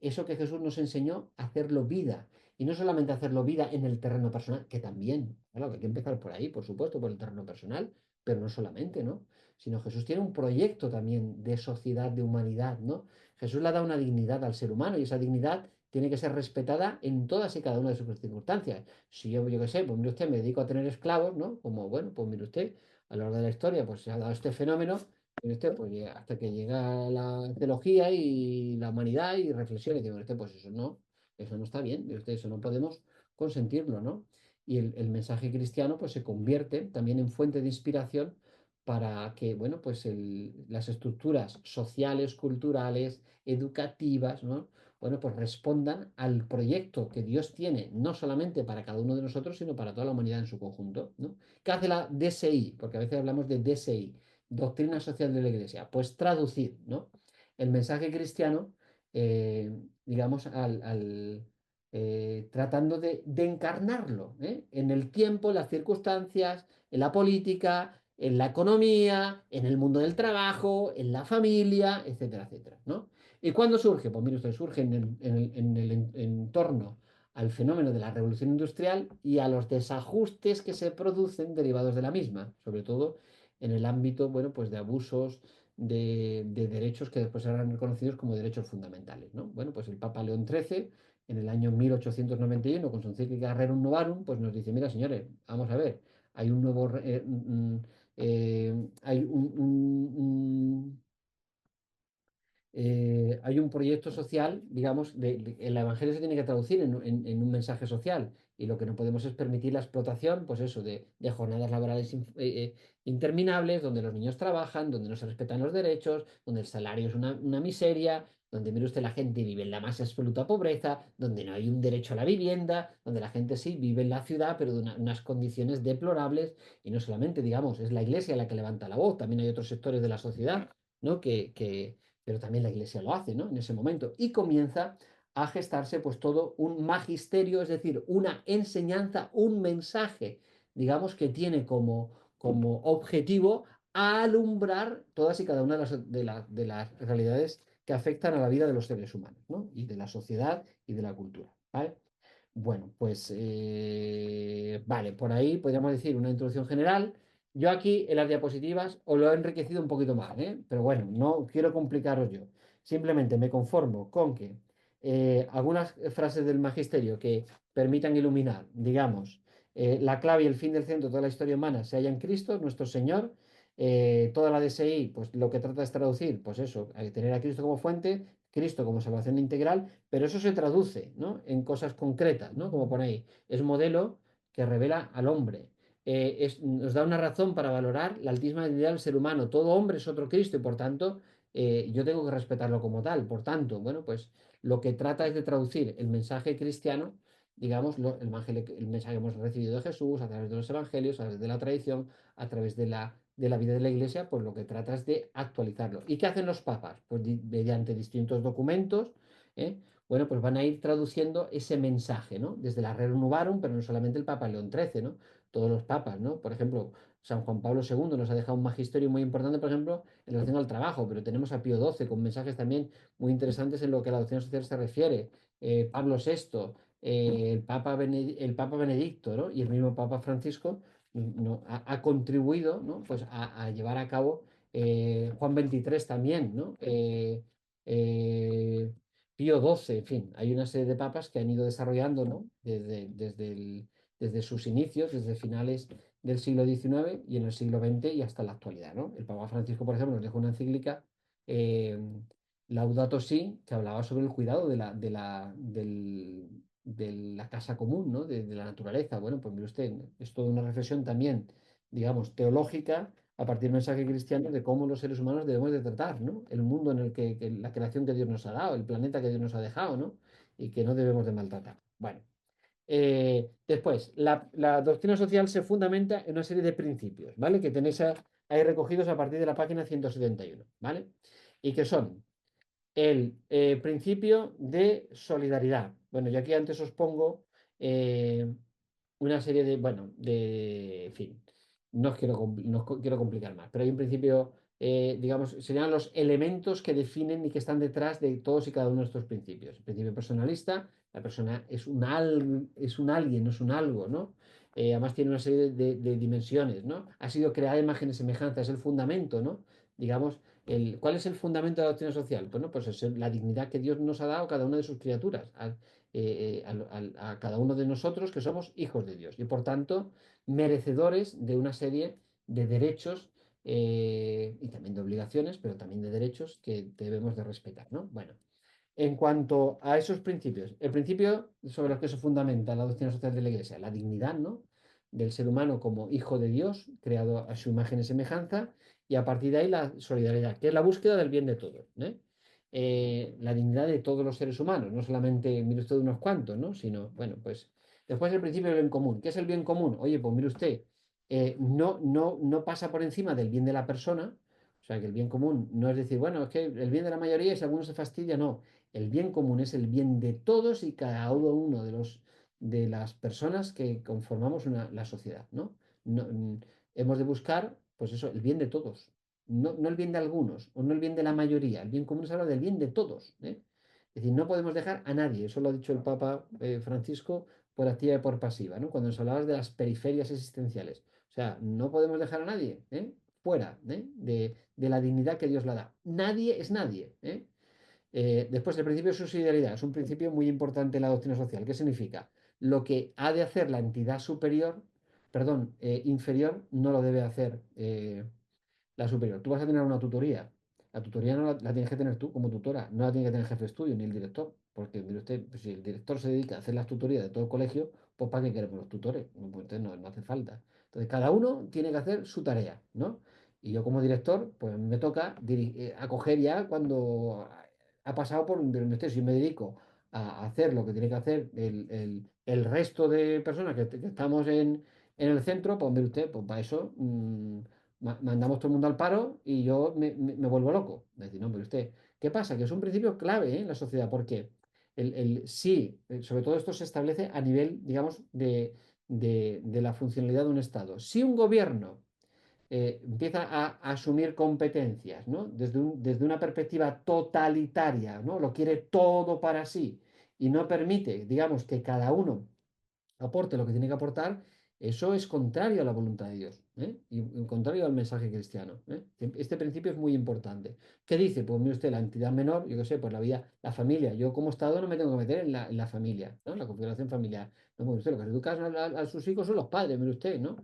eso que Jesús nos enseñó, hacerlo vida. Y no solamente hacerlo vida en el terreno personal, que también, claro, que hay que empezar por ahí, por supuesto, por el terreno personal, pero no solamente, ¿no? Sino Jesús tiene un proyecto también de sociedad, de humanidad, ¿no? Jesús le da una dignidad al ser humano y esa dignidad tiene que ser respetada en todas y cada una de sus circunstancias. Si yo qué sé, pues mire usted, me dedico a tener esclavos, ¿no? Como, bueno, pues mire usted, a lo largo de la historia, pues se ha dado este fenómeno, mire usted, pues hasta que llega la teología y la humanidad y reflexiona y dice, mire usted, pues eso no está bien, mire usted, eso no podemos consentirlo, ¿no? Y el mensaje cristiano pues se convierte también en fuente de inspiración para que, bueno, pues las estructuras sociales, culturales, educativas, ¿no? Bueno, pues respondan al proyecto que Dios tiene, no solamente para cada uno de nosotros, sino para toda la humanidad en su conjunto, ¿no? ¿Qué hace la DSI? Porque a veces hablamos de DSI, Doctrina Social de la Iglesia. Pues traducir, ¿no? El mensaje cristiano, digamos, tratando de encarnarlo, ¿eh? En el tiempo, en las circunstancias, en la política, en la economía, en el mundo del trabajo, en la familia, etcétera, etcétera, ¿no? ¿Y cuándo surge? Pues mire usted, surge en el entorno al fenómeno de la revolución industrial y a los desajustes que se producen derivados de la misma, sobre todo en el ámbito, bueno, pues de abusos de derechos que después serán reconocidos como derechos fundamentales, ¿no? Bueno, pues el Papa León XIII en el año 1891, con su encíclica Rerum Novarum, pues nos dice, mira, señores, vamos a ver, hay un nuevo, hay hay un proyecto social, digamos, el Evangelio se tiene que traducir en un mensaje social y lo que no podemos es permitir la explotación, pues eso, de jornadas laborales interminables, donde los niños trabajan, donde no se respetan los derechos, donde el salario es una miseria, donde, mire usted, la gente vive en la más absoluta pobreza, donde no hay un derecho a la vivienda, donde la gente sí vive en la ciudad, pero de unas condiciones deplorables y no solamente, digamos, es la iglesia la que levanta la voz, también hay otros sectores de la sociedad, ¿no? Pero también la Iglesia lo hace, ¿no? En ese momento. Y comienza a gestarse pues todo un magisterio, es decir, una enseñanza, un mensaje, digamos, que tiene como objetivo alumbrar todas y cada una de las realidades que afectan a la vida de los seres humanos, ¿no? Y de la sociedad y de la cultura, ¿vale? Bueno, pues vale, por ahí podríamos decir una introducción general. Yo aquí en las diapositivas os lo he enriquecido un poquito más, ¿eh? Pero bueno, no quiero complicaros yo. Simplemente me conformo con que algunas frases del magisterio que permitan iluminar, digamos, la clave y el fin del centro de toda la historia humana se halla en Cristo, nuestro Señor. Toda la DSI, pues lo que trata es traducir, pues eso, tener a Cristo como fuente, Cristo como salvación integral, pero eso se traduce, ¿no? En cosas concretas, ¿no? Como pone ahí, es modelo que revela al hombre. Nos da una razón para valorar la altísima dignidad del ser humano. Todo hombre es otro Cristo y por tanto yo tengo que respetarlo como tal. Por tanto, bueno, pues lo que trata es de traducir el mensaje cristiano, digamos, el mensaje que hemos recibido de Jesús a través de los evangelios, a través de la tradición, a través de la vida de la iglesia, pues lo que trata es de actualizarlo. ¿Y qué hacen los papas? Pues mediante distintos documentos, ¿eh? bueno, pues van a ir traduciendo ese mensaje, ¿no? Desde la Rerum Novarum, pero no solamente el Papa León XIII, ¿no? Todos los papas, ¿no? Por ejemplo, San Juan Pablo II nos ha dejado un magisterio muy importante, por ejemplo, en relación al trabajo, pero tenemos a Pío XII con mensajes también muy interesantes en lo que a la doctrina social se refiere. Pablo VI, el Papa Benedicto, ¿no? Y el mismo Papa Francisco no, ha contribuido, ¿no? Pues a llevar a cabo Juan XXIII también, ¿no? Eh, Pío XII, en fin, hay una serie de papas que han ido desarrollando, ¿no? Desde sus inicios, desde finales del siglo XIX y en el siglo XX y hasta la actualidad, ¿no? El Papa Francisco, por ejemplo, nos dejó una encíclica, eh, Laudato Si, que hablaba sobre el cuidado de la casa común, ¿no? De la naturaleza. Bueno, pues mire usted, es toda una reflexión también, digamos, teológica a partir del mensaje cristiano de cómo los seres humanos debemos de tratar, ¿no? El mundo en el que la creación que Dios nos ha dado, el planeta que Dios nos ha dejado, ¿no? Y que no debemos de maltratar. Bueno, después, la doctrina social se fundamenta en una serie de principios, ¿vale? Que tenéis ahí recogidos a partir de la página 171, ¿vale? Y que son el principio de solidaridad. Bueno, yo aquí antes os pongo eh, una serie de, bueno, en fin, no os quiero complicar más, pero hay un principio, digamos, serían los elementos que definen y que están detrás de todos y cada uno de estos principios. El principio personalista, la persona es un alguien, no es un algo, ¿no? Además tiene una serie de dimensiones, ¿no? Ha sido creada a imagen y semejanza, es el fundamento, ¿no? Digamos, ¿cuál es el fundamento de la doctrina social? Bueno, pues es la dignidad que Dios nos ha dado a cada una de sus criaturas, a cada uno de nosotros que somos hijos de Dios y por tanto merecedores de una serie de derechos y también de obligaciones, pero también de derechos que debemos de respetar, ¿no? Bueno, en cuanto a esos principios, el principio sobre el que se fundamenta la doctrina social de la Iglesia, la dignidad, ¿no? Del ser humano como hijo de Dios, creado a su imagen y semejanza, y a partir de ahí la solidaridad, que es la búsqueda del bien de todos, ¿eh? La dignidad de todos los seres humanos, no solamente, mire usted, de unos cuantos, ¿no? Sino, bueno, pues después el principio del bien común. ¿Qué es el bien común? Oye, pues mire usted, no pasa por encima del bien de la persona, o sea, que el bien común no es decir, bueno, es que el bien de la mayoría, si alguno se fastidia, no. El bien común es el bien de todos y cada uno de las personas que conformamos la sociedad, ¿no? Hemos de buscar, pues eso, el bien de todos, no el bien de algunos o no el bien de la mayoría. El bien común se habla del bien de todos, ¿eh? Es decir, no podemos dejar a nadie, eso lo ha dicho el Papa Francisco por activa y por pasiva, ¿no? Cuando nos hablabas de las periferias existenciales. O sea, no podemos dejar a nadie, fuera, de la dignidad que Dios le da. Nadie es nadie, ¿eh? Después, el principio de subsidiariedad es un principio muy importante en la doctrina social. ¿Qué significa? Lo que ha de hacer la entidad superior, perdón, inferior, no lo debe hacer la superior. Tú vas a tener una tutoría. La tutoría no la tienes que tener tú como tutora, no la tiene que tener el jefe de estudio ni el director. Porque mire usted, pues, si el director se dedica a hacer las tutorías de todo el colegio, pues ¿para qué queremos los tutores? No, pues, entonces no hace falta. Entonces, cada uno tiene que hacer su tarea, ¿no? Y yo como director, pues me toca acoger ya cuando ha pasado por donde esté. Si yo me dedico a hacer lo que tiene que hacer el resto de personas que estamos en el centro, pues mire usted, pues para eso mandamos todo el mundo al paro y yo me vuelvo loco. Es decir, no, pero usted, ¿qué pasa? Que es un principio clave, en la sociedad, porque sí, sobre todo esto se establece a nivel, digamos, de la funcionalidad de un Estado. Si un gobierno empieza a asumir competencias, ¿no? Desde una perspectiva totalitaria, ¿no? Lo quiere todo para sí y no permite, digamos, que cada uno aporte lo que tiene que aportar, eso es contrario a la voluntad de Dios, y contrario al mensaje cristiano, ¿eh? Este principio es muy importante. ¿Qué dice? Pues mire usted, la entidad menor, yo qué sé, pues la vida, la familia. Yo como Estado no me tengo que meter en la familia, ¿no? La configuración familiar. No, mire usted, lo que se educa a sus hijos son los padres, mire usted, ¿no?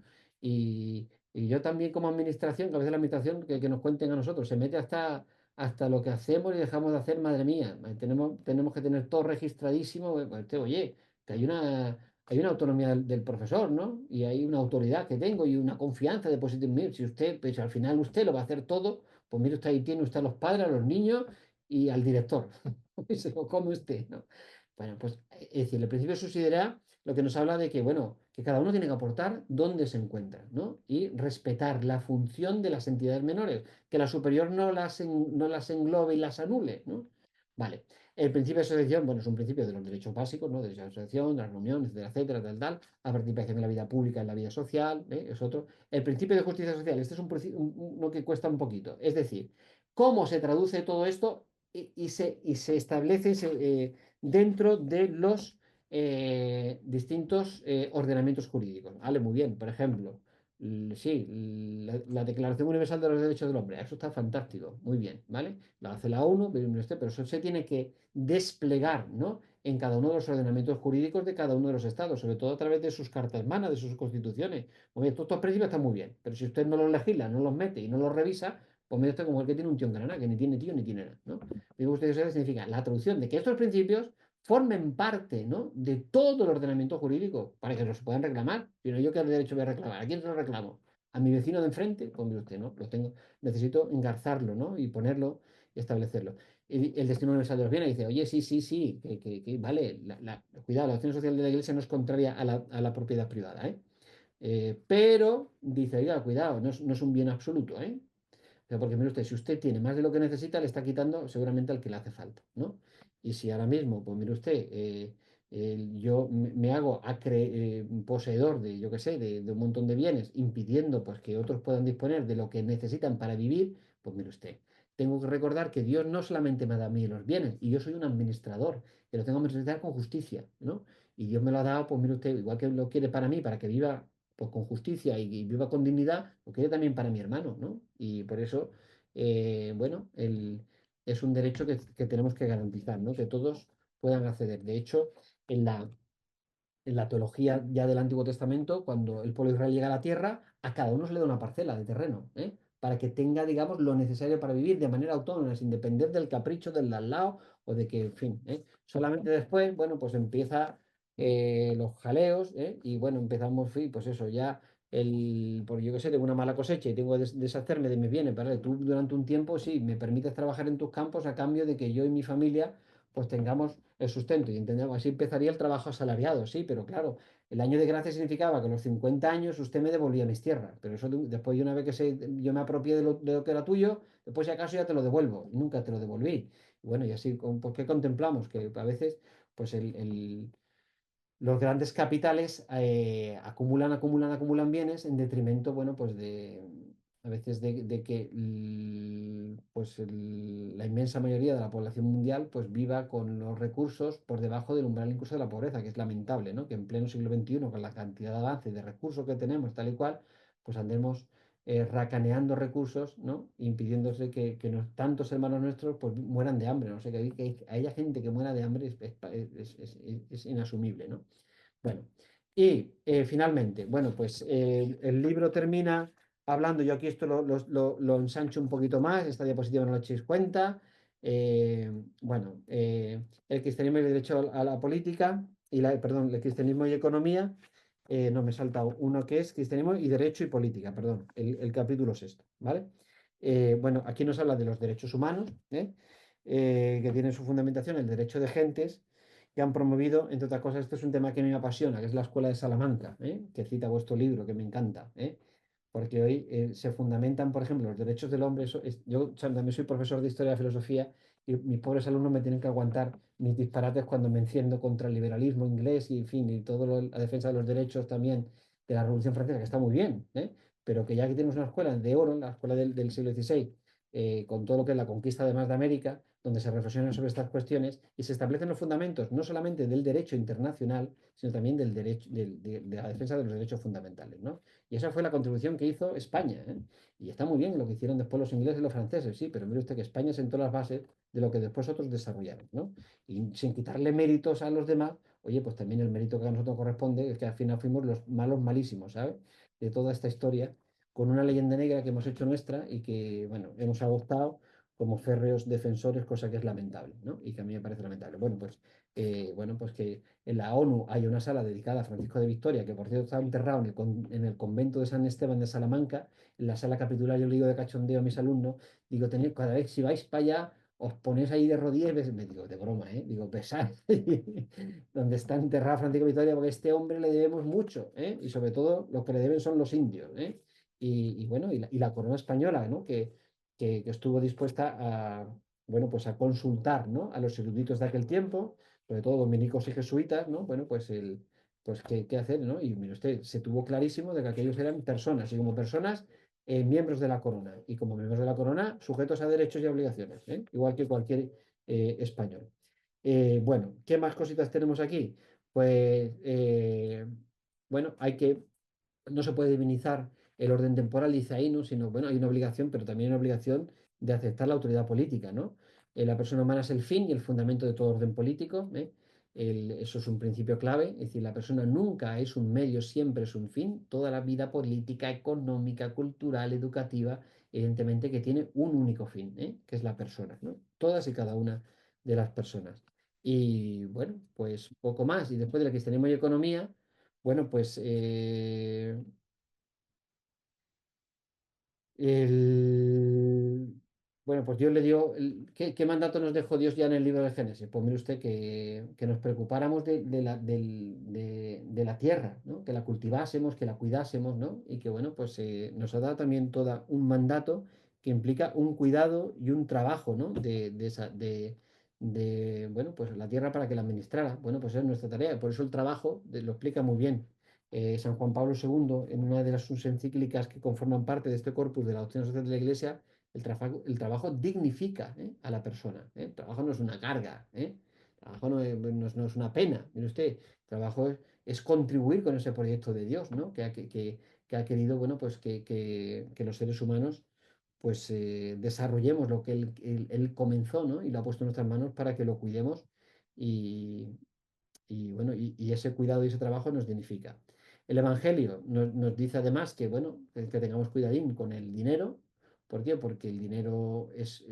Y yo también como administración, que a veces la administración que nos cuenten a nosotros, se mete hasta lo que hacemos y dejamos de hacer, madre mía. Tenemos que tener todo registradísimo. Pues, oye, que hay una autonomía del profesor, ¿no? Y hay una autoridad que tengo y una confianza deposita en mí. Si usted, pues al final usted lo va a hacer todo, pues mire usted, ahí tiene usted a los padres, a los niños y al director. Y se lo come usted, ¿no? Bueno, pues es decir, el principio de subsidiariedad lo que nos habla de que, bueno, que cada uno tiene que aportar donde se encuentra, ¿no? Y respetar la función de las entidades menores, que la superior no las englobe y las anule, ¿no? Vale. El principio de asociación, bueno, es un principio de los derechos básicos, ¿no? Derecho a la asociación, las reuniones, etcétera, etcétera, tal, tal. La participación en la vida pública, en la vida social, es otro. El principio de justicia social, este es uno que cuesta un poquito. Es decir, cómo se traduce todo esto y se establece dentro de los distintos ordenamientos jurídicos. Vale, muy bien. Por ejemplo, sí, la Declaración Universal de los Derechos del Hombre, eso está fantástico, muy bien, ¿vale? La hace la ONU, pero eso se tiene que desplegar, ¿no? En cada uno de los ordenamientos jurídicos de cada uno de los estados, sobre todo a través de sus cartas magnas, de sus constituciones. Oye, todos estos principios están muy bien, pero si usted no los legisla, no los mete y no los revisa, pues mire usted como el que tiene un tío en Granada, que ni tiene tío ni tiene nada, ¿no? Digo, usted eso significa la traducción de que estos principios formen parte, ¿no? De todo el ordenamiento jurídico para que los puedan reclamar. Pero yo qué derecho voy a reclamar, ¿a quién se lo reclamo? A mi vecino de enfrente, pues mire usted, ¿no? Lo tengo, necesito engarzarlo, ¿no? Y ponerlo y establecerlo. Y el destino universal de los bienes dice, oye, sí, sí, sí, vale, cuidado, la acción social de la Iglesia no es contraria a la propiedad privada, ¿eh? Pero dice, oiga, cuidado, no es un bien absoluto, ¿eh? Pero porque mire usted, si usted tiene más de lo que necesita, le está quitando seguramente al que le hace falta, ¿no? Y si ahora mismo, pues mire usted, yo me hago poseedor de, yo qué sé, de un montón de bienes, impidiendo pues que otros puedan disponer de lo que necesitan para vivir, pues mire usted, tengo que recordar que Dios no solamente me ha dado a mí los bienes, y yo soy un administrador, que lo tengo que administrar con justicia, ¿no? Y Dios me lo ha dado, pues mire usted, igual que lo quiere para mí, para que viva pues con justicia y viva con dignidad, lo quiere también para mi hermano, ¿no? Y por eso, bueno, es un derecho que tenemos que garantizar, ¿no? Que todos puedan acceder. De hecho, en la teología ya del Antiguo Testamento, cuando el pueblo de Israel llega a la tierra, a cada uno se le da una parcela de terreno, ¿eh? Para que tenga, digamos, lo necesario para vivir de manera autónoma, sin depender del capricho del de al lado o de que, en fin, ¿eh? Solamente después, bueno, pues empieza los jaleos, ¿eh? Y bueno, empezamos, sí, pues eso, ya porque yo qué sé, tengo una mala cosecha y tengo que deshacerme de mis bienes, ¿vale? Tú durante un tiempo, sí, me permites trabajar en tus campos a cambio de que yo y mi familia pues tengamos el sustento y entendemos, así empezaría el trabajo asalariado, sí, pero claro, el año de gracia significaba que a los 50 años usted me devolvía mis tierras, pero eso después de una vez que yo me apropié de lo que era tuyo, después si acaso ya te lo devuelvo y nunca te lo devolví. Y bueno, y así, ¿por qué contemplamos? Que a veces, pues los grandes capitales acumulan bienes en detrimento, bueno, pues a veces de que pues la inmensa mayoría de la población mundial pues viva con los recursos por debajo del umbral incluso de la pobreza, que es lamentable, ¿no? Que en pleno siglo XXI, con la cantidad de avance de recursos que tenemos, tal y cual, pues andemos racaneando recursos, ¿no? Impidiéndose que tantos hermanos nuestros pues mueran de hambre, ¿no? O sea, que haya gente que muera de hambre es inasumible, ¿no? Bueno, y finalmente, bueno, pues el libro termina hablando, yo aquí esto lo ensancho un poquito más, esta diapositiva no lo echéis cuenta. Bueno, el cristianismo y el derecho a la política, perdón, el cristianismo y economía, no me he saltado uno que es cristianismo y derecho y política, perdón, el capítulo sexto, ¿vale? Bueno, aquí nos habla de los derechos humanos, que tienen su fundamentación el derecho de gentes que han promovido, entre otras cosas, este es un tema que me apasiona, que es la Escuela de Salamanca, que cita vuestro libro, que me encanta, porque hoy se fundamentan, por ejemplo, los derechos del hombre. Yo también soy profesor de Historia y Filosofía y mis pobres alumnos me tienen que aguantar mis disparates cuando me enciendo contra el liberalismo inglés y, en fin, y toda la defensa de los derechos también de la Revolución Francesa, que está muy bien, pero que ya que tenemos una escuela de oro, la escuela del siglo XVI, con todo lo que es la conquista además de América, donde se reflexiona sobre estas cuestiones y se establecen los fundamentos no solamente del derecho internacional, sino también del derecho, de la defensa de los derechos fundamentales, ¿no? Y esa fue la contribución que hizo España, ¿eh? Y está muy bien lo que hicieron después los ingleses y los franceses, sí, pero mire usted que España sentó las bases de lo que después otros desarrollaron, ¿no? Y sin quitarle méritos a los demás, oye, pues también el mérito que a nosotros corresponde es que al final fuimos los malos malísimos, ¿sabes? De toda esta historia, con una leyenda negra que hemos hecho nuestra y que, bueno, hemos adoptado como férreos defensores, cosa que es lamentable, ¿no? Y que a mí me parece lamentable. Bueno, pues que en la ONU hay una sala dedicada a Francisco de Victoria, que por cierto está enterrado en el convento de San Esteban de Salamanca, en la sala capitular. Yo le digo de cachondeo a mis alumnos, digo, cada vez si vais para allá, os ponéis ahí de rodillas, me digo, de broma, ¿eh? Digo, pesad, donde está enterrado Francisco de Victoria, porque a este hombre le debemos mucho, y sobre todo los que le deben son los indios, y bueno, y la corona española, ¿no? Que estuvo dispuesta bueno, pues a consultar, ¿no? A los eruditos de aquel tiempo, sobre todo dominicos y jesuitas, ¿no? Bueno, pues pues qué hacer, ¿no? Y mire usted, se tuvo clarísimo de que aquellos eran personas, y como personas, miembros de la corona, y como miembros de la corona, sujetos a derechos y obligaciones, ¿eh? Igual que cualquier español. Bueno, ¿qué más cositas tenemos aquí? Pues, bueno, no se puede divinizar el orden temporal, dice ahí, ¿no? Sino, bueno, hay una obligación, pero también hay una obligación de aceptar la autoridad política, ¿no? La persona humana es el fin y el fundamento de todo orden político, ¿eh? Eso es un principio clave, es decir, la persona nunca es un medio, siempre es un fin. Toda la vida política, económica, cultural, educativa, evidentemente que tiene un único fin, ¿eh? Que es la persona, ¿no? Todas y cada una de las personas. Y bueno, pues poco más. Y después de la cristianismo y economía, bueno, pues el... Bueno, pues Dios le dio... ¿qué mandato nos dejó Dios ya en el libro de Génesis? Pues mire usted que nos preocupáramos de la tierra, ¿no? Que la cultivásemos, que la cuidásemos, ¿no? Y que, bueno, pues nos ha dado también todo un mandato que implica un cuidado y un trabajo, ¿no? Bueno, pues la tierra para que la administrara. Bueno, pues es nuestra tarea. Por eso el trabajo lo explica muy bien San Juan Pablo II, en una de sus encíclicas que conforman parte de este corpus de la doctrina social de la Iglesia, el trabajo dignifica a la persona. El trabajo no es una carga, el trabajo no es una pena. Mire usted, el trabajo es contribuir con ese proyecto de Dios, ¿no? Que ha querido, bueno, pues que los seres humanos pues desarrollemos lo que él comenzó, ¿no? Y lo ha puesto en nuestras manos para que lo cuidemos y, bueno, y ese cuidado y ese trabajo nos dignifica. El Evangelio nos dice además que, bueno, que tengamos cuidadín con el dinero. ¿Por qué? Porque el dinero es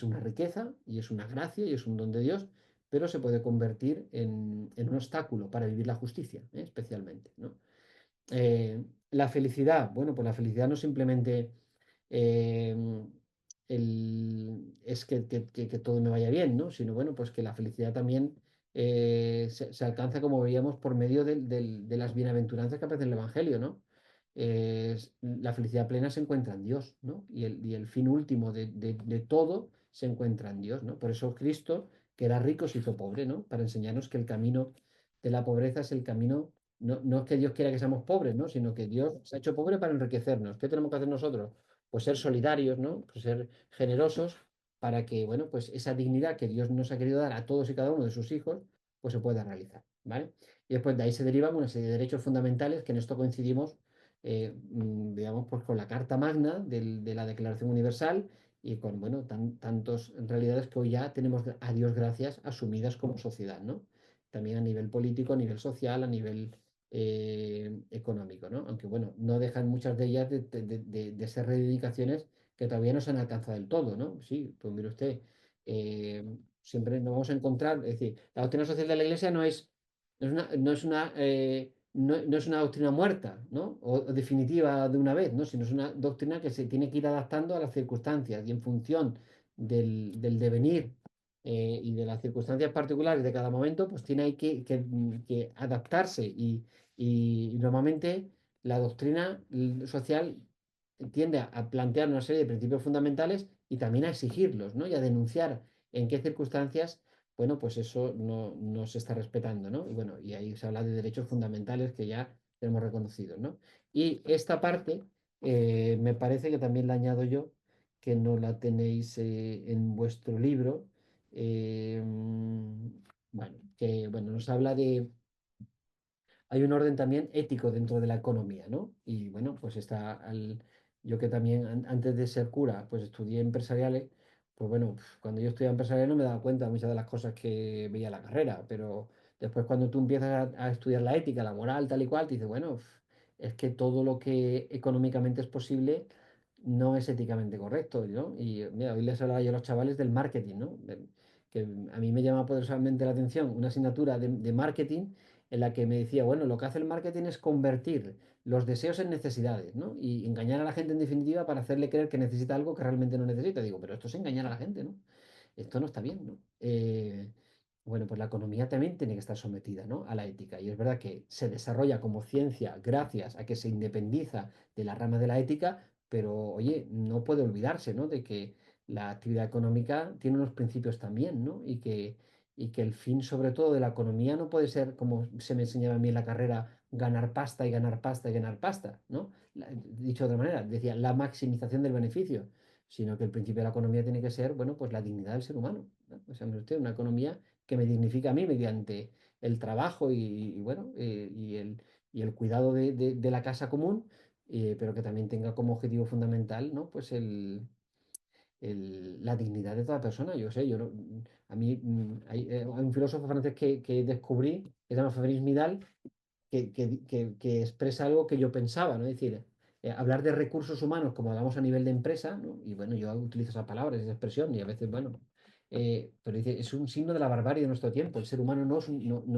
una riqueza y es una gracia y es un don de Dios, pero se puede convertir en un obstáculo para vivir la justicia, especialmente, ¿no? La felicidad, bueno, pues la felicidad no simplemente eh, es que todo me vaya bien, ¿no? Sino, bueno, pues que la felicidad también se alcanza, como veíamos, por medio de las bienaventuranzas que aparecen en el Evangelio, ¿no? La felicidad plena se encuentra en Dios, ¿no? Y el fin último de todo se encuentra en Dios, ¿no? Por eso Cristo, que era rico, se hizo pobre, ¿no? Para enseñarnos que el camino de la pobreza es el camino no es que Dios quiera que seamos pobres, ¿no? Sino que Dios se ha hecho pobre para enriquecernos. ¿Qué tenemos que hacer nosotros? Pues ser solidarios, ¿no? Pues ser generosos para que, bueno, pues esa dignidad que Dios nos ha querido dar a todos y cada uno de sus hijos, pues se pueda realizar, ¿vale? Y después de ahí se derivan una serie de derechos fundamentales que en esto coincidimos, digamos, pues con la Carta Magna de la Declaración Universal y con, bueno, tantos realidades que hoy ya tenemos, a Dios gracias, asumidas como sociedad, ¿no? También a nivel político, a nivel social, a nivel económico, ¿no? Aunque bueno, no dejan muchas de ellas de ser reivindicaciones que todavía no se han alcanzado del todo, ¿no? Sí, pues mire usted, siempre nos vamos a encontrar, es decir, la doctrina social de la Iglesia no es una doctrina muerta, ¿no? O definitiva de una vez, ¿no? Sino es una doctrina que se tiene que ir adaptando a las circunstancias y en función del devenir y de las circunstancias particulares de cada momento, pues tiene ahí que adaptarse y normalmente la doctrina social tiende a plantear una serie de principios fundamentales y también a exigirlos, ¿no? Y a denunciar en qué circunstancias, bueno, pues eso no se está respetando, ¿no? Y bueno, y ahí se habla de derechos fundamentales que ya tenemos reconocidos, ¿no? Y esta parte me parece que también la añado yo, que no la tenéis en vuestro libro. Bueno, que bueno, nos habla de hay un orden también ético dentro de la economía, ¿no? Y bueno, pues yo que también antes de ser cura, pues estudié empresariales, pues bueno, cuando yo estudiaba empresariales no me daba cuenta de muchas de las cosas que veía en la carrera, pero después cuando tú empiezas a estudiar la ética, la moral, tal y cual, te dices, bueno, es que todo lo que económicamente es posible no es éticamente correcto, ¿no? Y mira, hoy les hablaba yo a los chavales del marketing, ¿no? Que a mí me llama poderosamente la atención una asignatura de marketing en la que me decía, bueno, lo que hace el marketing es convertir los deseos en necesidades, ¿no? Y engañar a la gente en definitiva para hacerle creer que necesita algo que realmente no necesita. Digo, pero esto es engañar a la gente, ¿no? Esto no está bien, ¿no? Bueno, pues la economía también tiene que estar sometida, ¿no? A la ética. Y es verdad que se desarrolla como ciencia gracias a que se independiza de la rama de la ética, pero oye, no puede olvidarse, ¿no? la actividad económica tiene unos principios también, ¿no? Y que el fin, sobre todo, de la economía no puede ser, como se me enseñaba a mí en la carrera, ganar pasta y ganar pasta y ganar pasta, ¿no? Dicho de otra manera, decía la maximización del beneficio, sino que el principio de la economía tiene que ser, bueno, pues la dignidad del ser humano, ¿no? O sea, mire usted, una economía que me dignifica a mí mediante el trabajo bueno, y el cuidado de la casa común, pero que también tenga como objetivo fundamental, ¿no? Pues la dignidad de toda persona. Yo sé, a mí hay un filósofo francés que descubrí, que se llama Fabrice Midal, que expresa algo que yo pensaba, ¿no? Es decir, hablar de recursos humanos como hablamos a nivel de empresa, ¿no? Y bueno, yo utilizo esa palabra, esa expresión, y a veces, bueno, pero dice, es un signo de la barbarie de nuestro tiempo. El ser humano no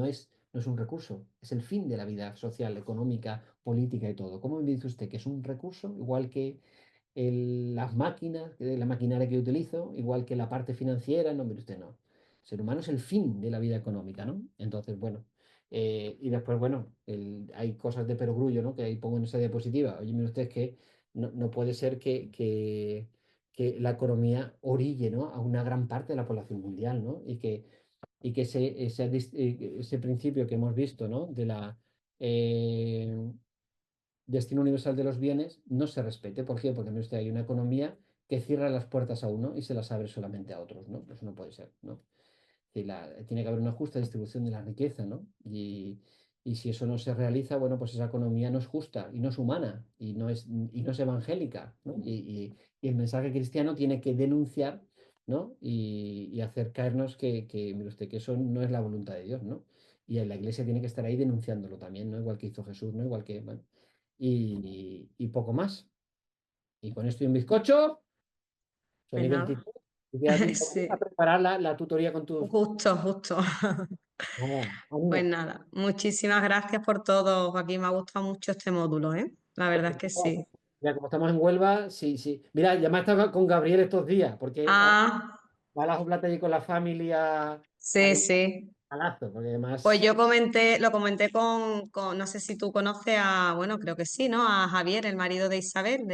es un recurso, es el fin de la vida social, económica, política y todo. ¿Cómo me dice usted que es un recurso, igual que las máquinas, la maquinaria que utilizo, igual que la parte financiera? No, mire usted, no. El ser humano es el fin de la vida económica, ¿no? Entonces, bueno, y después, bueno, hay cosas de perogrullo, ¿no? Que ahí pongo en esa diapositiva. Oye, mire usted, que no puede ser que la economía orille, ¿no? A una gran parte de la población mundial, ¿no? Y que ese principio que hemos visto, ¿no? De la eh, destino universal de los bienes no se respete. ¿Por qué? Porque, mire usted, hay una economía que cierra las puertas a uno y se las abre solamente a otros, ¿no? Eso no puede ser, ¿no? Tiene que haber una justa distribución de la riqueza, ¿no? Y si eso no se realiza, bueno, pues esa economía no es justa y no es humana y no es evangélica, ¿no? Y el mensaje cristiano tiene que denunciar, ¿no? Y hacer caernos mire usted, que eso no es la voluntad de Dios, ¿no? Y la iglesia tiene que estar ahí denunciándolo también, ¿no? Igual que hizo Jesús, ¿no? Igual que, bueno, y poco más. Y con esto y un bizcocho, son Pues y nada, 23. Y quédate un poco a sí, preparar la tutoría con tus... justo, justo. Nada, Pues ánimo. nada, muchísimas gracias por todo, Joaquín. Me ha gustado mucho este módulo, ¿eh? La verdad es que sí. Ya, como estamos en Huelva, sí, sí. Mira, ya me estaba con Gabriel estos días, porque Ah, va a la Oblata allí con la familia sí, al sí. palazo, porque Pues además, yo lo comenté no sé si tú conoces bueno, creo que sí, ¿no? A Javier, el marido de Isabel,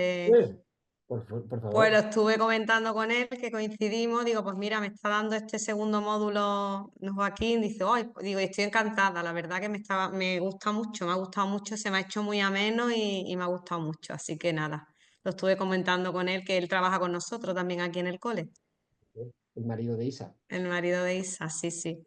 pues, por pues lo favor, estuve comentando con él, que coincidimos, digo, pues mira, me está dando este segundo módulo Joaquín, dice, hoy, digo, y estoy encantada, la verdad que me gusta mucho, me ha gustado mucho, se me ha hecho muy ameno y me ha gustado mucho, así que nada, lo estuve comentando con él, que él trabaja con nosotros también aquí en el cole, el marido de Isa. el marido de Isa, sí, sí.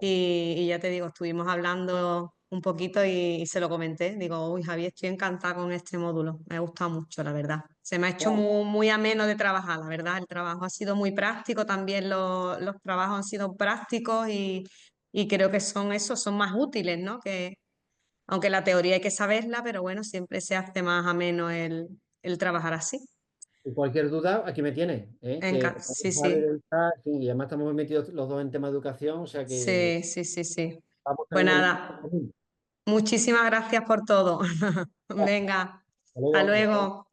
Y ya te digo, estuvimos hablando un poquito y se lo comenté. Digo, uy, Javier, estoy encantada con este módulo. Me ha gustado mucho, la verdad. Se me ha hecho Bueno, muy, muy ameno de trabajar, la verdad. El trabajo ha sido muy práctico, también los trabajos han sido prácticos y creo que son esos, son más útiles, ¿no? Aunque la teoría hay que saberla, pero bueno, siempre se hace más ameno el trabajar así. y cualquier duda, aquí me tiene, ¿eh? Que Sí, vale sí, de Isa, sí, y además estamos metidos los dos en tema de educación, o sea que sí, sí, sí, sí. vamos Pues en el mismo nada. camino. Muchísimas gracias por todo. Hasta Venga, hasta luego. luego.